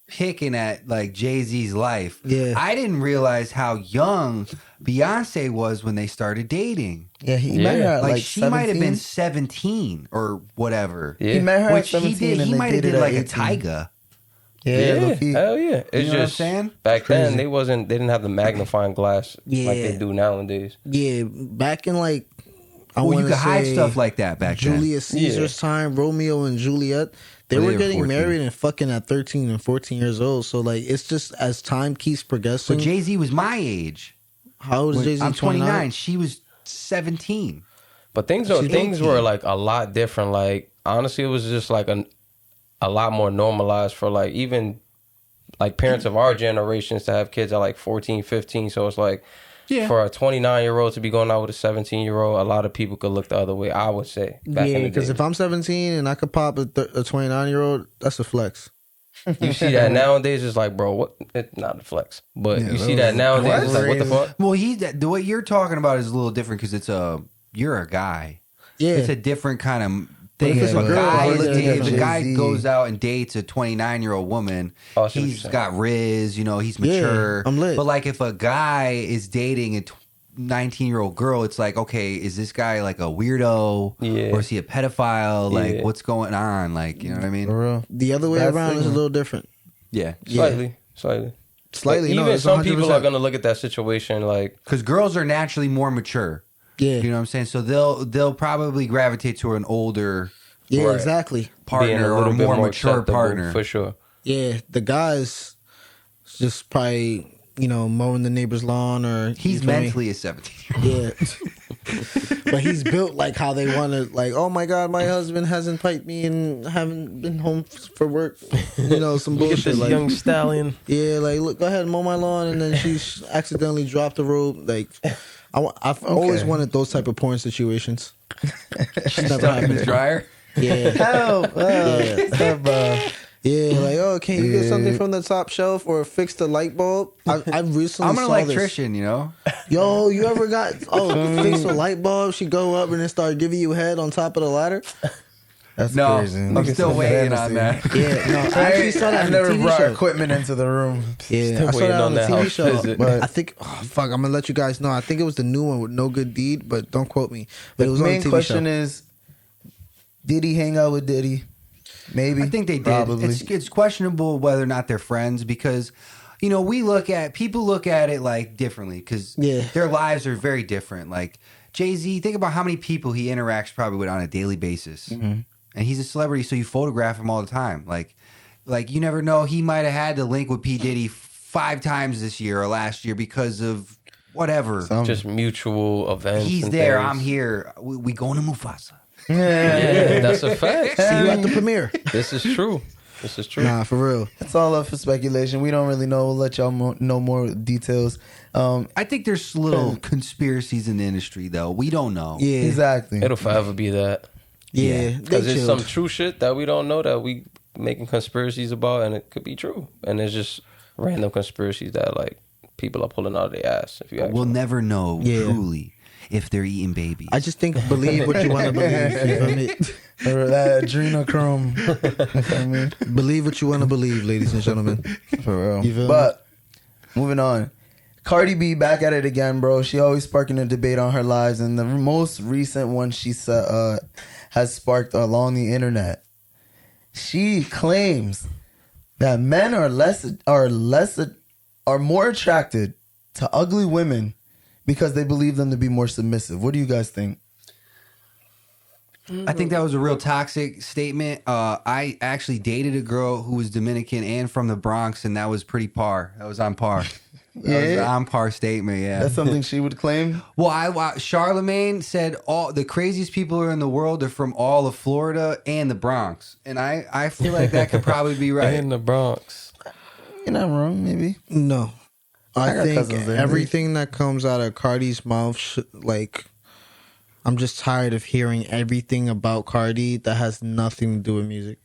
picking at like Jay-Z's life. Yeah, I didn't realize how young Beyonce was when they started dating. Yeah, he met her at like she might have been 17 or whatever. Yeah. He met her at 17 he might have did like a Tyga. Yeah, hell yeah. It's you know just what I'm saying? Back then they didn't have the magnifying glass like they do nowadays. Yeah, back in like you could hide stuff like that back then. Julius Caesar's time, Romeo and Juliet. They were getting 14. Married and fucking at 13 and 14 years old. So, like, it's just as time keeps progressing. But Jay-Z was my age. How old is Jay-Z? I'm 29. She was 17. But things were, like, a lot different. Like, honestly, it was just, like, a lot more normalized for, like, even, like, parents of our generations to have kids at, like, 14, 15. So, it's like... Yeah. For a 29-year-old to be going out with a 17-year-old, a lot of people could look the other way, I would say. Yeah, because if I'm 17 and I could pop a 29-year-old, that's a flex. You see that nowadays, it's like, bro, what? It's not a flex. But you see that nowadays, it's like, what the fuck? Well, what you're talking about is a little different because you're a guy. Yeah. It's a different kind of thing. If a guy goes out and dates a 29-year-old woman, he's got riz, he's mature. Yeah, I'm lit. But like if a guy is dating a 19-year-old girl, it's like, okay, is this guy like a weirdo? Yeah. Or is he a pedophile? Like, Yeah. what's going on? Like, you know what I mean? For real. The other way Bad around is a signal. little different. Yeah. Slightly. Slightly. But No, even it's some people 100%. are gonna look at that situation like, Because girls are naturally more mature. Yeah. You know what I'm saying? So they'll probably gravitate to an older Yeah, Right. exactly. being partner a or a little bit more more mature acceptable, partner. for sure. Yeah, the guy's just probably, mowing the neighbor's lawn or... He's you feel me? mentally a 17-year-old. Yeah. But he's built like how they want to, like, oh my God, my husband hasn't piped me and haven't been home for work. Some Look at bullshit. this Like, young stallion. yeah, like, look, go ahead and mow my lawn. And then she's accidentally dropped the rope. Like, I've always wanted those type of porn situations. She's never Stuck in happened. the dryer. Yeah. Help! Yeah. Yeah, like, oh, can you get something from the top shelf or fix the light bulb? I recently I'm an saw this. electrician, you know? Yo, you ever got fix a light bulb? She go up and then start giving you head on top of the ladder. That's No, crazy. I'm still waiting on that. Yeah, no, I actually saw that I on never a TV brought show. equipment into the room. Yeah, Still I saw waiting that on on a that TV house show. visit. But I think, fuck, I'm gonna let you guys know. I think it was the new one with No Good Deed, but don't quote me. But it was The on a main TV question show. is, did he hang out with Diddy? Maybe. I think they did. Probably. It's questionable whether or not they're friends because, people look at it like differently because Yeah. their lives are very different. Like Jay-Z, think about how many people he interacts probably with on a daily basis. Mm-hmm. And he's a celebrity, so you photograph him all the time. Like you never know. He might have had to link with P. Diddy 5 times this year or last year because of whatever. Just mutual events. He's and there. things. I'm here. We going to Mufasa. Yeah, that's a fact. See you at the premiere. This is true. Nah, for real. It's all up for speculation. We don't really know. We'll let y'all know more details. I think there's little conspiracies in the industry, though. We don't know. Yeah, Exactly. It'll forever be that. yeah. They Because there's chilled. some true shit that we don't know that we making conspiracies about, and it could be true. And there's just random conspiracies that like people are pulling out of their ass. If you ask We'll me. never know Yeah. truly if they're eating babies. I just think believe what you want to believe. You feel me? Or that adrenochrome. You feel me? Believe what you want to believe, ladies and gentlemen. For real. You feel me? But moving on. Cardi B back at it again, bro. She always sparking a debate on her lives, and the most recent one she said has sparked along the internet. She claims that men are more attracted to ugly women because they believe them to be more submissive. What do you guys think? I think that was a real toxic statement. I actually dated a girl who was Dominican and from the Bronx, and that was pretty par. That was on par. That was an Yeah? on par statement, yeah. That's something she would claim. Well, Charlemagne said all the craziest people are in the world are from all of Florida and the Bronx, and I feel like that could probably be right. in the Bronx. You're not wrong, maybe. No. I got think cousins there. everything that comes out of Cardi's mouth, I'm just tired of hearing everything about Cardi that has nothing to do with music.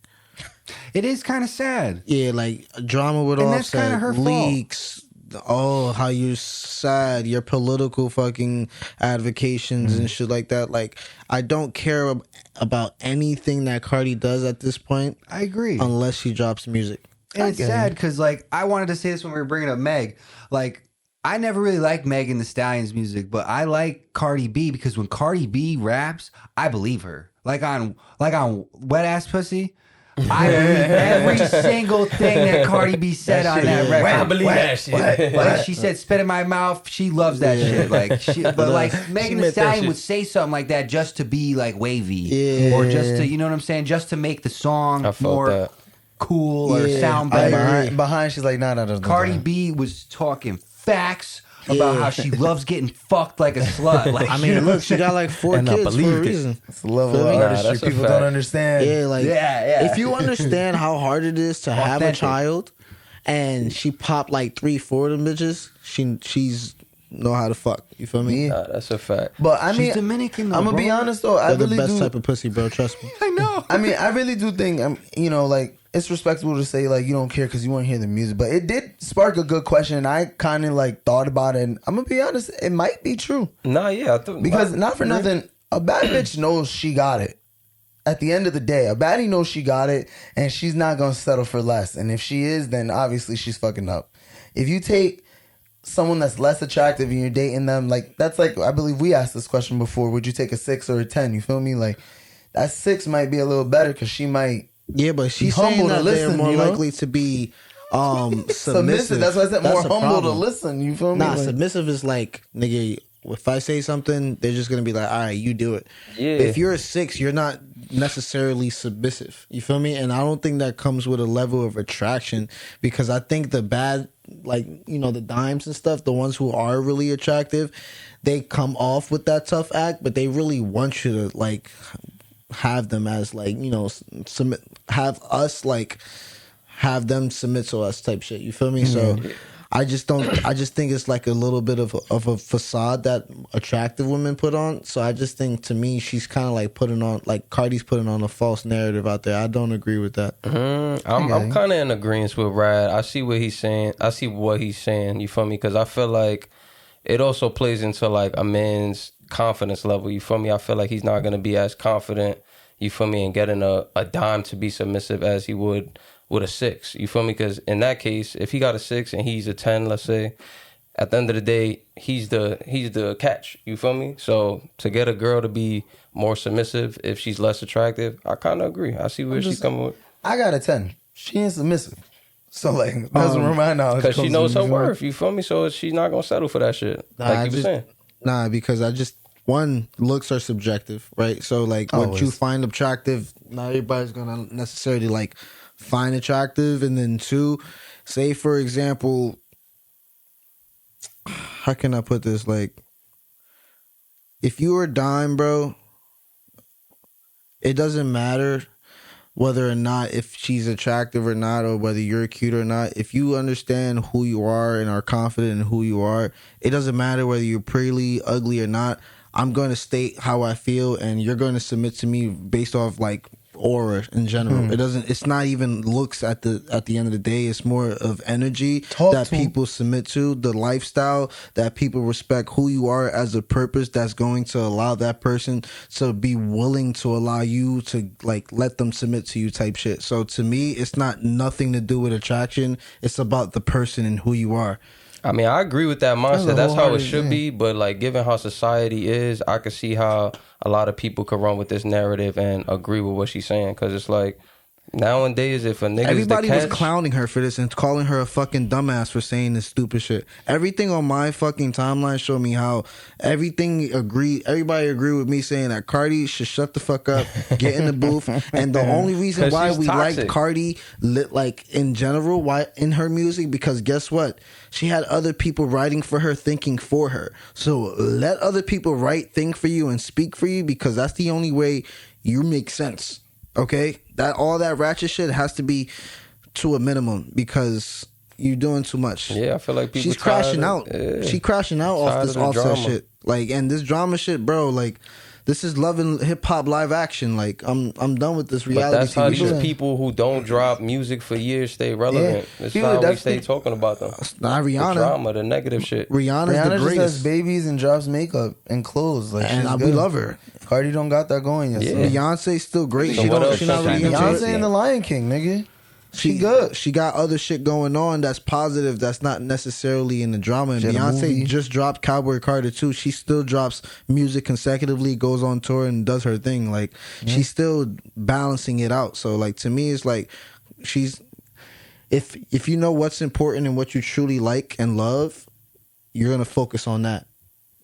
It is kind of sad. Yeah, like drama with And that's kinda Offset, her fault. leaks. Oh, how you're sad, your political fucking advocations and shit like that. Like, I don't care about anything that Cardi does at this point I agree. unless she drops music. And it's sad because, like, I wanted to say this when we were bringing up Meg. Like, I never really liked Meg and the Stallion's music, but I like Cardi B because when Cardi B raps, I believe her. Like on Wet Ass Pussy, I believe every single thing that Cardi B said on that record. I believe that shit. Like she said, "Spit in my mouth." She loves that shit. Like, but like Megan Thee meant that Stallion shit. would say something like that just to be like wavy, Yeah. or just to, you know what I'm saying, just to make the song I felt more that. cool or Yeah, sound I better. agree. Behind, she's like, nah. Cardi B was talking facts about how she loves getting fucked like a slut. Like, I mean, look, she got like 4 And I kids for a believed it. reason. It's the level of Feel me? Nah, artistry that's a people fact. don't understand. Yeah, like Yeah. if you understand how hard it is to have a Authentic. child, and she popped like 3-4 of them bitches, she's know how to fuck. You feel me? Nah, that's a fact. But I She's mean, Dominican, though, I'm gonna bro. be honest though. I They're the really best do. type of pussy, bro. Trust me. I know. I mean, I really do think, like, it's respectable to say, like, you don't care because you want to hear the music. But it did spark a good question, and I kind of, like, thought about it. And I'm going to be honest, it might be true. Nah, yeah. I think, Because, not for nothing, a bad bitch knows she got it. At the end of the day, a baddie knows she got it, and she's not going to settle for less. And if she is, then obviously she's fucking up. If you take someone that's less attractive and you're dating them, like that's like, I believe we asked this question before. Would you take a 6 or a 10? You feel me? Like that 6 might be a little better because she might. Yeah, but she's humble saying that to listen, they're more you know? likely to be Submissive. That's why I said more a humble problem. to listen. You feel me? Nah, Like, submissive is like, nigga, if I say something, they're just gonna be like, all right, you do it. Yeah. If you're a 6, you're not necessarily submissive. You feel me? And I don't think that comes with a level of attraction, because I think the bad, like, you know, the dimes and stuff, the ones who are really attractive, they come off with that tough act, but they really want you to like have them as like, you know, submit, have us like have them submit to us type shit. You feel me? So I just think it's like a little bit of a facade that attractive women put on. So I just think, to me, she's kind of like putting on, like Cardi's putting on a false narrative out there. I don't agree with that. I'm kind of in agreement with Rad. I see what he's saying. You feel me? Because I feel like it also plays into like a man's confidence level. You feel me? I feel like he's not going to be as confident, you feel me, in getting a dime to be submissive as he would with a 6. You feel me? Because in that case, if he got a 6 and he's a 10, let's say, at the end of the day, he's the catch. You feel me? So to get a girl to be more submissive if she's less attractive, I kind of agree. I see where she's coming with. I got a 10. She ain't submissive. So like, that's where my knowledge Because she comes knows from, her you feel me? worth. You feel me? So she's not gonna settle for that shit. Like you were saying. Nah, because one, looks are subjective, right? So like what you find attractive, not everybody's gonna necessarily like find attractive. And then 2, say for example, how can I put this? Like, if you were a dime, bro, it doesn't matter whether or not if she's attractive or not, or whether you're cute or not. If you understand who you are and are confident in who you are, it doesn't matter whether you're pretty, ugly or not. I'm going to state how I feel, and you're going to submit to me based off like aura in general. It's not even looks at the end of the day. It's more of energy that people submit to, the lifestyle that people respect, who you are as a purpose that's going to allow that person to be willing to allow you to like let them submit to you type shit. So to me, it's not nothing to do with attraction. It's about the person and who you are. I mean, I agree with that mindset. That's how it should be. But like, given how society is, I could see how a lot of people could run with this narrative and agree with what she's saying. Because it's like, nowadays, if a nigga's everybody the catch, was clowning her for this and calling her a fucking dumbass for saying this stupid shit. Everything on my fucking timeline showed me how everybody agreed with me saying that Cardi should shut the fuck up, get in the booth. And the only reason why we liked Cardi, like in general, why in her music, because guess what? She had other people writing for her, thinking for her. So let other people write, think for you, and speak for you, because that's the only way you make sense. Okay, that all that ratchet shit has to be to a minimum, because you're doing too much. Yeah, I feel like people she's crashing out. Yeah. She crashing out off this Offset shit. Like, and this drama shit, bro. Like, this is Love and Hip Hop live action. Like, I'm done with this reality. But that's how TV these shit. people who don't drop music for years stay relevant. Yeah. That's how we stay talking about them. Not Rihanna. The drama, the negative shit. Rihanna just the greatest. has babies and drops makeup and clothes. Like, And we love her. Cardi don't got that going yet. Yeah. So. Beyonce's still great. So She what else not really Beyonce into it. Beyonce and the Lion King, nigga. She good. She got other shit going on that's positive, that's not necessarily in the drama. And Beyonce just dropped Cowboy Carter too. She still drops music consecutively, goes on tour and does her thing. Like, she's still balancing it out. So like, to me, it's like, she's, if you know what's important and what you truly like and love, you're gonna focus on that.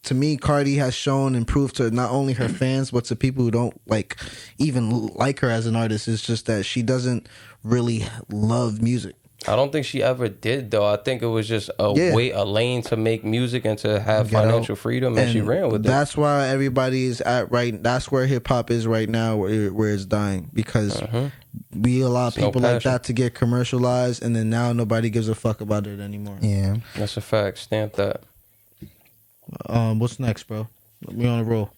To me, Cardi has shown and proved to not only her fans, but to people who don't like even like her as an artist, it's just that she doesn't really love music. I don't think she ever did, though. I think it was just a lane to make music and to have financial freedom, and she ran with it. That's why everybody is at that's where hip hop is right now, where it's dying, because we allow people like that to get commercialized, and then now nobody gives a fuck about it anymore. Yeah, that's a fact. Stamp that. What's next, bro? We on a roll.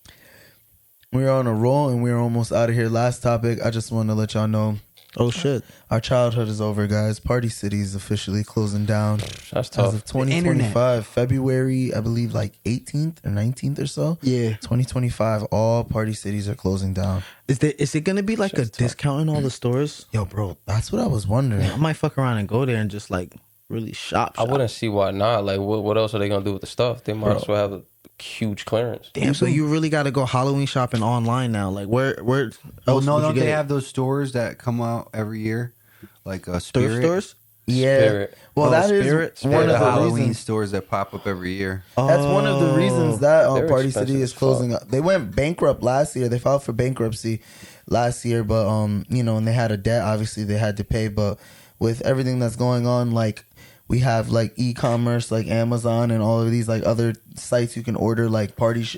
We're on a roll, and we're almost out of here. Last topic. I just want to let y'all know. Oh shit! Our childhood is over, guys. Party City is officially closing down. That's tough. As of 2025, February, I believe, like 18th or 19th or so. Yeah, 2025. All Party Cities are closing down. Is it gonna be like a discount in all the stores? Yo, bro, that's what I was wondering. I might fuck around and go there and just like really shop. I wouldn't see why not. Like, what else are they gonna do with the stuff? They might as well have a huge clearance. Damn, so you really got to go Halloween shopping online now. Like, where Oh else no, would you don't get they it? have those stores that come out every year, like thrift Spirit? stores? Yeah. Spirit. Well, that is Spirit? one The of the Halloween reasons. stores that pop up every year. That's one of the reasons that They're Party expensive City as is closing up. They went bankrupt last year. They filed for bankruptcy last year, but you know, and they had a debt. Obviously, they had to pay. But with everything that's going on, like we have like e-commerce, like Amazon, and all of these like other sites you can order like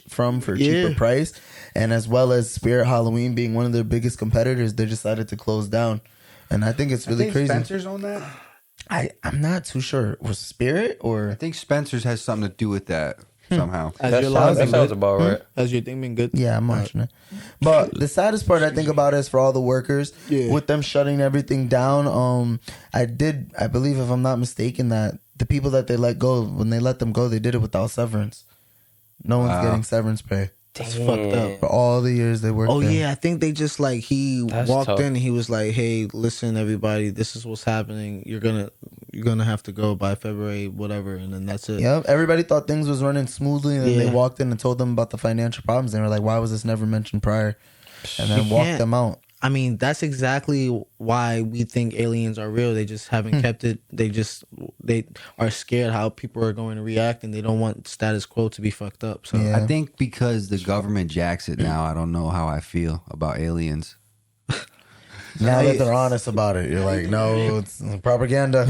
from for a cheaper price, and as well as Spirit Halloween being one of their biggest competitors, they decided to close down, and I think it's really crazy. Spencer's on that. I'm not too sure. Was Spirit I or think Spencer's has something to do with that somehow. Has That your sounds, life that been sounds good? about right. Has your thing been good? yeah, I'm watching it. But the saddest part I think about is for all the workers Yeah. with them shutting everything down. I believe if I'm not mistaken that the people that they let go, when they let them go, they did it without severance. No one's Wow. getting severance pay That's fucked up. for all the years they worked. Oh there. yeah, I think they just like he That's walked tough. in and he was like, "Hey, listen, everybody, this is what's happening. You're gonna have to go by February, whatever, and then that's it." Yep. Everybody thought things was running smoothly, and then they Yeah. walked in and told them about the financial problems. They were like, "Why was this never mentioned prior?" And then You walked can't- them out. I mean, that's exactly why we think aliens are real. They just haven't kept it. They are scared how people are going to react, and they don't want status quo to be fucked up. So Yeah. I think because the government jacks it now, I don't know how I feel about aliens. Now that they're honest about it, you're like, "No, it's propaganda."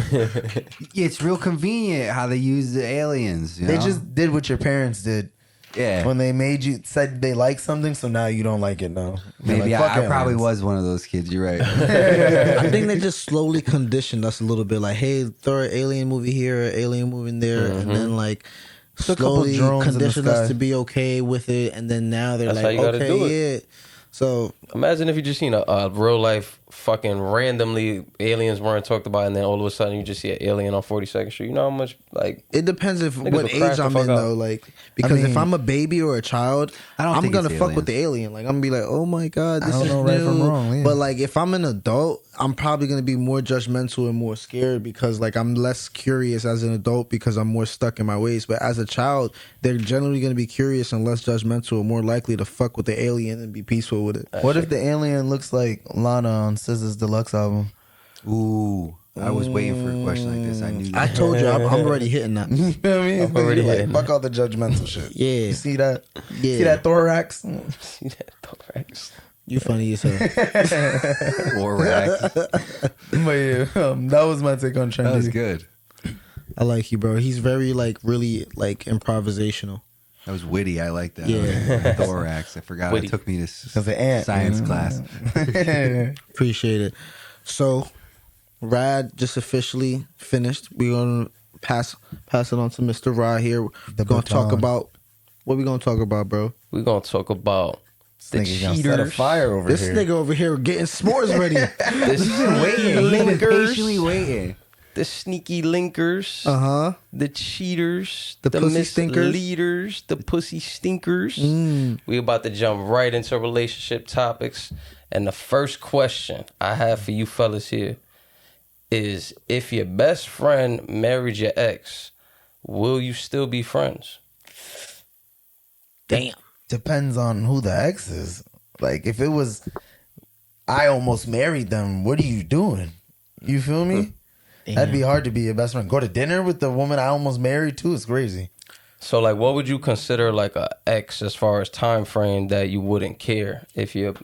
It's real convenient how they use the aliens. You They know? just did what your parents did yeah. when they made you said they like something, so now you don't like it now. You're Maybe like, "Fuck I probably aliens." was one of those kids. You're right. I think they just slowly conditioned us a little bit. Like, hey, throw an alien movie here, an alien movie in there, and then like a couple slowly drones in the condition us sky. to be okay with it. And then now they're That's how like, you gotta okay, do yeah. So Imagine if you just seen a real life fucking randomly aliens weren't talked about, and then all of a sudden you just see an alien on 42nd Street. You know how much like it depends if Niggas what will crash age the I'm fuck in out. though. Like because if mean- I'm a baby or a child, I don't I'm think gonna it's fuck with aliens. the alien. Like I'm gonna be like, oh my god, this don't is know right new. from wrong, yeah. But like if I'm an adult, I'm probably gonna be more judgmental and more scared because like I'm less curious as an adult because I'm more stuck in my ways. But as a child, they're generally gonna be curious and less judgmental and more likely to fuck with the alien and be peaceful with it. What if the alien looks like Lana on SZA's deluxe album? Ooh, I was waiting for a question like this. I knew. I told you I'm already hitting that. You know what I mean? I'm already You're like, hitting fuck all the judgmental shit. Yeah. You see that? Yeah. See that thorax? see that thorax. You funny as hell. War rack. But yeah, that was my take on trendy. That was good. I like you, bro. He's very like really like improvisational. That was witty. I like that. Yeah. Thorax. I forgot. Witty. It took me to Cause the ant. science class. Appreciate it. So, Rad just officially finished. We're gonna pass it on to Mr. Rad here. We're gonna talk baton. about what we gonna talk about, bro. We're gonna talk about the Nigga gonna set a cheaters. fire over This here. nigga over here getting s'mores ready. The sneaky Patiently linkers. waiting. The sneaky linkers. Uh-huh. The cheaters. The pussy stinkers. misleaders. The pussy stinkers. Mm. We about to jump right into relationship topics. And the first question I have for you fellas here is, if your best friend married your ex, will you still be friends? Damn. Depends on who the ex is. Like if it was, I almost married them. What are you doing? You feel me? That'd be hard to be your best friend. Go to dinner with the woman I almost married too. It's crazy. So, like, what would you consider like a ex as far as time frame that you wouldn't care if your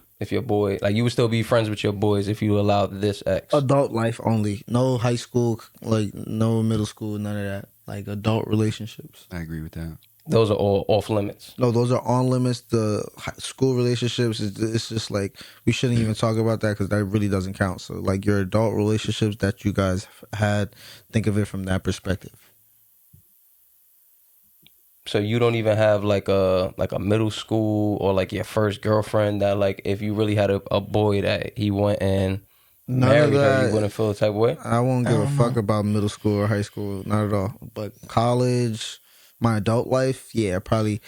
boy, like, you would still be friends with your boys if you allowed this ex? Adult life only. No high school, like no middle school, none of that. Like adult relationships. I agree with that. Those are all off limits. No, those are on limits. The school relationships, it's just like we shouldn't even talk about that because that really doesn't count. So, like your adult relationships that you guys had, think of it from that perspective. So you don't even have like a middle school or like your first girlfriend that, like, if you really had a boy that he went and None married of her, that. you wouldn't feel the type of way? I won't give a fuck about middle school or high school, not at all. But college, my adult life, yeah, probably.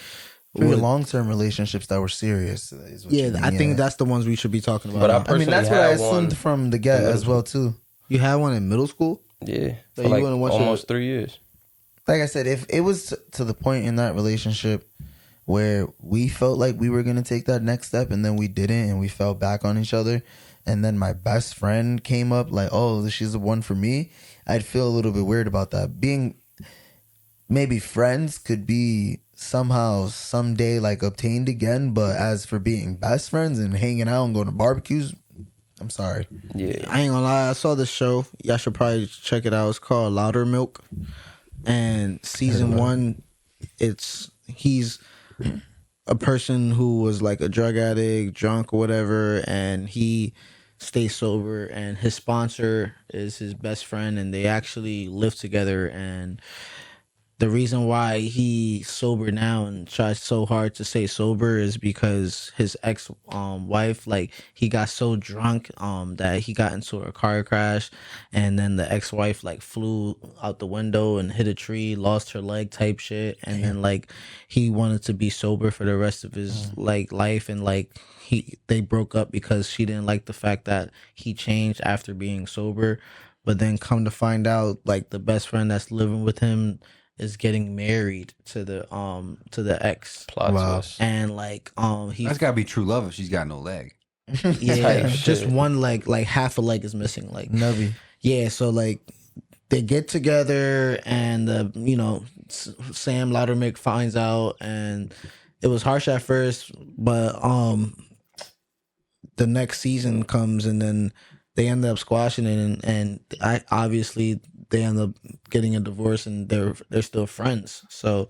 For your would. long-term relationships that were serious. Is what Yeah, you mean, I think that's the ones we should be talking about. But I now. I mean, that's what I personally had assumed one from the get in middle as well too. You had one in middle school? Yeah, So for you like wouldn't want almost 3 years. Like I said, if it was to the point in that relationship where we felt like we were gonna take that next step and then we didn't, and we fell back on each other, and then my best friend came up like, oh, she's the one for me, I'd feel a little bit weird about that. Being maybe friends could be somehow someday like obtained again, but as for being best friends and hanging out and going to barbecues, I'm sorry. Yeah, I ain't gonna lie, I saw this show. Y'all should probably check it out. It's called Louder Milk. And season 1, he's a person who was like a drug addict, drunk or whatever, and he stays sober, and his sponsor is his best friend, and they actually live together. And the reason why he's sober now and tries so hard to stay sober is because his ex wife, like, he got so drunk that he got into a car crash, and then the ex-wife like flew out the window and hit a tree, lost her leg type shit. And then like he wanted to be sober for the rest of his like life, and like they broke up because she didn't like the fact that he changed after being sober. But then come to find out, like, the best friend that's living with him is getting married to the ex. plot twist. And like he That's gotta be true love if she's got no leg. yeah, Type just shit. one leg, like half a leg is missing, like Nubby. yeah. So like they get together, and Sam Loudermilk finds out, and it was harsh at first, but the next season comes, and then they end up squashing it, and I obviously they end up getting a divorce, and they're still friends. So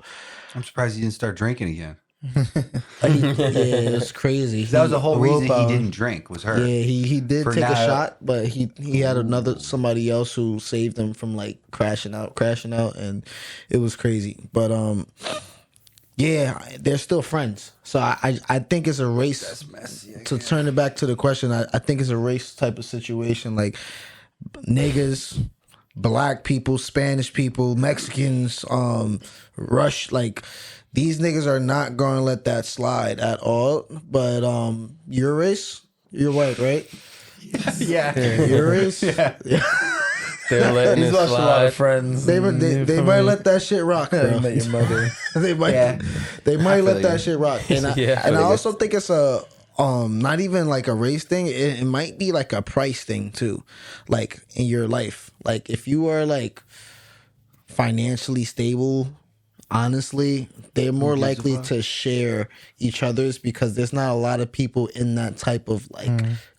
I'm surprised he didn't start drinking again. yeah, it's crazy. That was the whole reason he willpower. didn't drink, was her. Yeah, he did For take a now- shot, but he had somebody else who saved him from like crashing out, and it was crazy. But yeah, they're still friends. So I think it's a race. That's messy. To turn it back to the question, I think it's a race type of situation. Like niggas, black people, Spanish people, Mexicans, like these niggas are not gonna let that slide at all. But your race, you're white, right? Yeah. Your race, They're letting He's it watched a lot of slide. Friends. they might let that shit rock, bro. Met your mother. they might Yeah. they might I let feel that you. shit rock. And I, Yeah, I and I feel you. also think it's a not even like a race thing. It might be like a price thing too, like in your life. Like if you are like financially stable, honestly, they're more likely to share each other's, because there's not a lot of people in that type of like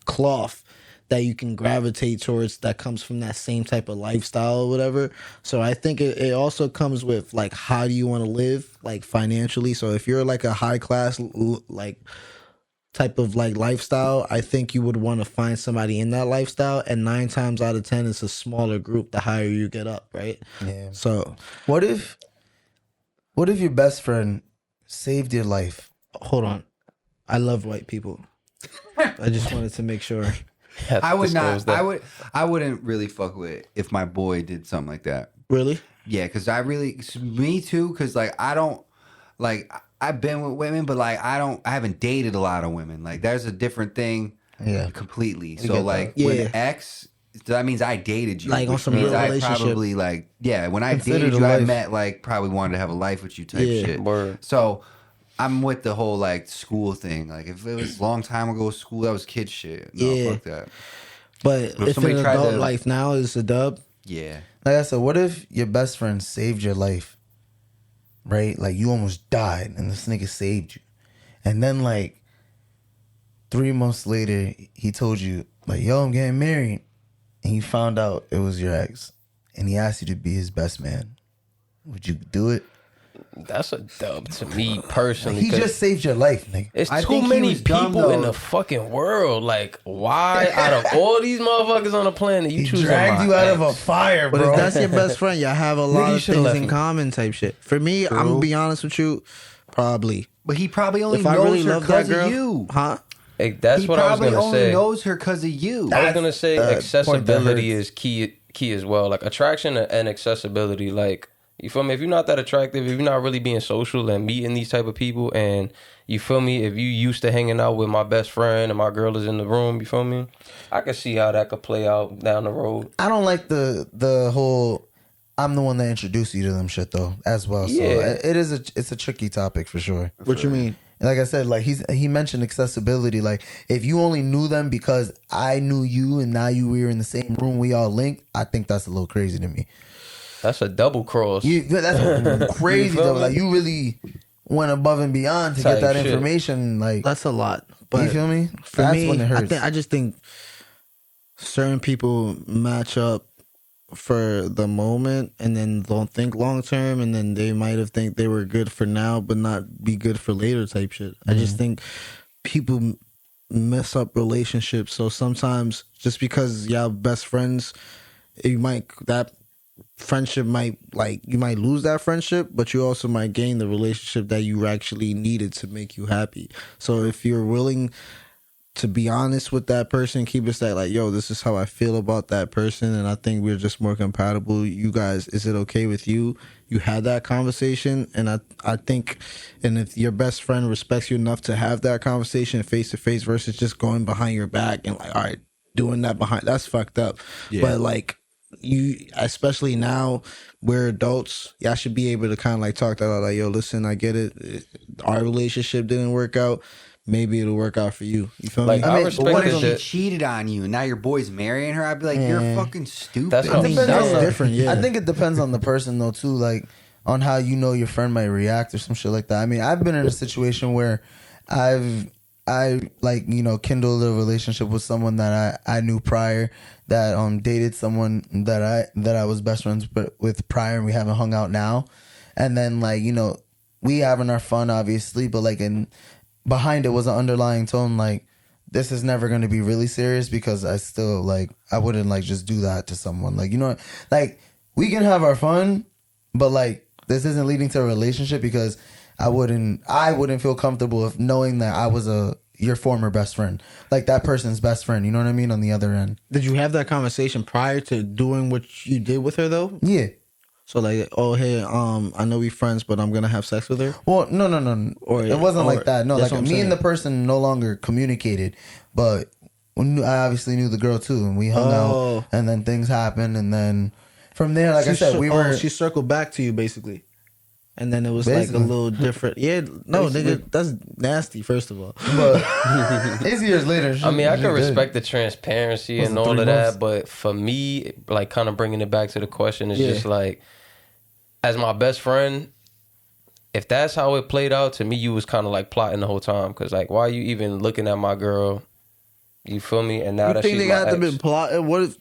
cloth that you can gravitate towards that comes from that same type of lifestyle or whatever. So I think it also comes with like, how do you want to live like financially? So if you're like a high class like type of like lifestyle, I think you would want to find somebody in that lifestyle, and 9 times out of 10 it's a smaller group the higher you get up, right? Yeah. So What if your best friend saved your life? hold on, I love white people. I just wanted to make sure. I would Disclose not. that. I wouldn't really fuck with it if my boy did something like that. Really? Yeah, because me too. Because like I don't like I've been with women, but like I haven't dated a lot of women. Like there's a different thing. Yeah. completely. get So that. like Yeah. when ex, that means I dated you. Like on which some means real I relationship. probably like when I Considered dated a you, I life. met like probably wanted to have a life with you type Yeah. shit. Word. So I'm with the whole like school thing. Like if it was a long time ago, school, that was kid shit. No, Yeah. fuck that. But But if if somebody an tried adult to- life now is a dub, Yeah. Like I said, what if your best friend saved your life? Right? Like you almost died and this nigga saved you. And then like 3 months later, he told you, like, yo, I'm getting married. And you found out it was your ex. And he asked you to be his best man. Would you do it? That's a dub to me personally. He 'cause just saved your life, nigga. it's I too think he many was dumb, people in though. the fucking world. Like, why out of all these motherfuckers on the planet, you He choose dragged you out of a fire, but bro. if that's your best friend, y'all have a lot you of should've things left in me. common type shit. For me, I'm gonna be honest with you, probably. But he probably only If I knows really her love that because girl, of you. huh? That's He what I was probably gonna only say. knows her because of you. I was gonna say point that accessibility hurts. is key as well. Like attraction and accessibility. Like You feel me? If you're not that attractive, if you're not really being social and meeting these type of people, and you feel me, if you used to hanging out with my best friend and my girl is in the room, you feel me? I can see how that could play out down the road. I don't like the whole I'm the one that introduced you to them shit though as well. So it's a tricky topic for sure. What you mean? Like I said, like he mentioned accessibility. Like if you only knew them because I knew you and now we were in the same room, we all linked. I think that's a little crazy to me. That's a double cross. That's crazy though. Like you really went above and beyond to get that information. Like that's a lot. But you feel me? For that's me, when it hurts. I just think certain people match up for the moment and then don't think long term, and then they might have think they were good for now but not be good for later type shit. I just think people mess up relationships. So sometimes just because y'all best friends, that friendship might, like, you might lose that friendship, but you also might gain the relationship that you actually needed to make you happy. So if you're willing to be honest with that person, keep it like, yo, this is how I feel about that person, and I think we're just more compatible. You guys, is it okay with you? You had that conversation, and I think, and if your best friend respects you enough to have that conversation face to face versus just going behind your back and like, all right, doing that behind, that's fucked up. Yeah. But like, you, especially now, we're adults, y'all should be able to kind of like talk that out, like, yo, listen, I get it. Our relationship didn't work out. Maybe it'll work out for you. You feel me? I mean, respect what if she cheated on you and now your boy's marrying her? I'd be like, you're fucking stupid. That's different. Yeah, I think it depends on the person though too, like on how you know your friend might react or some shit like that. I mean, I've been in a situation where I like, you know, kindled a relationship with someone that I knew prior, that dated someone that I was best friends with prior, and we haven't hung out now, and then like, you know, we having our fun obviously, but like behind it was an underlying tone like, this is never going to be really serious, because I still like, I wouldn't like just do that to someone. Like, you know, like we can have our fun, but like this isn't leading to a relationship, because I wouldn't feel comfortable if knowing that I was your former best friend, like that person's best friend. You know what I mean? On the other end. Did you have that conversation prior to doing what you did with her though? Yeah. So like, oh hey, I know we friends, but I'm gonna have sex with her. Well, no. Or it wasn't like that. No, like me and the person no longer communicated, but I obviously knew the girl too, and we hung out, and then things happened, and then from there, like I said, she circled back to you basically, and then it was basically like a little different. Yeah, no, nigga, that's nasty. First of all, but it's years later. I mean, I can respect the transparency and all of that, but for me, like kind of bringing it back to the question, is just like, as my best friend, if that's how it played out, to me, you was kind of like plotting the whole time. Because like, why are you even looking at my girl? You feel me? And now you that think she's they got to been plotting? What if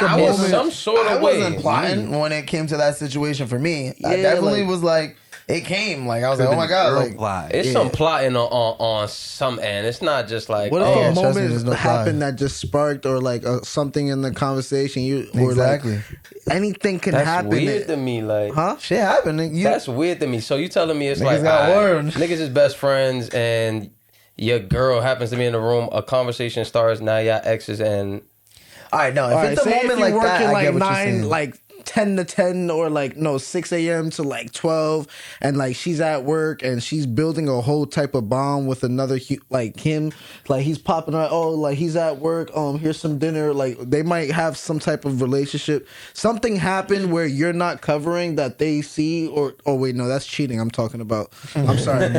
I was some sort of way. I wasn't plotting when it came to that situation for me. I definitely was like, it came. Like, I was like, oh my God. Like, it's some plotting on some end. It's not just like, what if a moment happened that just sparked, or like something in the conversation? Exactly. Like, anything can happen. That's weird to me. Like, shit happened. That's weird to me. So you telling me it's like, niggas is best friends, and your girl happens to be in the room, a conversation starts, now y'all exes, and all right, no, if it's a moment like that, I get what you're saying. Like 10 to 10, or like 6 a.m. to like 12, and like she's at work and she's building a whole type of bond with another, like him, like he's popping out, oh, like he's at work, here's some dinner, like they might have some type of relationship. Something happened where you're not covering that they see, or oh wait, no, that's cheating I'm talking about. I'm sorry.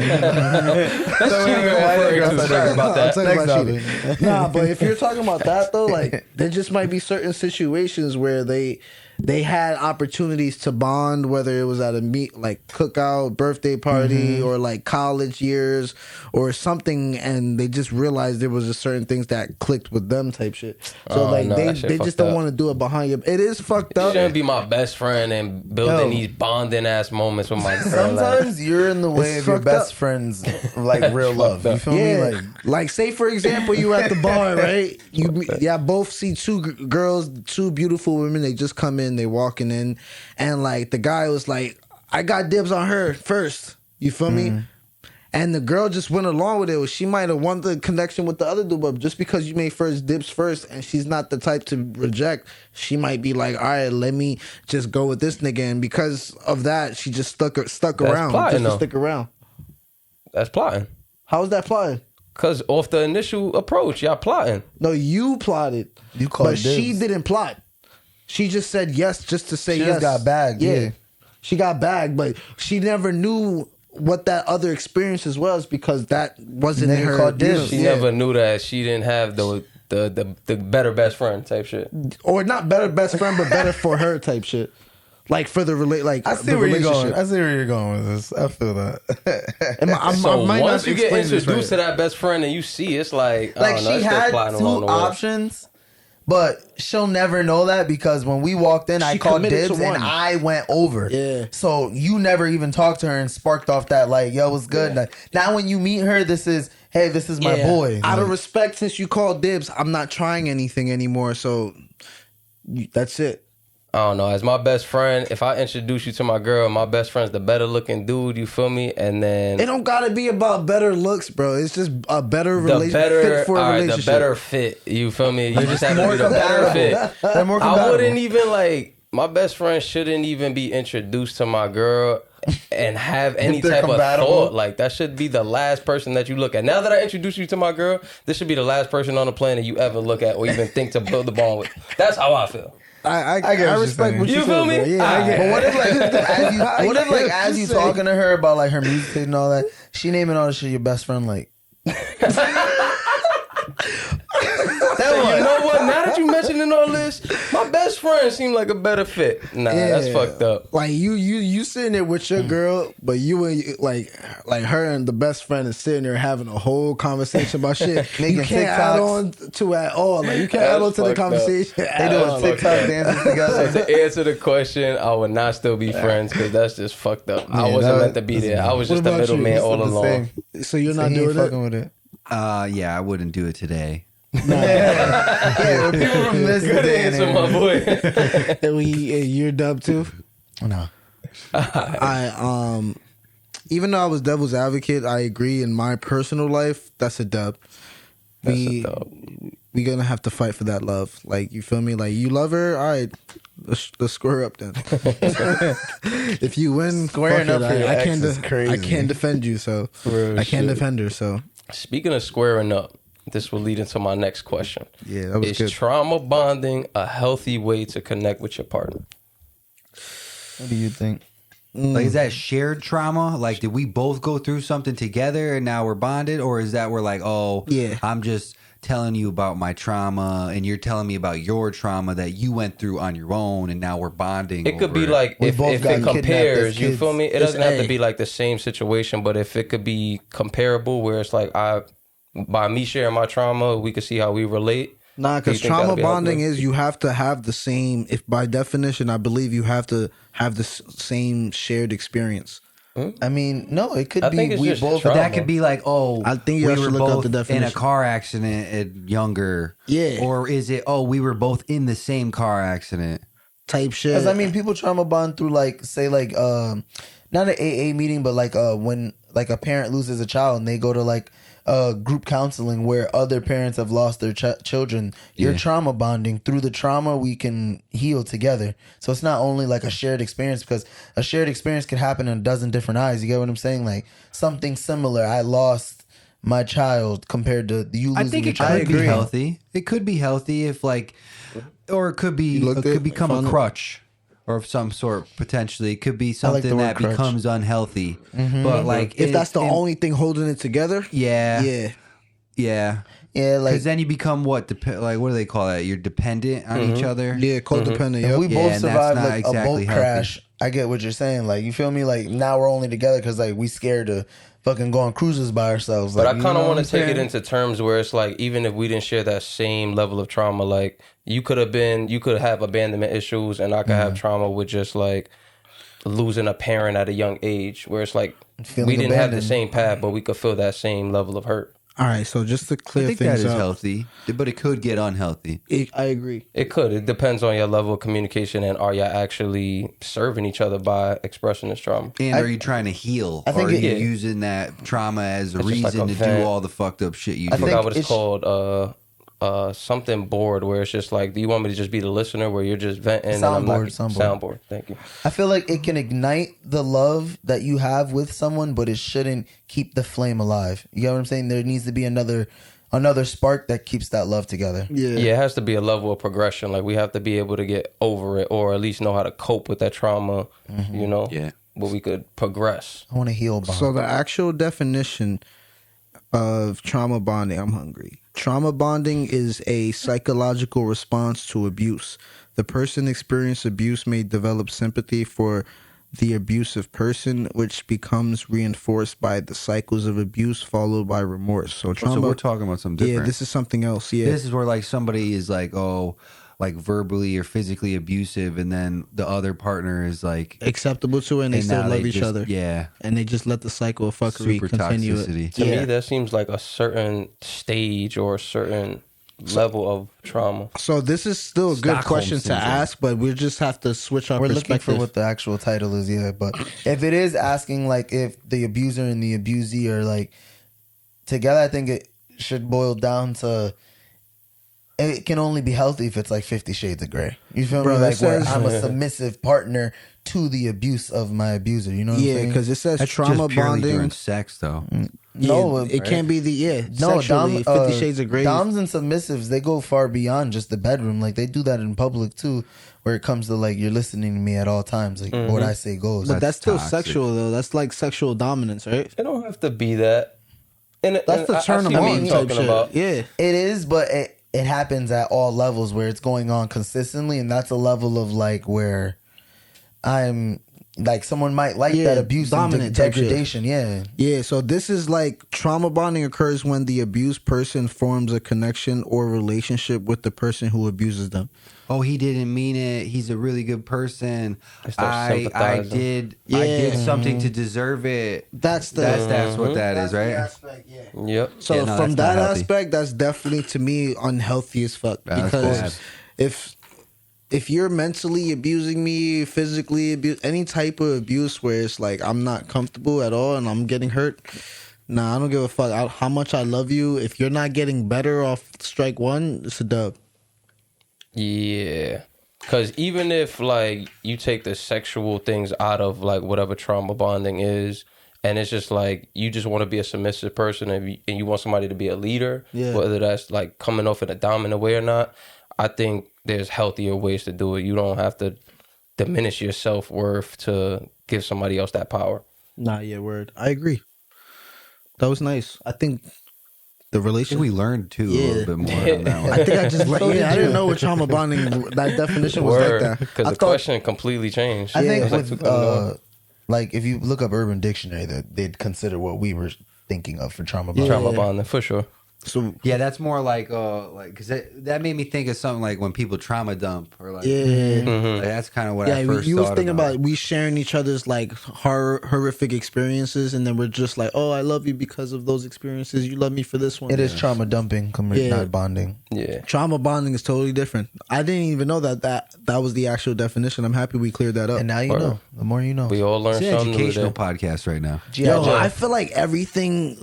Nah, but if you're talking about that though, like there just might be certain situations where they had opportunities to bond, whether it was at a like cookout, birthday party, or like college years or something, and they just realized there was a certain things that clicked with them type shit. So they just don't want to do it behind you. It is fucked up. You shouldn't be my best friend and building these bonding ass moments with my girl. Sometimes you're in the way of your best friend's like real love. You feel me? Like say for example, you at the bar, right? You both see two girls, two beautiful women. They just come in. They walking in, and like the guy was like, I got dibs on her first. You feel me? and the girl just went along with it. She might have wanted the connection with the other dude, but just because you made first dibs first, and she's not the type to reject, she might be like, all right, let me just go with this nigga. And because of that, she just stuck around, plotting, just to stick around. That's plotting. How is that plotting? Because off the initial approach, y'all plotting. No, you plotted. You called but dibs. she didn't plot. She just said yes just to say She yes. just got bagged, yeah. She got bagged, but she never knew what that other experiences was because that wasn't in Nigga her. called dibs. She never knew that she didn't have the better best friend type shit. Or not better best friend, but better for her type shit. Like for the I see where you're going. I see where you're going with this. I feel that. So I might once not you get explain this introduced right. to that best friend and you see, it's like, I Like don't know, she it's still had plotting two along the way. options, but she'll never know that because when we walked in, I She called committed to dibs and one. I went over. Yeah. So you never even talked to her and sparked off that like, yo, what's good? Like, now when you meet her, this is my boy. Out of Like, respect, since you called dibs, I'm not trying anything anymore. So that's it. I don't know. As my best friend, if I introduce you to my girl, my best friend's the better looking dude, you feel me? And then It don't gotta be about better looks, bro. It's just a better the relationship fit for a all right, relationship. the better fit, you feel me? You just have to more be the better compatible. fit. They're more I compatible. wouldn't even like, my best friend shouldn't even be introduced to my girl and have any they're type compatible. of thought. Like, that should be the last person that you look at. Now that I introduced you to my girl, this should be the last person on the planet you ever look at or even think to build a bond with. That's how I feel. I get what you're respect saying. what you You feel me? bro. Yeah, I get But what if like I as you get talking to her about like her music and all that, she naming all this shit your best friend like You know what? Now that you mentioning all this, my best friend seemed like a better fit. Nah, that's fucked up. Like you sitting there with your girl, but you and like her and the best friend is sitting there having a whole conversation about shit. Making You can't add TikToks. on to at all. Like you can't add on to the fucked up. conversation. they at doing all. TikTok dances together. So to answer the question, I would not still be friends because that's just fucked up. I wasn't meant to be there. I was just the about you? middleman It's all The along. same. So you're So not he ain't doing it. fucking with it. Yeah, I wouldn't do it today. Yeah, people from this Good day and answer, age. my boy. And you're dub too. No. I even though I was devil's advocate, I agree. In my personal life, that's a dub. We gonna have to fight for that love. Like, you feel me? Like, you love her, all right. Let's square up then. If you win, Squaring fuck up it. for your I ex can't. is crazy. I can't defend you, so Real I can't shit. defend her. So Speaking of squaring up, this will lead into my next question. yeah, that was Is good. trauma bonding a healthy way to connect with your partner? What do you think? Like, is that shared trauma? Like, did we both go through something together and now we're bonded? Or is that we're like, oh, Yeah. I'm just telling you about my trauma and you're telling me about your trauma that you went through on your own and now we're bonding? It could be over like, We if both it got kidnapped compares, as you kids. feel me? It It's doesn't have A. to be like the same situation, but if it could be comparable where it's like, by me sharing my trauma, we could see how we relate. Nah, Do you because think that'll trauma be bonding helpful? is you have to have the same. If by definition, I believe you have to have the same shared experience. I mean, no, it could I be think it's we just both. But that trauma. could be like, oh, I think you we guys were should look up both the in a definition. car accident at younger. Yeah. Or is it, oh, we were both in the same car accident? Type shit. Because I mean, people trauma bond through like, say, like, not an AA meeting, but like when like a parent loses a child and they go to like group counseling where other parents have lost their children. You're trauma bonding. Through the trauma, we can heal together. So it's not only like a shared experience, because a shared experience could happen in a dozen different eyes. You get what I'm saying? Like something similar. I lost my child compared to you losing I think your it child. could be healthy. It could be healthy if like, or it could be, looked it could at- become found a it? crutch or of some sort. Potentially, it could be like the something word that crutch. becomes unhealthy. But like, if that's the only thing holding it together, yeah, yeah. yeah. Yeah, like Because then you become what? Like, what do they call that? You're dependent on each other. Yeah, codependent. if Yep. we Yeah, both and that's survived not like exactly a boat healthy. crash. I get what you're saying. Like, you feel me? Like now we're only together because like we scared to fucking go on cruises by ourselves. But Like, I you kind know of what want I'm to take it saying? into terms where it's like, even if we didn't share that same level of trauma, like you could have abandonment issues, and I could have trauma with just like losing a parent at a young age, where it's like Feeling we didn't have the abandoned. same path, but we could feel that same level of hurt. All right, so just to I clear think that things is up, healthy, but it could get unhealthy. I agree. It could. It depends on your level of communication and are you actually serving each other by expressing this trauma. And are you trying to heal? I think or are you it- using that trauma as a It's just like reason a to vent. do all the fucked up shit you I do? forgot think what it's called. Something board where it's just like, do you want me to just be the listener where you're just venting? And I'm not, soundboard. Thank you. I feel like it can ignite the love that you have with someone, but it shouldn't keep the flame alive. You get what I'm saying? There needs to be another spark that keeps that love together. Yeah. Yeah, it has to be a level of progression. Like we have to be able to get over it, or at least know how to cope with that trauma. You know, Yeah. where we could progress. I want to heal bond. So the actual definition of trauma bonding, I'm hungry. Trauma bonding is a psychological response to abuse. The person experiencing abuse may develop sympathy for the abusive person, which becomes reinforced by the cycles of abuse followed by remorse. So trauma. So we're talking about something different. Yeah, this is something else. Yeah. This is where like somebody is like, oh, like verbally or physically abusive, and then the other partner is like acceptable to it, and they still now love they each just- other. Yeah, And they just let the cycle of fuckery super continue. toxicity. To Yeah. me, that seems like a certain stage or a certain level of trauma. So this is still a good Stockholm question to syndrome. ask, but we just have to switch our We're looking perspective. for what the actual title is, yeah. But if it is asking like if the abuser and the abusee are like together, I think it should boil down to it can only be healthy if it's like 50 Shades of Grey. You feel Bro, me? it Like where says- I'm a submissive partner to the abuse of my abuser. You know what I'm Yeah, saying? because it says That's trauma just purely bonding. during sex, though. No, it can't be the No, sexually, 50 Shades of Grey. Doms and submissives, they go far beyond just the bedroom. Like they do that in public too, where it comes to like you're listening to me at all times. Like what I say goes. But that's still toxic. sexual though. That's like sexual dominance, right? It don't have to be that. And That's the turn them on type talking shit. about. Yeah. It is, but it happens at all levels where it's going on consistently, and that's a level of like where I'm like someone might like Yeah, that abuse and dominant type shit. degradation. Yeah, Yeah, so this is like trauma bonding occurs when the abused person forms a connection or relationship with the person who abuses them. Oh, he didn't mean it. He's a really good person. They start I sympathizing. did Yeah. something to deserve it. That's the That's what that is, right? Yep. So Yeah, no, from that's not that healthy. aspect, that's definitely to me unhealthy as fuck. That's Because bad. if you're mentally abusing me, physically any type of abuse where it's like I'm not comfortable at all and I'm getting hurt, nah, I don't give a fuck how much I love you. If you're not getting better off strike one, it's a dub. Yeah. Because even if, like, you take the sexual things out of, like, whatever trauma bonding is, and it's just, like, you just want to be a submissive person and you want somebody to be a leader, Yeah. whether that's, like, coming off in a dominant way or not, I think there's healthier ways to do it. You don't have to diminish your self-worth to give somebody else that power. Nah, yeah, word. I agree. That was nice. I think the I think relationship. we learned too a Yeah. little bit more on that one. I think I just So did I didn't you. know what trauma bonding that definition was like that. Because I the thought question completely changed. I It think was like with 2001. like if you look up Urban Dictionary, they'd consider what we were thinking of for trauma bonding. trauma bonding, for sure. so. Yeah, that's more like because that made me think of something like when people trauma dump or like, Yeah. like, that's kind of what I Yeah, first you was thought thinking about we sharing each other's like horrific experiences, and then we're just like, oh, I love you because of those experiences. You love me for this one. It is trauma dumping, Yeah. not bonding. Yeah. Trauma bonding is totally different. I didn't even know that was the actual definition. I'm happy we cleared that up. And now you Word. know. The more you know. We all learned It's an something new educational today. podcast right now. Yo, Joe. I feel like everything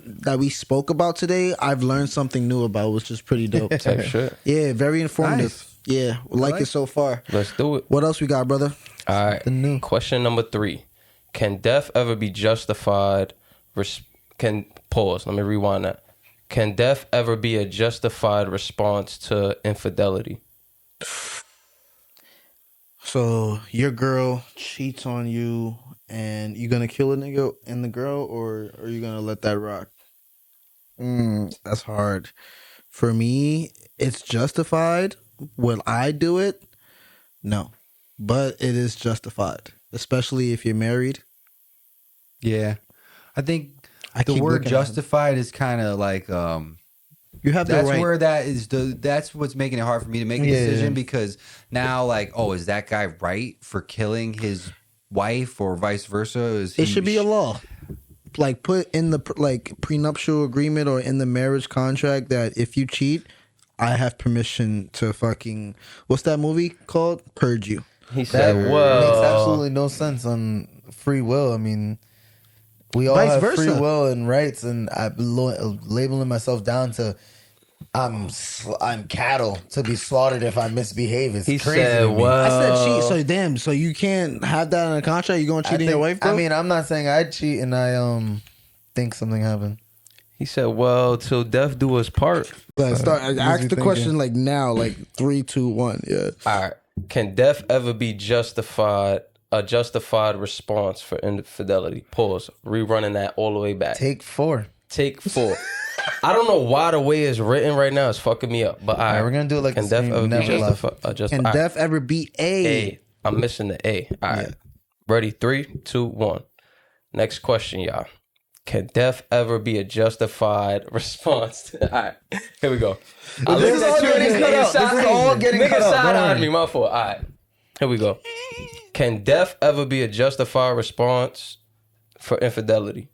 that we spoke about today, I've learned something new about, which is pretty dope. Type shit. Yeah, very informative. Nice. Yeah, like it so far. Let's do it. What else we got, brother? All right. new. Question number 3. Can death ever be justified? Can pause. Let me rewind that. Can death ever be a justified response to infidelity? So your girl cheats on you, and you gonna kill a nigga and the girl, or are you gonna let that rock? That's hard. For me, it's justified. Will I do it? No, but it is justified, especially if you're married. Yeah, I think I the keep word looking at justified is kind of like You have the that's right. where that's what's making it hard for me to make a decision because now like, oh, is that guy right for killing his wife or vice versa? It should be a law. like put in the like prenuptial agreement or in the marriage contract that if you cheat, I have permission to fucking what's that movie called? Purge you. He said, "Well, makes absolutely no sense on free will. I mean, we all Vice have versa. free will and rights, and I'm labeling myself down to I'm cattle to be slaughtered if I misbehave. It's he crazy. said, to me. well, I said cheat. So damn. So you can't have that in a contract. You gonna cheat on your wife? Bro? I mean, I'm not saying I cheat, and I think something happened. he said, well, till death do us part." Let's start. you Ask the thinking? question like now, like 3, 2, 1. Yeah. All right. Can death ever be a justified response for infidelity? Pause. Rerunning that all the way back. Take 4. Take 4. I don't know why the way it's written right now is fucking me up. But all right, we're gonna do it like can the death same ever be Never Left. justified? Can death ever be A. I'm missing the A. All right. Ready? 3, 2, 1. Next question, y'all. Can death ever be a justified response? All right. Here we go. This is all getting cut out. This is all getting cut out. Side Don't eyed worry. me, my fault. All right. Here we go. Can death ever be a justified response for infidelity?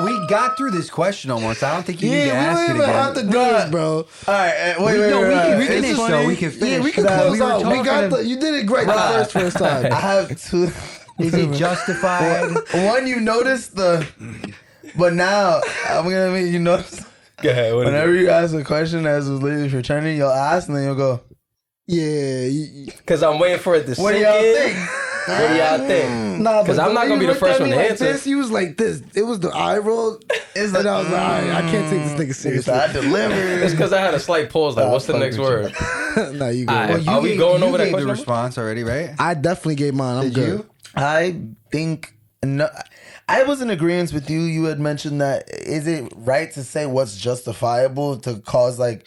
We got through this question almost. I don't think you need to Yeah, ask we it don't even have again. to do this, bro. All right, wait. We can It's finish funny. though. We can finish. Yeah, we can Nah, close we were out. We got talking- you did it great the first time. I have 2. Is it justified? One, you noticed but now I'm gonna make you notice. Go ahead. What Whenever you ask a question as was lately for trending, you'll ask and then you'll go, Yeah. Because I'm waiting for it to "What do sink y'all in. think?" What do y'all think? Nah, Because I'm not when going to be you the first looked one at to me like answer. this, he was like this. It was the eye roll. And I was like, all right, I can't take this nigga Nigga seriously. said, "I deliver." It's because I had a slight pause. Like, what's the fuck next with word? Nah, you good. All right. Well, Are we going over that gave question? the response already, right? I definitely gave mine. I'm Did good. you? I think no. I was in agreement with you. You had mentioned that is it right to say what's justifiable to cause like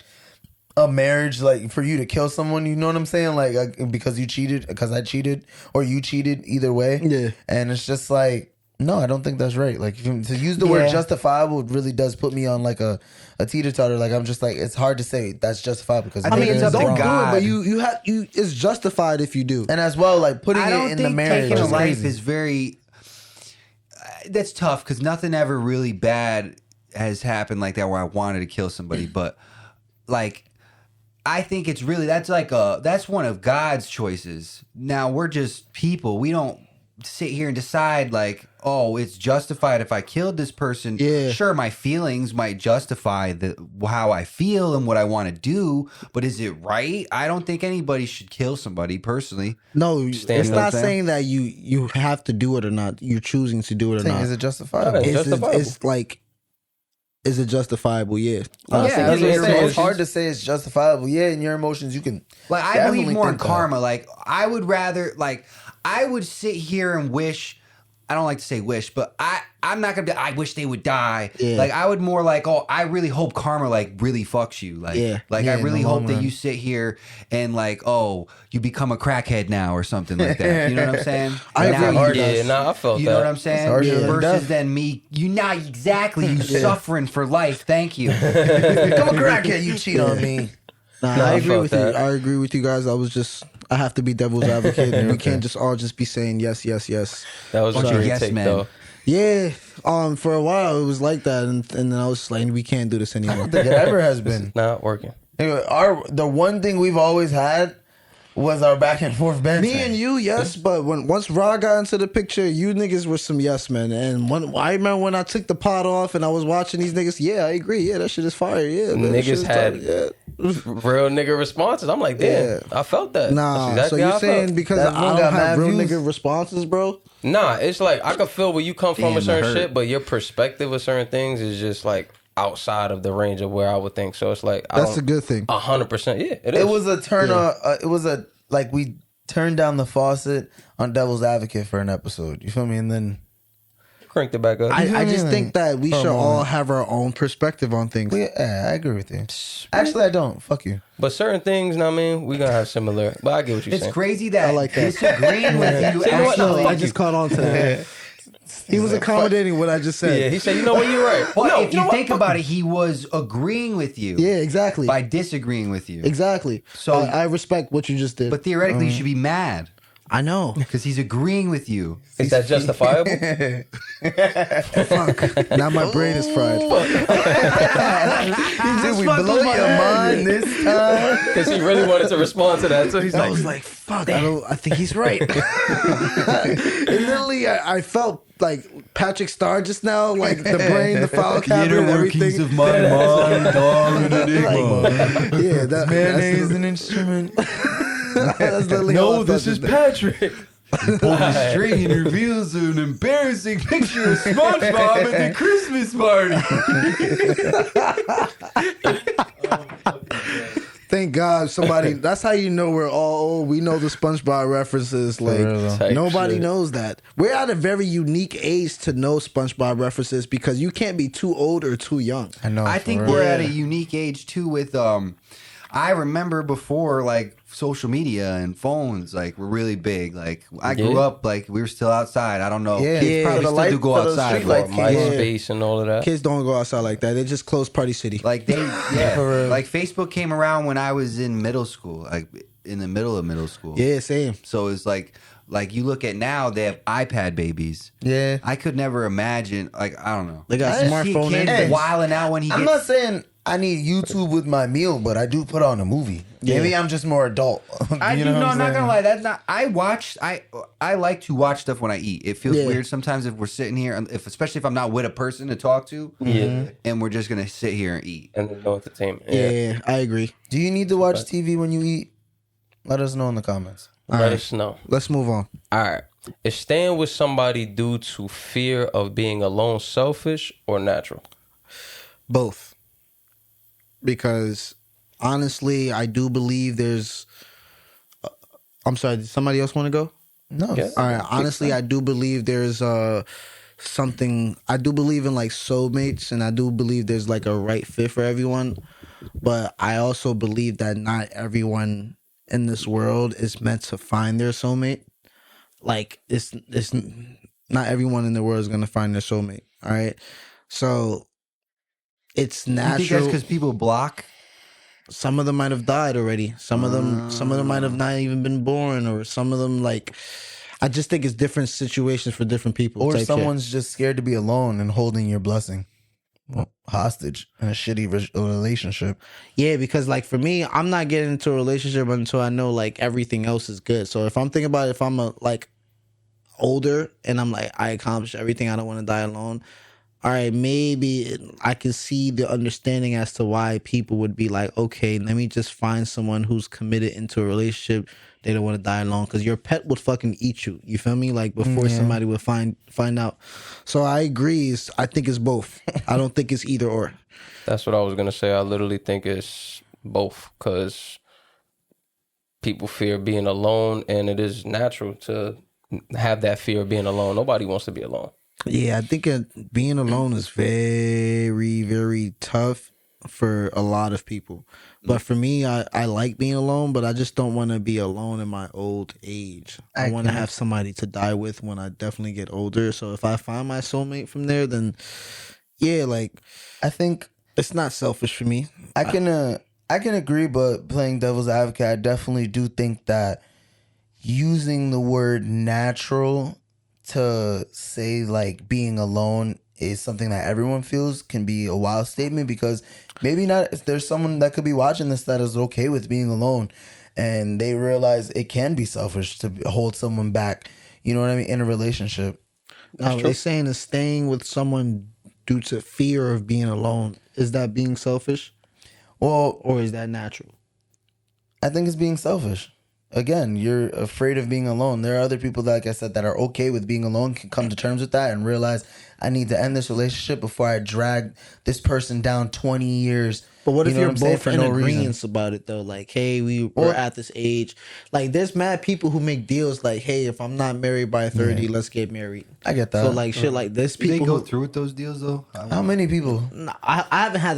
a marriage, like for you to kill someone? You know what I'm saying? Like because you cheated, because I cheated, or you cheated. Either way, Yeah. And it's just like no, I don't think that's right. Like to use the word Yeah. justifiable really does put me on like a teeter-totter. Like I'm just like it's hard to say that's justifiable because I mean, it's up to Don't do it, God. but you have you. It's justified if you do. and as well like putting I it don't in the think marriage taking a is life crazy. is very. That's tough because nothing ever really bad has happened like that where I wanted to kill somebody, but like. I think it's really that's one of God's choices. Now we're just people. We don't sit here and decide like, oh, it's justified if I killed this person. Yeah. Sure, my feelings might justify how I feel and what I want to do, but is it right? I don't think anybody should kill somebody personally. No, Stand it's up, not fam. saying that you have to do it or not. You're choosing to do it or Thing, not. is it justifiable? It's justifiable. It's like, is it justifiable? Yeah. Yeah, That's what I'm your saying. It's emotions. hard to say it's justifiable. Yeah, in your emotions, you can. Like I definitely believe more in think that. karma. Like I would rather I would sit here and wish. I don't like to say wish, but I'm not gonna be. I wish they would die. Yeah. Like I would more like, oh, I really hope karma like really fucks you. Like, Yeah. like Yeah, I in really the long hope that run. you sit here and like, oh, you become a crackhead now or something like that. You know what I'm saying? I Now agree. you Yeah, just- nah, I felt You that. know what I'm saying? harsher than Versus death. then me, you not exactly you suffering for life. Thank you. Become a crackhead, you cheat on me. Nah, No, I I agree felt with that. you. I agree with you guys. I have to be devil's advocate. And we can't just all just be saying yes, yes, yes. That was a Bunch of great yes take, men. though. Yeah. For a while it was like that, and then I was just like, we can't do this anymore. I think it ever has been. Not working. Anyway, the one thing we've always had was our back and forth banter. Me and you, yes, but once Ra got into the picture, you niggas were some yes men. And I remember when I took the pot off and I was watching these niggas. Yeah, I agree. Yeah, that shit is fire. Yeah, man, that shit Niggas is had tight. Yeah. real nigga responses. I'm like, damn, I felt that. Nah, That's exactly so how you're I saying felt. because That I one don't got have mad real views? nigga responses, bro? Nah, it's like I can feel where you come from Damn, with certain that hurt. shit, but your perspective of certain things is just like outside of the range of where I would think. So it's like That's a good thing. 100%. Yeah, it is. it was a turn on. It was a like we turned down the faucet on Devil's Advocate for an episode. You feel me? And then Cranked it back up. I just think that we For a should all moment. have our own perspective on things. yeah, I agree with you. Actually, I don't. Fuck you. But certain things, know what I mean, we gonna have similar. But I get what you're It's saying. crazy that I like that. disagreeing with you See, you know what? actually. I just caught on to that. He was accommodating what I just said. Yeah, he said, you know what, you're right. Well, No, if you know what? think about it, he was agreeing with you Yeah, exactly. by disagreeing with you. Exactly. So- I respect what you just did. But theoretically, you should be mad. I know. Because he's agreeing with you. Is that justifiable? Fuck. Now my brain is fried. Did we blow your mind this time? Because he really wanted to respond to that. So he's I like, was like, fuck, I think he's right. And literally, I felt like Patrick Starr just now, like the brain, the file cabinet, and everything. of my mind, dog, and enigma. Yeah, that Mayonnaise that's an instrument. that's literally how I felt just now. Patrick. Pulls the string and reveals an embarrassing picture of SpongeBob at the Christmas party. Thank God somebody. That's how you know we're all old. We know the SpongeBob references. Like Type nobody shit. knows that. We're at a very unique age to know SpongeBob references because you can't be too old or too young. I know. I think we're at a unique age too with I remember before like social media and phones like were really big. Like I grew up like we were still outside. I don't know. Yeah, Kids probably for the still light- do go for the outside. street Like, lights. MySpace and all of that. Kids don't go outside like that. They just close Party City. like they For real. like Facebook came around when I was in middle school, like in the middle of middle school. Yeah, same. So it's like you look at now they have iPad babies. Yeah. I could never imagine like I don't know. They got I see a smartphone kid and wilding out when he I'm gets not saying I need YouTube with my meal, but I do put on a movie. Maybe I'm just more adult. I You do know no, what I'm not saying? gonna lie. That's not. I like to watch stuff when I eat. It feels Yeah. weird sometimes if we're sitting here, especially if I'm not with a person to talk to, Yeah. and we're just gonna sit here and eat. And there's no entertainment. yeah, I agree. Do you need to watch TV when you eat? Let us know in the comments. Let us know. Let's move on. All right. Is staying with somebody due to fear of being alone selfish or natural? Both. Because honestly, I do believe there's. I'm sorry. Did somebody else want to go? No. Yeah. All right. Honestly, I do believe there's something. I do believe in like soulmates, and I do believe there's like a right fit for everyone. But I also believe that not everyone in this world is meant to find their soulmate. Like it's not everyone in the world is gonna find their soulmate. All right. So it's You think that's natural. because people block? Some of them might have died already. Some of them might have not even been born, or some of them like. I just think it's different situations for different people. Or type shit. someone's just scared to be alone and holding your blessing hostage in a shitty relationship. Yeah, because like for me, I'm not getting into a relationship until I know like everything else is good. So if I'm thinking about if I'm like older and I'm like I accomplished everything, I don't want to die alone. All right, maybe I can see the understanding as to why people would be like, okay, let me just find someone who's committed into a relationship. They don't want to die alone because your pet would fucking eat you. You feel me? Like before somebody would find out. So I agree. I think it's both. I don't think it's either or. That's what I was gonna say. I literally think it's both because people fear being alone, and it is natural to have that fear of being alone. Nobody wants to be alone. Yeah, I think being alone is very, very tough for a lot of people. But for me, I like being alone, but I just don't want to be alone in my old age. I want to have somebody to die with when I definitely get older. So if I find my soulmate from there, then yeah, like I think it's not selfish for me. I can agree, but playing devil's advocate, I definitely do think that using the word natural to say like being alone is something that everyone feels can be a wild statement, because maybe not if there's someone that could be watching this that is okay with being alone and they realize it can be selfish to hold someone back, you know what I mean, in a relationship. Now, they're saying is staying with someone due to fear of being alone. Is that being selfish? Well, Or is that natural? I think it's being selfish. Again, you're afraid of being alone. There are other people, like I said, that are okay with being alone, can come to terms with that and realize I need to end this relationship before I drag this person down 20 years. But what if know you're I'm saying? both in agreement about it though? Like, hey, we're at this age. Like, there's mad people who make deals like, hey, if I'm not married by 30, let's get married. I get that. So like shit like this, Do they people go who, through with those deals though? How many people? I haven't had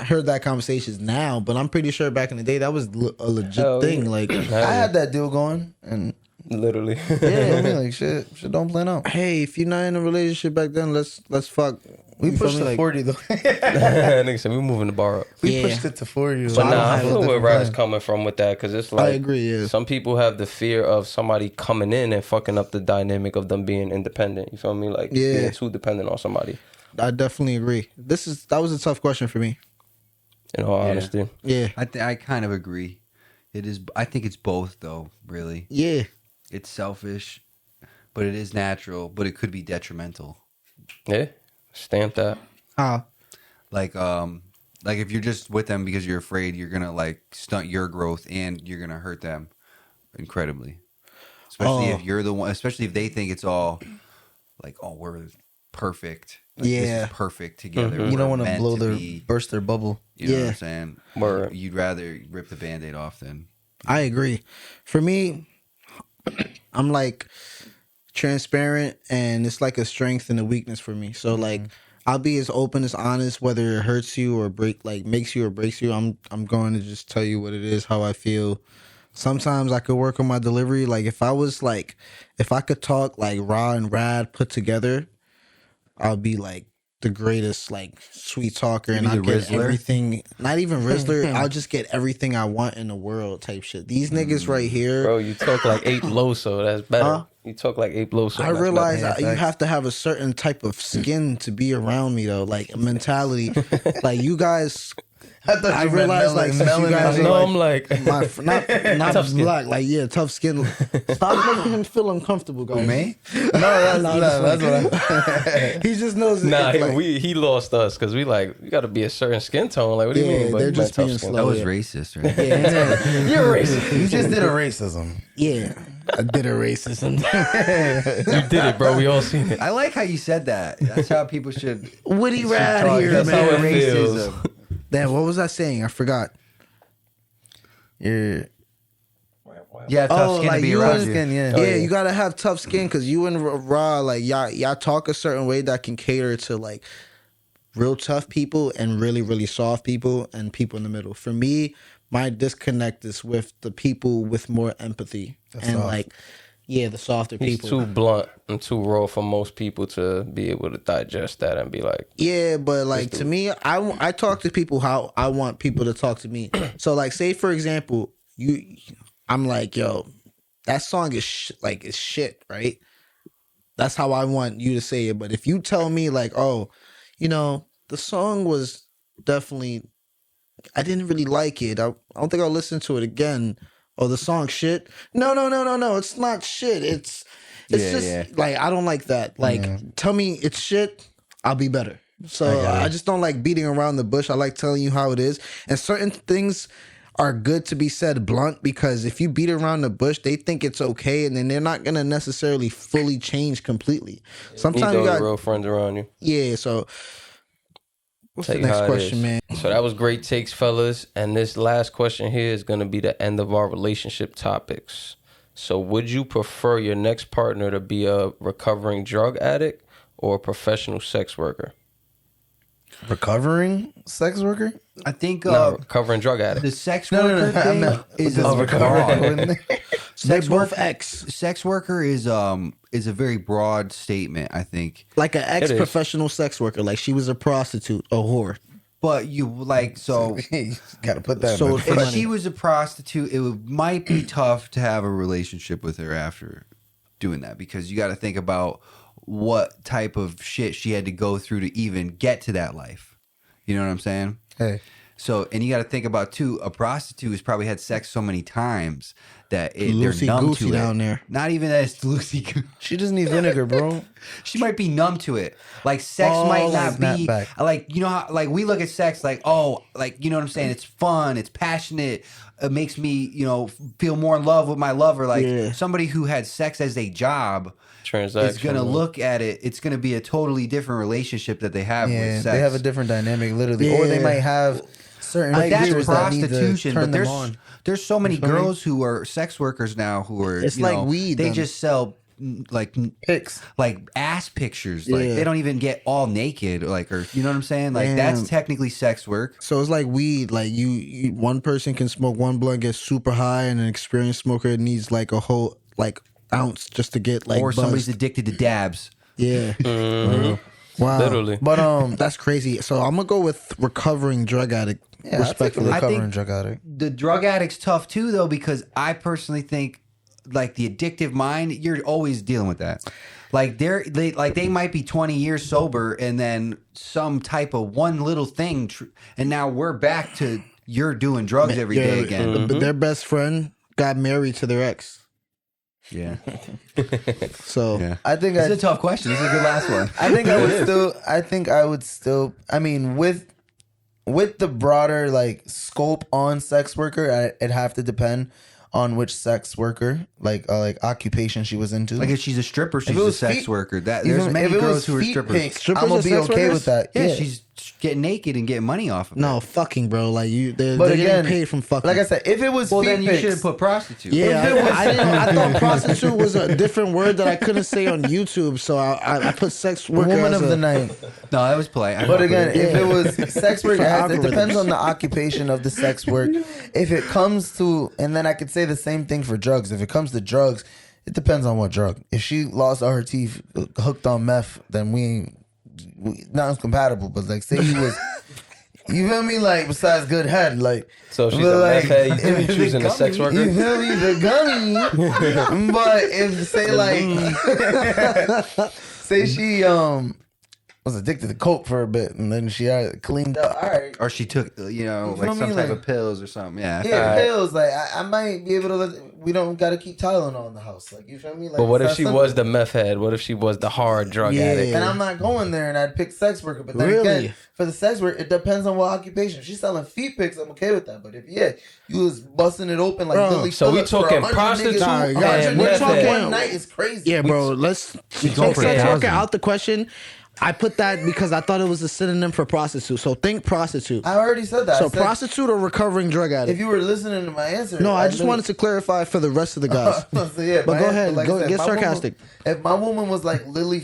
heard that conversations now, but I'm pretty sure back in the day that was a legit Hell thing. yeah. Like, I had that deal going, and Literally. yeah, I mean, like shit don't plan out. hey, if you're not in a relationship back then, let's fuck. We You feel pushed me? to Like, 40 though. Nigga said we moving the bar up. We Yeah. pushed it to 40. But So I don't nah, I have a feel where different Rad's plan. coming from with that, because it's like I agree. Yeah, some people have the fear of somebody coming in and fucking up the dynamic of them being independent. You feel me? Like being too dependent on somebody. I definitely agree. That was a tough question for me. In all honesty, Yeah, I kind of agree. It is. I think it's both, though. Really, yeah. it's selfish, but it is natural. But it could be detrimental. yeah, stamp that. How? Like if you're just with them because you're afraid, you're gonna like stunt your growth and you're gonna hurt them incredibly. Especially if you're the one. Especially if they think it's all like, oh, we're perfect. Like, this is perfect together. You don't We're want to meant burst their bubble. You know what I'm saying? Word. You'd rather rip the Band-Aid off than... I agree. For me, I'm like transparent, and it's like a strength and a weakness for me. So like, I'll be as open as honest, whether it hurts you or makes you or breaks you. I'm going to just tell you what it is, how I feel. Sometimes I could work on my delivery. Like if I could talk like raw and rad put together, I'll be like the greatest like sweet talker, and I'll get everything. Not even Rizzler. I'll just get everything I want in the world type shit. These niggas right here, Bro, you talk like Ape Loso. That's better. Huh? You talk like Ape Loso. I that's realize better. you have to have a certain type of skin to be around me though, like mentality. Like you guys, I realize like since you guys No, are I'm like, not Tough skin. black, like tough skin. Stop making him feel uncomfortable, guys. Me? No, that's what he just knows. nah, like, he lost us because we like, you got to be a certain skin tone. Like, what do you Yeah, mean? But they're you just meant being tough skin. slow. That was yeah. racist, right? You're racist. You just did a racism. Yeah, I did a racism. You did it, bro. We all seen it. I like how you said that. That's how people should... Woody Rad talk. here, That's how man. it feels. Damn, what was I saying? I forgot. You're Yeah, tough skin to be you around and- you. skin, yeah. Yeah, you gotta have tough skin because you and Raw, like y'all talk a certain way that can cater to like real tough people and really, really soft people and people in the middle. For me, my disconnect is with the people with more empathy and soft. like, yeah, the softer He's people. too blunt and too raw for most people to be able to digest that and be like, Yeah, but like to me, I talk to people how I want people to talk to me. So like, say for example, I'm like, yo, that song is it's shit, right? That's how I want you to say it. But if you tell me like, oh, the song was definitely, I didn't really like it. I don't think I'll listen to it again. Oh, the song shit. No. It's not shit. It's just like, I don't like that. Like, tell me it's shit. I'll be better. So I just don't like beating around the bush. I like telling you how it is. And certain things are good to be said blunt, because if you beat around the bush, they think it's okay, and then they're not gonna necessarily fully change completely. Sometimes you got real friends around you. Yeah, so what's Tell the you next how it question, is. man? So that was great takes, fellas. And this last question here is going to be the end of our relationship topics. So would you prefer your next partner to be a recovering drug addict or a professional sex worker? recovering sex worker. I think No, recovering drug addict. the sex worker thing is Does a recovering- They sex both work. ex, Sex worker is a very broad statement, I think. like an ex is. professional sex worker, like she was a prostitute, a whore. But you like so You gotta put that. So in if the- if she was a prostitute, might be tough to have a relationship with her after doing that, because you got to think about what type of shit she had to go through to even get to that life. You know what I'm saying? Hey, So, and you got to think about too, a prostitute has probably had sex so many times that they're Loosey numb goosey to it. down there. Not even that it's loosey. she just needs vinegar, bro. She might be numb to it. Like sex Oh, might not snap be back. like, you know how, like we look at sex like, oh, like, you know what I'm saying? It's fun. It's passionate. It makes me, feel more in love with my lover. Like Yeah. somebody who had sex as a job Transaction. is going to look at it. It's going to be a totally different relationship that they have Yeah, with sex. they have a different dynamic, literally, or they Yeah. might have certain But that's features that need to prostitution. turn But them on. there's so many feel me? girls who are sex workers now who are, It's like weed, They then. just sell like Pics. like ass pictures. Like Yeah. they don't even get all naked. Like, or you know what I'm saying? Like Damn. that's technically sex work. So it's like weed. Like you, one person can smoke one blunt, get super high, and an experienced smoker needs like a whole ounce just to get like Or somebody's buzzed. addicted to dabs. Yeah. Wow. Literally. But That's crazy. So I'm gonna go with recovering drug addict. yeah, respectfully, I think- recovering drug addict. The drug addict's tough too, though, because I personally think, like, the addictive mind, you're always dealing with that. Like they might be 20 years sober, and then some type of one little thing, and now we're back to you're doing drugs every day again. But their best friend got married to their ex. Yeah, So yeah. I think It's a tough question. This is a good last one. I think I would still. I mean, with the broader like scope on sex worker, it'd have to depend on which sex worker, like occupation she was into. Like if she's a stripper, she's it a was sex feet- worker. That Even there's many if it girls was who are feet strippers. pics, Strippers I'm gonna are be sex okay workers? with that. Yeah, she's getting naked and getting money off of it. no fucking bro, like they're But getting again, paid from fucking. like I said, if it was Well, feet then you pics, should have put prostitute. yeah, if it was- I thought prostitute was a different word that I couldn't say on YouTube, so I put sex worker woman as of a- the night. No, that was polite. I But fuck with again, it. if it was sex work, For it depends algorithms. on the occupation of the sex work. If it comes to, and then I could say the same thing for drugs. If it comes to drugs, it depends on what drug. If she lost all her teeth hooked on meth, then nothing's compatible. But like, say you was, you feel me? Like, besides good head, like. So if she's but a like, meth head, you think if you're choosing a sex You worker? feel me? The gummy. But if say like, say she was addicted to coke for a bit, and then she cleaned up. All right. Or she took, like feel some me? type Like- of pills or something. Yeah. Yeah, Alright. pills. Like I might be able to. We don't got to keep Tylenol in the house. Like you feel me? Like, But what it's if she not was simple. the meth head? What if she was the hard drug Yeah. addict? And I'm not going there, and I'd pick sex worker. But then Really? again, for the sex work, it depends on what occupation. If she's selling feet pics, I'm okay with that. But if you was busting it open like Bro, Billy so we Phillips for talking 100 prostitute niggas, and 100 we're niggas talking- one night is crazy. Yeah, bro. Let's take going sex for worker 1,000. out the question. I put that because I thought it was a synonym for prostitute. So think prostitute. I already said that. So I said, prostitute or recovering drug if addict. you were listening to my answer, No, I just knew- wanted to clarify for the rest of the guys. So, yeah, But my go answer- ahead, like I go said, get my woman- sarcastic. if my woman was like Lily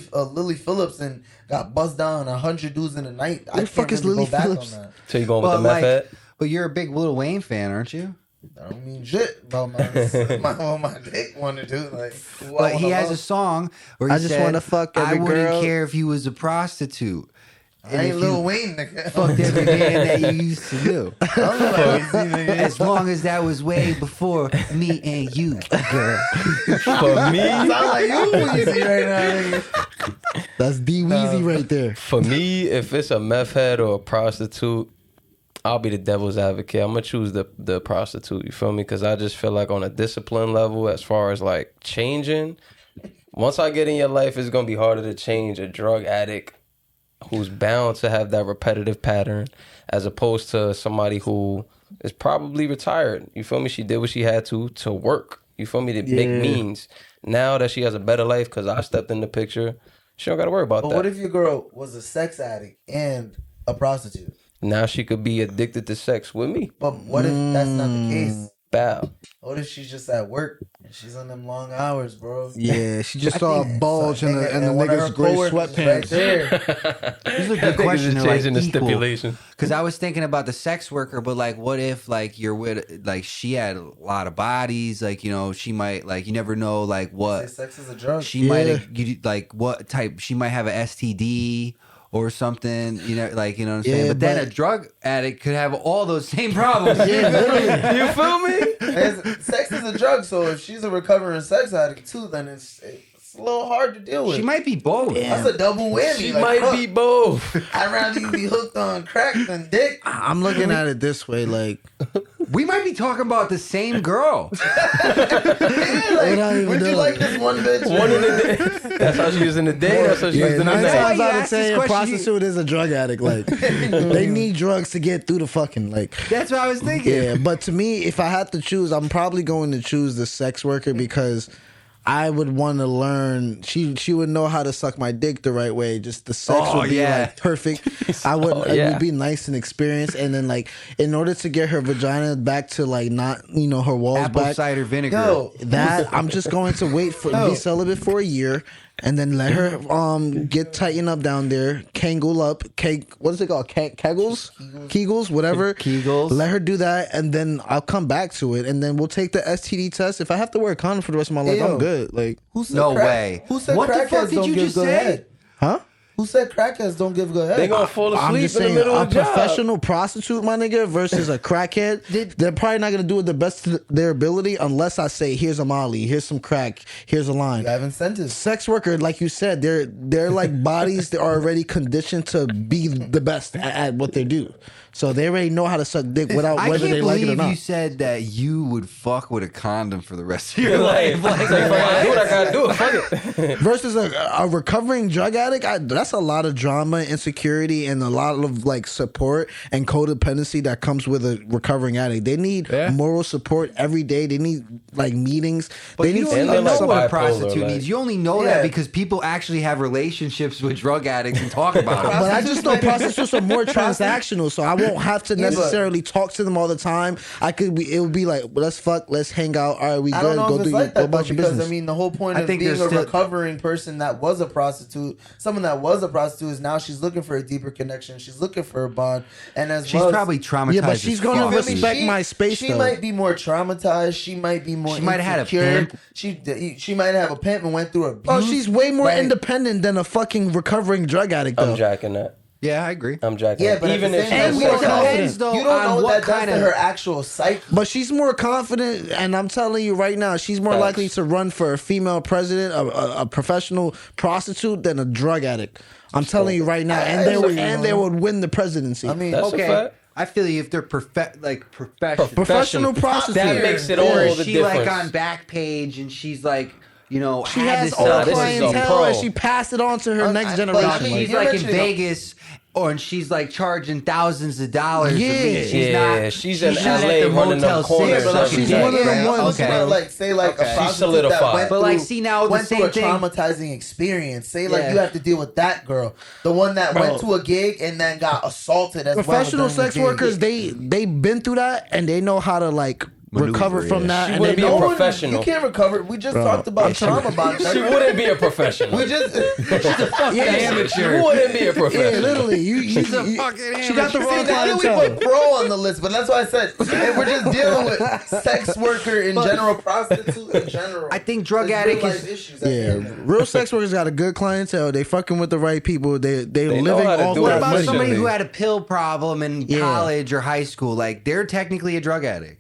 Phillips and got buzzed down 100 dudes in a night, I the can't fuck is really Lily go back Phillips? on that. So you going with But the meth like, head? but you're a big Lil Wayne fan, aren't you? I don't mean shit about my dick want to do. Like, But he has a song where he I just said, wanna fuck I every wouldn't girl." care if he was a prostitute. I ain't Lil Wayne, nigga. Fucked every man that you used to do. As long as that was way before me and you, girl. For me, Sound like you Weezy right now, nigga. That's D Weezy right there. for me, if it's a meth head or a prostitute, I'll be the devil's advocate. I'm gonna choose the prostitute. You feel me? Because I just feel like on a discipline level, as far as like changing, once I get in your life, it's gonna be harder to change a drug addict who's bound to have that repetitive pattern, as opposed to somebody who is probably retired. You feel me? She did what she had to work. You feel me? To make means. Now that she has a better life because I stepped in the picture, she don't got to worry about But that. what if your girl was a sex addict and a prostitute? Now she could be addicted to sex with me. But what if that's not the case? Bow. What if she's just at work and she's on them long hours, bro? Yeah, she just saw a bulge in the one of her nigga's gray coworkers sweatpants. right there. These are good questions. Just changing the stipulation. Because I was thinking about the sex worker, but like, what if like you're with like she had a lot of bodies, like she might like you never know like Say what sex is a drug. she might like what type she might have a STD or something, like what I'm saying. Yeah, But then but- a drug addict could have all those same problems. You feel me? Sex is a drug, so if she's a recovering sex addict too, then it's a little hard to deal with. She might be both. That's a double whammy. She like, might fuck, be both. I'd rather you be hooked on crack than dick. I'm looking at it this way, like We might be talking about the same girl. Without even Would you knowing. like this one bitch? One in the day. That's how she is in the day. That's how she is in the nine night. times you out of asked this 10, a question, prostitute is a drug addict. Like they need drugs to get through the fucking like. That's what I was thinking. Yeah, but to me, if I had to choose, I'm probably going to choose the sex worker because I would want to learn. She would know how to suck my dick the right way. Just the sex Oh, would be yeah. like perfect. I would. It yeah. would be nice and experienced. And then like in order to get her vagina back to like not her walls Apple back. cider vinegar. Yo, That I'm just going to wait for be celibate for a year and then let her get tightened up down there, kangle up, what is it called? Kegels, whatever. Kegels. Let her do that, and then I'll come back to it, and then we'll take the STD test. If I have to wear a condom for the rest of my life, Yo. I'm good. Like, who said No crack? way. Who said What the crackheads fuck did don't you give just good say? head? huh? Who said crackheads don't give good head? They gonna fall I'm asleep just in the saying, middle a of the job. professional prostitute, my nigga, versus a crackhead, they're probably not gonna do it the best to their ability unless I say, here's a Molly, here's some crack, here's a line. You have incentives. Sex worker, like you said, they're like bodies that are already conditioned to be the best at what they do. So they already know how to suck dick without I whether can't they like it or believe not. you said that you would fuck with a condom for the rest of your Like, life. if I gotta do it, I gotta do it. Fuck it. Versus a recovering drug addict, that's a lot of drama, insecurity, and a lot of like support and codependency that comes with a recovering addict. They need moral support every day. They need like meetings. But they you need don't And even they're know like what a bipolar, prostitute like- needs. You only know that because people actually have relationships with drug addicts and talk about it. But I just know prostitutes are more transactional, so I won't have to necessarily talk to them all the time. It would be like, well, let's fuck, let's hang out. All right, we I good. don't know Go if do it's like go that though, about your because business. I mean the whole point I of think being there's a still- recovering person that was a prostitute, someone that was a prostitute is now she's looking for a deeper connection. She's looking for a bond, and as She's well as- probably traumatized. Yeah, but as she's gonna fuck. respect my space, She though. might be more traumatized. She might be more. She might have had a insecure. pimp. She might have a pimp and went through abuse. Oh, she's way more Like, independent than a fucking recovering drug addict, though. I'm jacking that. Yeah, I agree. I'm jacking Yeah, that. but even if And she's more so confident. Depends, though, You don't know on what that does kind to of her actual psyche. But she's more confident, and I'm telling you right now, she's more Facts. likely to run for a female president, a professional prostitute, than a drug addict. I'm telling you right now, and they would win the presidency. I mean, That's a Okay, fact. I feel you if they're professional. professional prostitute. That makes it Or all is the she difference. like on Backpage and she's like, you know, She had has this all Nah, this is a clientele, pro. and she passed it on to her next I generation. mean, Like, she's you're like in mentioning- Vegas, or and she's like charging thousands of dollars. Yeah. a week. She's Yeah, not. she's in not LA at the running them Motel corners Six but every I'm day. she's one of them I'm ones, looking okay. at like say like Okay. a She's prostitute solidified. that went But, through, like, see, now the went same through a thing- traumatizing experience. Say like Yeah. you have to deal with that girl, the one that Bro. went to a gig and then got assaulted as professional well. during sex the gig. workers, they've been through that, and they know how to like recover Maneuver, from yeah. that. She and wouldn't they be a know No one- professional. You can't recover. We just Bro, talked about I'm trauma bond. She wouldn't be a professional. We just She wouldn't be a Yeah, professional. literally. She's a fucking She got the amateur. wrong See, now that we clientele. put pro on the list, but that's why I said hey, we're just dealing with sex worker in general, prostitute in general. I think drug There's addict real is- life issues at the end Yeah, of it. real sex workers got a good clientele. They fucking with the right people. They know living how to off do What it. that about money. somebody Should who be. had a pill problem in Yeah. college or high school? Like they're technically a drug addict.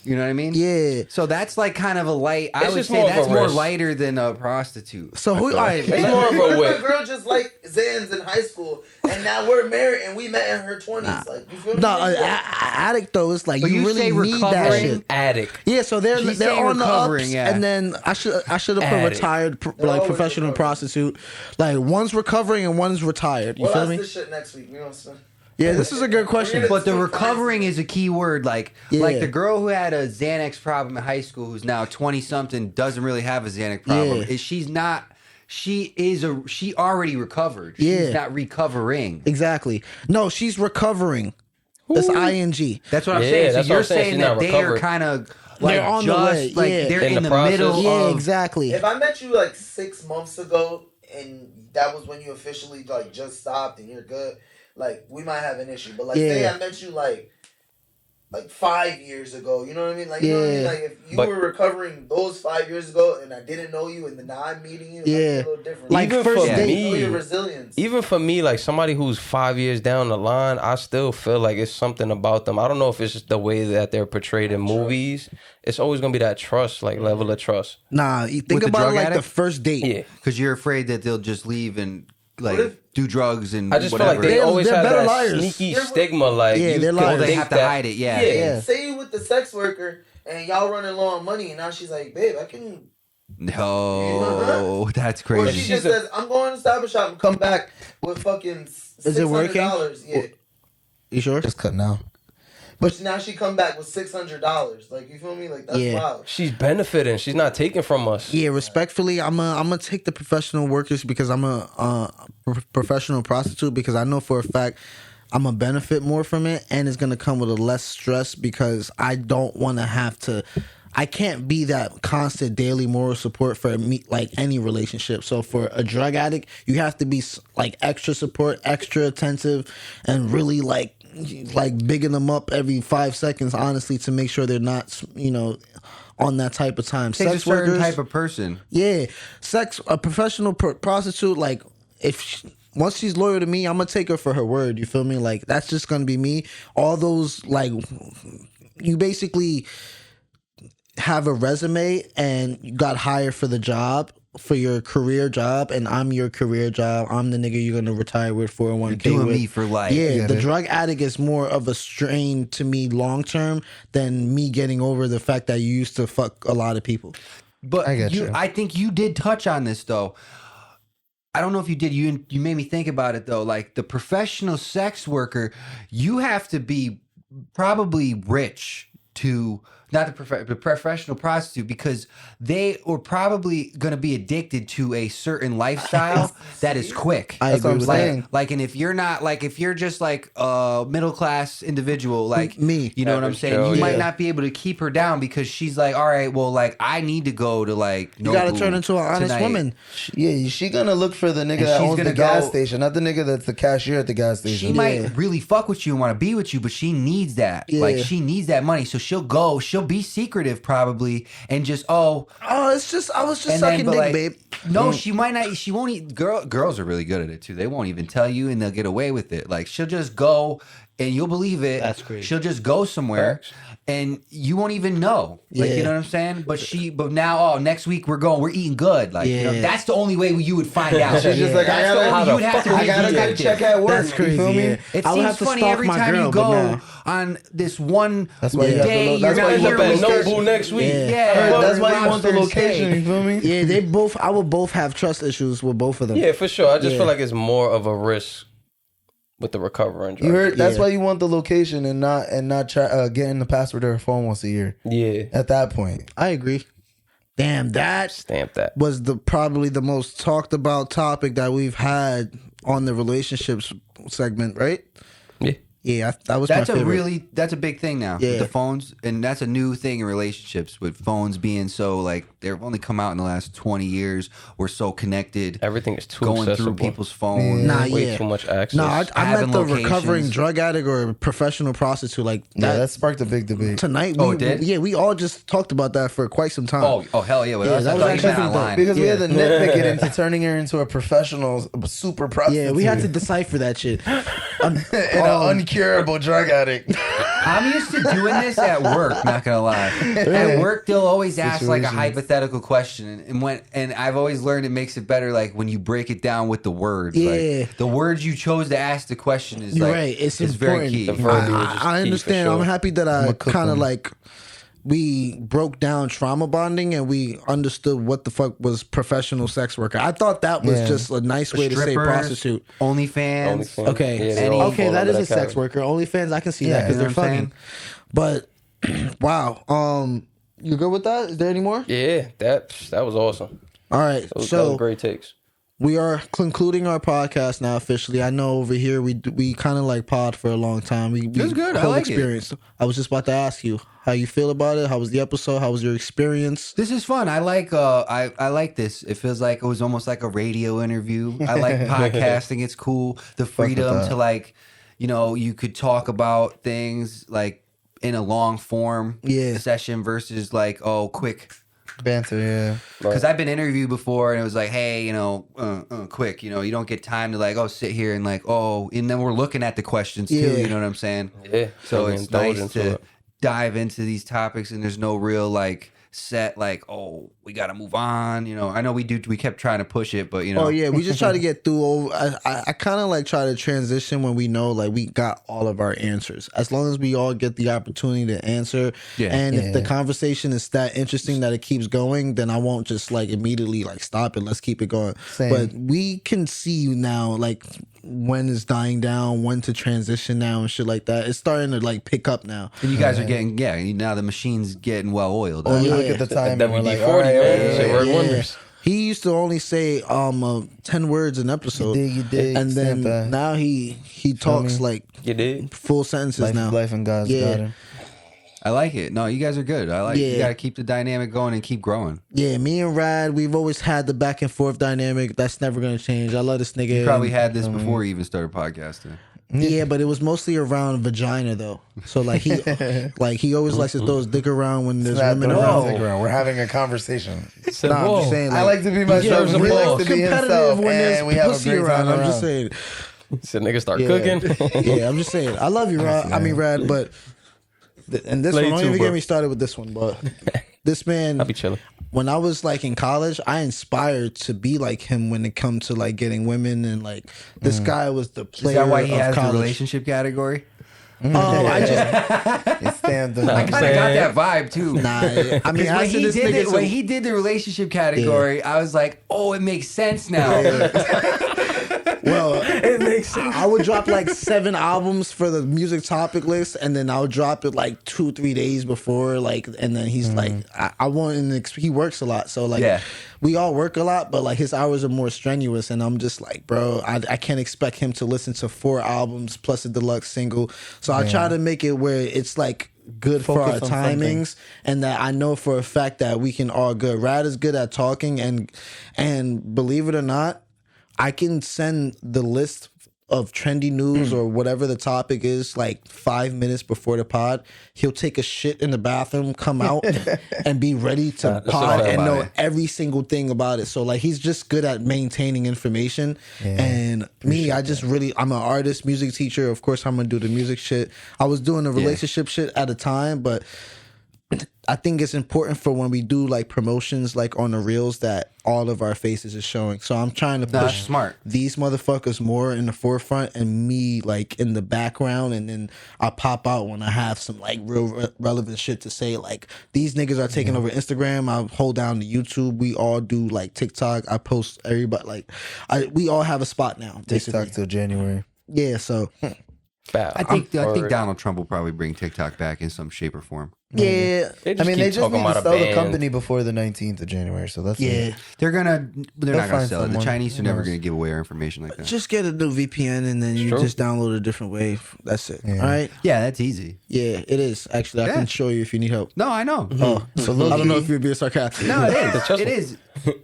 You know what I mean? Yeah. So that's like kind of a light. I It's would just say more of a that's more risk. lighter than a prostitute. So who? All right, It's more of a What if whip. a girl just like Zans in high school, and now we're married, and we met in her 20s. Like, you feel me? no, addict though. It's like But you you really say need that recovering? shit. Addict. Yeah, so they're She's they're saying on the ups, recovering, yeah. and then I should have put Addict. retired like always professional recovering. prostitute. Like one's recovering and one's retired. You Well, feel that's me? this shit next week. You know what I'm saying? Yeah, this is a good question. But the recovering is a key word. Like Yeah. the girl who had a Xanax problem in high school, who's now 20 something, doesn't really have a Xanax problem. Yeah. Is she's not. She already recovered. Yeah. She's not recovering. Exactly. No, she's recovering. That's ing. That's what I'm Yeah, saying. So that's what you're I'm saying. saying She's that not they are recovered. kind of like They're on the just way, like yeah. they're In in the the process. middle Yeah, of exactly. If I met you like 6 months ago, and that was when you officially like just stopped and you're good, like we might have an issue. But like say Yeah. I met you like 5 years ago, you know what I mean? Like you know what I mean? Yeah. Like if you But- were recovering those 5 years ago and I didn't know you and then now I'm meeting you, Yeah. it's a little different. Like Even first for date. you know me, your resilience. even for me, like somebody who's 5 years down the line, I still feel like it's something about them. I don't know if it's just the way that they're portrayed in movies. It's always gonna be that trust, like level of trust. Nah, you think With the about drug it like addict? the first date. Yeah, because you're afraid that they'll just leave and like What if- do drugs and I just whatever. feel like they They're- always they're have better that liars. sneaky They're- stigma. Like Yeah, you they're could liars. they think have to that- hide it. Yeah. Yeah. Say you with the sex worker and y'all running low on money and now she's like, babe, I can. No, that's Or crazy. she just says, I'm going to Stop and Shop and come back with fucking $600. Is it working? Yeah. You sure? Just cut now. But now she come back with $600. Like, you feel me? Like, that's Yeah. wild. She's benefiting. She's not taking from us. Yeah, respectfully, I'm gonna take the professional workers because I'm a professional prostitute because I know for a fact I'm gonna benefit more from it and it's gonna come with a less stress because I don't want to have to. I can't be that constant daily moral support for me, like any relationship. So for a drug addict, you have to be like extra support, extra attentive, and really like bigging them up every 5 seconds, honestly, to make sure they're not, on that type of time. Takes a certain type of person. Yeah, a professional prostitute, like if once she's loyal to me, I'm gonna take her for her word. You feel me? Like that's just gonna be me. All those like, you basically have a resume and you got hired for the job, for your career job, and I'm your career job. I'm the nigga you're gonna retire with 401k doing with. me for life. Yeah, the drug addict is more of a strain to me long term than me getting over the fact that you used to fuck a lot of people. But I get you. I think you did touch on this though. I don't know if you did. You made me think about it though. Like the professional sex worker, you have to be probably rich to not the professional prostitute, because they are probably going to be addicted to a certain lifestyle that is quick. I agree with that. Like, and if you're not like, if you're just like a middle class individual, like Me. you know what I'm Average saying? Joe, You might yeah. not be able to keep her down because she's like, all right, well, like I need to go to like, You gotta turn into an honest woman. Yeah, she gonna look for the nigga And that she's owns the gonna gas go- station, not the nigga that's the cashier at the gas station. She might really fuck with you and want to be with you, but she needs that. Like Yeah. she needs that money, so she'll be secretive probably, and just Oh, it's just I was just and then, sucking but, dick, like, babe. No, she might not. She won't. Girls are really good at it too. They won't even tell you, and they'll get away with it. Like she'll just go, and you'll believe it. That's crazy. She'll just go somewhere, and you won't even know. Like you Yeah. know what I'm saying? But now, next week we're eating good. Like you know, Yeah. that's the only way you would find out. She's just like, That's the only- you would have to I gotta get a check at work. That's crazy. You feel me? Yeah. It I would seems have to funny stalk every my time girl, you but go nah. on this one That's why you have to day. look- You're that's not why you End here up have at to with look- Nobu next week. Yeah, That's why you want lobster the and location. steak. You feel me? Yeah, they both. I will both have trust issues with both of them. Yeah, for sure. I just Yeah. feel like it's more of a risk with the recovering drug. You heard? That's Yeah. why you want the location and not getting the password to her phone once a year. Yeah. At that point, I agree. Damn, that Stamp that. was probably the most talked about topic that we've had on the relationships segment, right? Yeah. Yeah, that was That's my favorite. that's a big thing now. Yeah. With the phones, and that's a new thing in relationships with phones being so like they've only come out in the last 20 years. We're so connected. Everything is too going accessible. through people's phones. Nah, Way yeah. too much access. No, I Having meant the locations. recovering drug addict or professional prostitute. Like yeah, that sparked a big debate. tonight. Oh, We, it did? Yeah, we all just talked about that for quite some time. Oh hell yeah! With Yeah, us, that I was thought you actually meant the- online. Because we Yeah. had to nitpick it into turning her into a professional, super prostitute. Yeah, we had to decipher that shit. and an uncurable drug addict. I'm used to doing this at work. Not gonna lie. At work, they'll always ask like a Situations. hypothetical question, and I've always learned it makes it better like when you break it down with the words. Yeah. Like, the words you chose to ask the question is You're like right. It's very important. key. The verbiage is I key for understand. sure. I'm happy that I a cook kind of one. like we broke down trauma bonding and we understood what the fuck was professional sex worker. I thought that was Yeah. just a nice way to say Strippers, prostitute. OnlyFans. OnlyFans. Okay, Yeah, they all okay, fall that under is a sex category. worker. OnlyFans, I can see Yeah, that because you know they're what I'm fucking. But wow, you good with that? Is there any more? Yeah, that was awesome. All right, That was so great takes. we are concluding our podcast now officially. I know over here we kind of like pod for a long time. We was good. I whole like it. experience. I was just about to ask you how you feel about it. How was the episode? How was your experience? This is fun. I like I like this. It feels like it was almost like a radio interview. I like podcasting. It's cool. The freedom that. to like, you know, you could talk about things like in a long form Yeah. session versus like, oh, quick. Banter, yeah. Because I've been interviewed before and it was like, hey, you know, quick, you know, you don't get time to like, oh, sit here and like, oh, and then we're looking at the questions too. Yeah. You know what I'm saying? Yeah. So Really it's indulge nice into to it. dive into these topics and there's no real like set like, oh, we got to move on. You know, I know we kept trying to push it, but you know. Oh yeah, we just try to get through. I kind of like try to transition when we know like we got all of our answers. As long as we all get the opportunity to answer, Yeah. and if the Yeah. conversation is that interesting that it keeps going, then I won't just like immediately like stop it. Let's keep it going. Same. But we can see now like when it's dying down, when to transition now and shit like that. It's starting to like pick up now. And you guys are getting, now the machine's getting well oiled. Oh, huh? you yeah. look at the time and we're like, WD-40, all right, man. yeah, Shit yeah, work yeah. wonders. He used to only say 10 words an episode. You dig, and then stamp that. now he talks me? like You did? full sentences now. Life and God's Yeah. got him. I like it. No, you guys are good. I like Yeah. You got to keep the dynamic going and keep growing. Yeah, me and Rad, we've always had the back and forth dynamic. That's never gonna change. I love this nigga. You probably had this before you even started podcasting. Yeah, but it was mostly around vagina though. So like he always likes to throw his dick around when there's women around. We're having a conversation. Said, Nah, I'm whoa. just saying. I like to be myself. deserves He applause. likes to be himself, Competitive when and there's we have a pussy great around. time I'm just saying. Said niggas start Yeah. cooking. Yeah, I'm just saying. I love you, Rod. I mean, Rad, but and this Love one, you don't too, even bro. get me started with this one, but this man, I'll be chilling. when I was like in college, I inspired to be like him when it comes to like getting women and like this guy was the Is player that why he of has the college. relationship category? Oh, I just It stands on I kind of got that vibe too. nah. I mean, When after he, this did nigga, when he did the relationship category, I was like, oh, it makes sense now. well, It makes sense. I would drop like 7 albums for the music topic list, and then I would drop it like 2-3 days before, like, and then he's like, I want, and he works a lot, so like, Yeah. we all work a lot, but like his hours are more strenuous, and I'm just like, bro, I can't expect him to listen to 4 albums plus a deluxe single, so I try to make it where it's like good for our Focus on something. timings, and that I know for a fact that we can all good. Rad is good at talking, and believe it or not, I can send the list of trendy news or whatever the topic is like 5 minutes before the pod. He'll take a shit in the bathroom, come out, and be ready to That's pod what I'm and know about. every single thing about it. So like he's just good at maintaining information. And me, I just really, I'm an artist, music teacher. Of course, I'm gonna do the music shit. I was doing the relationship shit at a time, but I think it's important for when we do like promotions like on the reels that all of our faces is showing. So I'm trying to That's push smart. these motherfuckers more in the forefront and me like in the background, and then I pop out when I have some like real relevant shit to say. Like these niggas are taking over Instagram. I hold down the YouTube. We all do like TikTok. I post everybody like we all have a spot now. Basically. TikTok till January. Yeah. So Foul. I think Or- Donald Trump will probably bring TikTok back in some shape or form. yeah. They I mean, they keep just talking need to about a sell the ban. company before the 19th of January. So that's Yeah. They're not gonna find sell it. The someone. Chinese are Who never knows? gonna give away our information like that. Just get a new VPN and then you True. just download a different way. That's it. Yeah. All right. Yeah, that's easy. Yeah, it is. Actually, I Yeah. can show you if you need help. No, I know. Oh, So I don't know low-key- if you're being sarcastic. No, it is. Trust It me. is.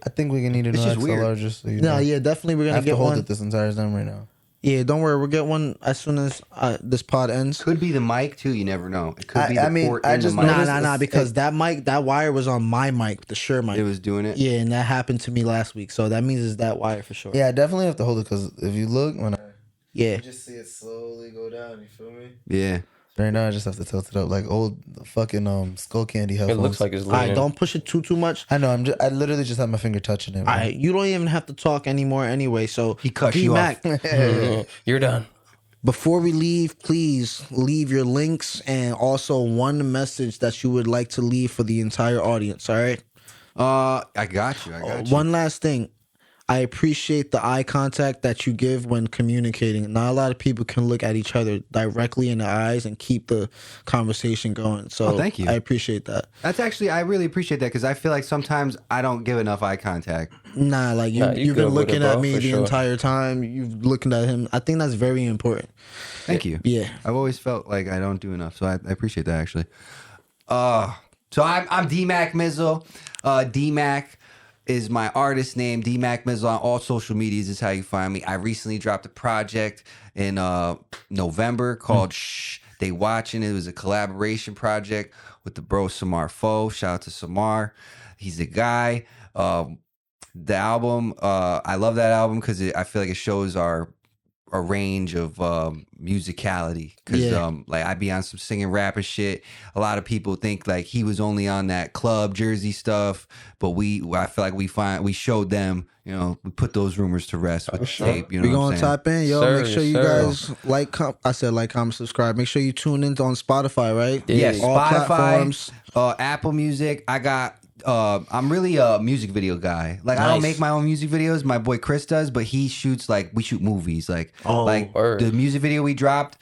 I think we can need a new It's just XLR weird. just so you No, know. yeah, definitely we're I gonna have to get hold one. it this entire time right now. Yeah, don't worry, we'll get one as soon as this pod ends. Could be the mic too. You never know. It could be I the mean, port I in just the mic. noticed- Nah, because that wire was on my mic, the Shure mic. It was doing it. Yeah, and that happened to me last week, so that means it's that wire for sure. Yeah, I definitely have to hold it because if you look, when I Yeah. just see it slowly go down, you feel me? Yeah. Right now, I just have to tilt it up like old fucking skull candy It headphones. looks like it's All right, leaning. don't push it too much. I know. I literally just have my finger touching it. All right, you don't even have to talk anymore anyway. So He cut D you Mac, You're done. before we leave, please leave your links and also one message that you would like to leave for the entire audience. All right. I got you. I got you. One last thing. I appreciate the eye contact that you give when communicating. Not a lot of people can look at each other directly in the eyes and keep the conversation going. So thank you. I appreciate that. That's actually, I really appreciate that because I feel like sometimes I don't give enough eye contact. Nah, like Nah, you've good been with it, looking at bro, me for the sure. entire time. You've looking at him. I think that's very important. Thank you. Yeah. I've always felt like I don't do enough, so I appreciate that actually. So I'm D MAC MIZZLE. D MAC is my artist name. D MAC MIZZLE on all social medias is how you find me. I recently dropped a project in November called Shh They Watching. It was a collaboration project with the bro Samar Foe. Shout out to Samar. He's a guy. The album, I love that album because I feel like it shows a range of musicality. Because Yeah. like I be on some singing rapping shit. A lot of people think like he was only on that club Jersey stuff, but I feel like we showed them. You know, we put those rumors to rest with the tape. You know We what I'm gonna saying? tap in, yo. Sir, Make sure you sir. guys like, comment, subscribe. Make sure you tune in on Spotify, right? Yeah, All Spotify, platforms. Apple Music. I got. I'm really a music video guy. Like I don't Nice. make my own music videos. My boy Chris does, but he shoots we shoot movies. Like word. the music video we dropped,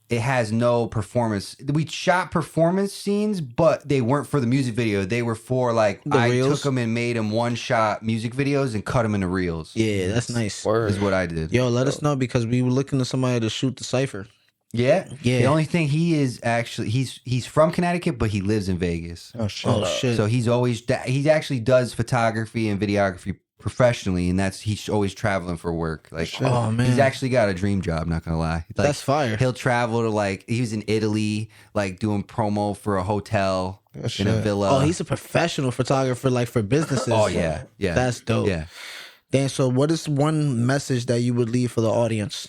it has no performance. We shot performance scenes, but they weren't for the music video. They were for I reels? took them and made them one shot music videos and cut them into reels. Yeah, that's nice. Word. Is what I did. Yo, let us know because we were looking to somebody to shoot the cipher. Yeah. Yeah. The only thing he is actually he's from Connecticut, but he lives in Vegas. Oh shit. Oh shit. So he actually does photography and videography professionally, and he's always traveling for work. Like, Oh, man. he's actually got a dream job. Not gonna lie, like, That's fire. He'll travel to he was in Italy, like doing promo for a hotel in a villa. Oh, he's a professional photographer, like for businesses. Oh yeah, yeah. That's dope. Yeah. Dan, so what is one message that you would leave for the audience?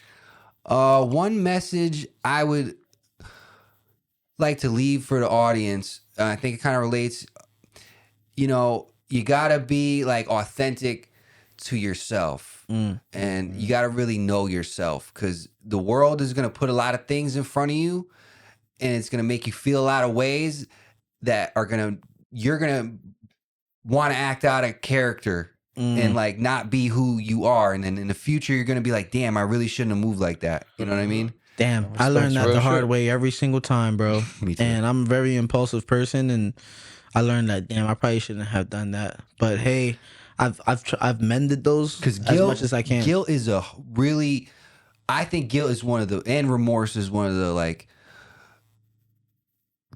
One message I would like to leave for the audience, I think it kind of relates, you gotta be like authentic to yourself, and you gotta really know yourself, because the world is gonna put a lot of things in front of you, and it's gonna make you feel a lot of ways that you're gonna want to act out of character and like not be who you are, and then in the future you're gonna be like, damn, I really shouldn't have moved like that. You know what I mean? Damn, I learned that the hard way every single time, bro. Me too. And I'm a very impulsive person, and I learned that, damn, I probably shouldn't have done that. But hey, I've mended those as much as I can. Guilt is I think guilt is and remorse is one of the like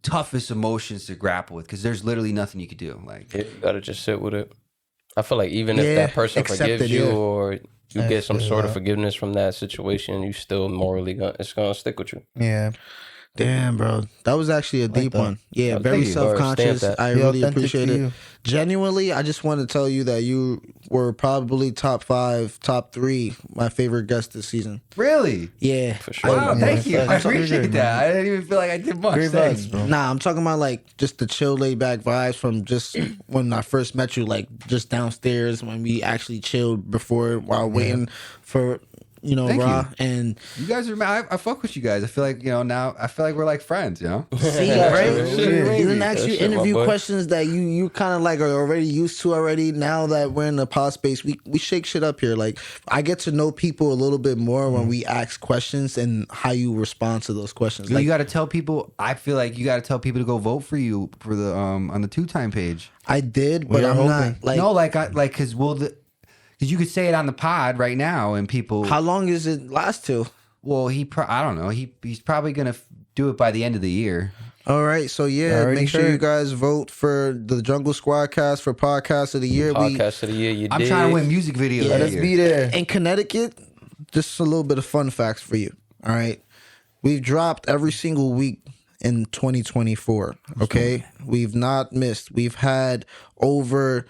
toughest emotions to grapple with, because there's literally nothing you could do. Like, you gotta just sit with it. I feel like even if that person forgives you, or you get some sort of forgiveness from that situation, you still morally it's gonna stick with you. Yeah. Damn, bro. That was actually a deep one. Yeah, very Thank you. self-conscious. I really authentic appreciate to it. you. Genuinely, I just want to tell you that you were probably top 5, top 3, my favorite guest this season. really? Yeah. For sure. Wow, thank you. I Thanks. appreciate that. I didn't even feel like I did much. Great Thanks. vibes, bro. Nah, I'm talking about like just the chill, laid back vibes from just when I first met you, like just downstairs when we actually chilled before while waiting for Thank Raw. you. And You guys are, I fuck with you guys. I feel like, now I feel like we're like friends, see, right? Yeah. He didn't ask That you shit, my interview boy. questions that you kind of like are already used to already. Now that we're in the pod space, we shake shit up here. Like, I get to know people a little bit more when we ask questions and how you respond to those questions. Like, you got to tell people. I feel like you got to tell people to go vote for you for the on the 2-time page. I did, but We are I'm not hoping. like. Because you could say it on the pod right now, and people. How long does it last to? Well, I don't know. He's probably gonna do it by the end of the year. All right, so yeah, Already make sure heard. you guys vote for the Jungle Squadcast for Podcast of the Year. Podcast of the year, I'm trying to win music videos. Let of us the be year. there. In Connecticut, just a little bit of fun facts for you. All right, we've dropped every single week in 2024. Okay, we've not missed. We've had over,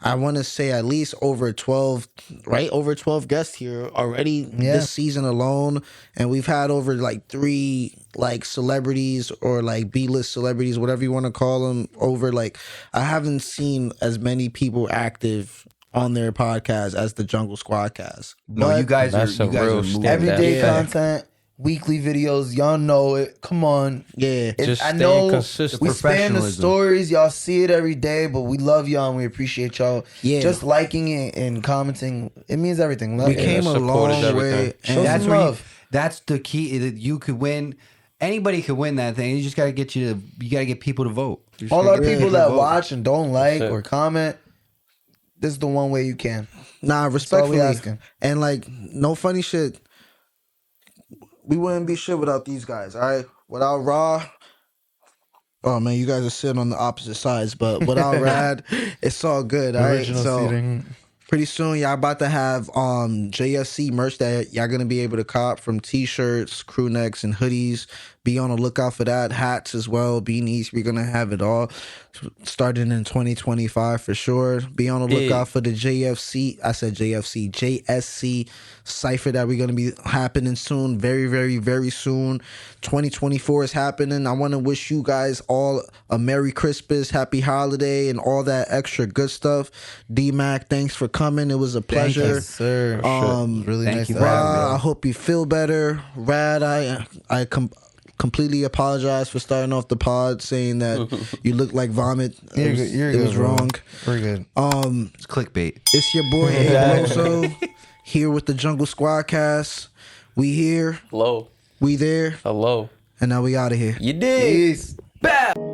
I want to say at least over 12, right? Over 12 guests here already this season alone. And we've had over like 3 like celebrities or like B-list celebrities, whatever you want to call them, over like, I haven't seen as many people active on their podcast as the Jungle Squadcast. No, But you guys are that's a real moving. step. Everyday Yeah. content, weekly videos. Y'all know it. Come on. Yeah. Just I staying know consistent. we spam the Professionalism. stories. Y'all see it every day, but we love y'all and we appreciate y'all. Yeah. Just liking it and commenting. It means everything. Love We it. came a support long is everything. way. Show And That's some where love. that's the key. That you could win. Anybody could win that thing. You just gotta get you gotta get people to vote. You just All gotta our get people to that vote. watch and don't like That's it. or comment, this is the one way you can. Nah, all we respectfully. asking. And like, no funny shit. We wouldn't be shit without these guys, all right? Without Raw, oh man, you guys are sitting on the opposite sides, but without Rad, it's all good, all right? Original So seating. pretty soon y'all about to have JSC merch that y'all gonna be able to cop, from t-shirts, crew necks, and hoodies. Be on the lookout for that. Hats as well, beanies. We're gonna have it all starting in 2025 for sure. Be on the lookout for the JSC cipher that we're gonna be happening soon. Very, very, very soon. 2024 is happening. I want to wish you guys all a Merry Christmas, Happy Holiday, and all that extra good stuff. D Mac, thanks for coming. It was a pleasure. Yes, sir. Really Thank nice you to for have having you. Ra, I hope you feel better. Rad, I completely apologize for starting off the pod saying that you look like vomit. You're good. You're it good, was bro. wrong. We're good. It's clickbait. It's your boy A Loso here with the Jungle Squadcast. We here, Hello. we there, Hello. and now we out of here. You did. Peace. Bow.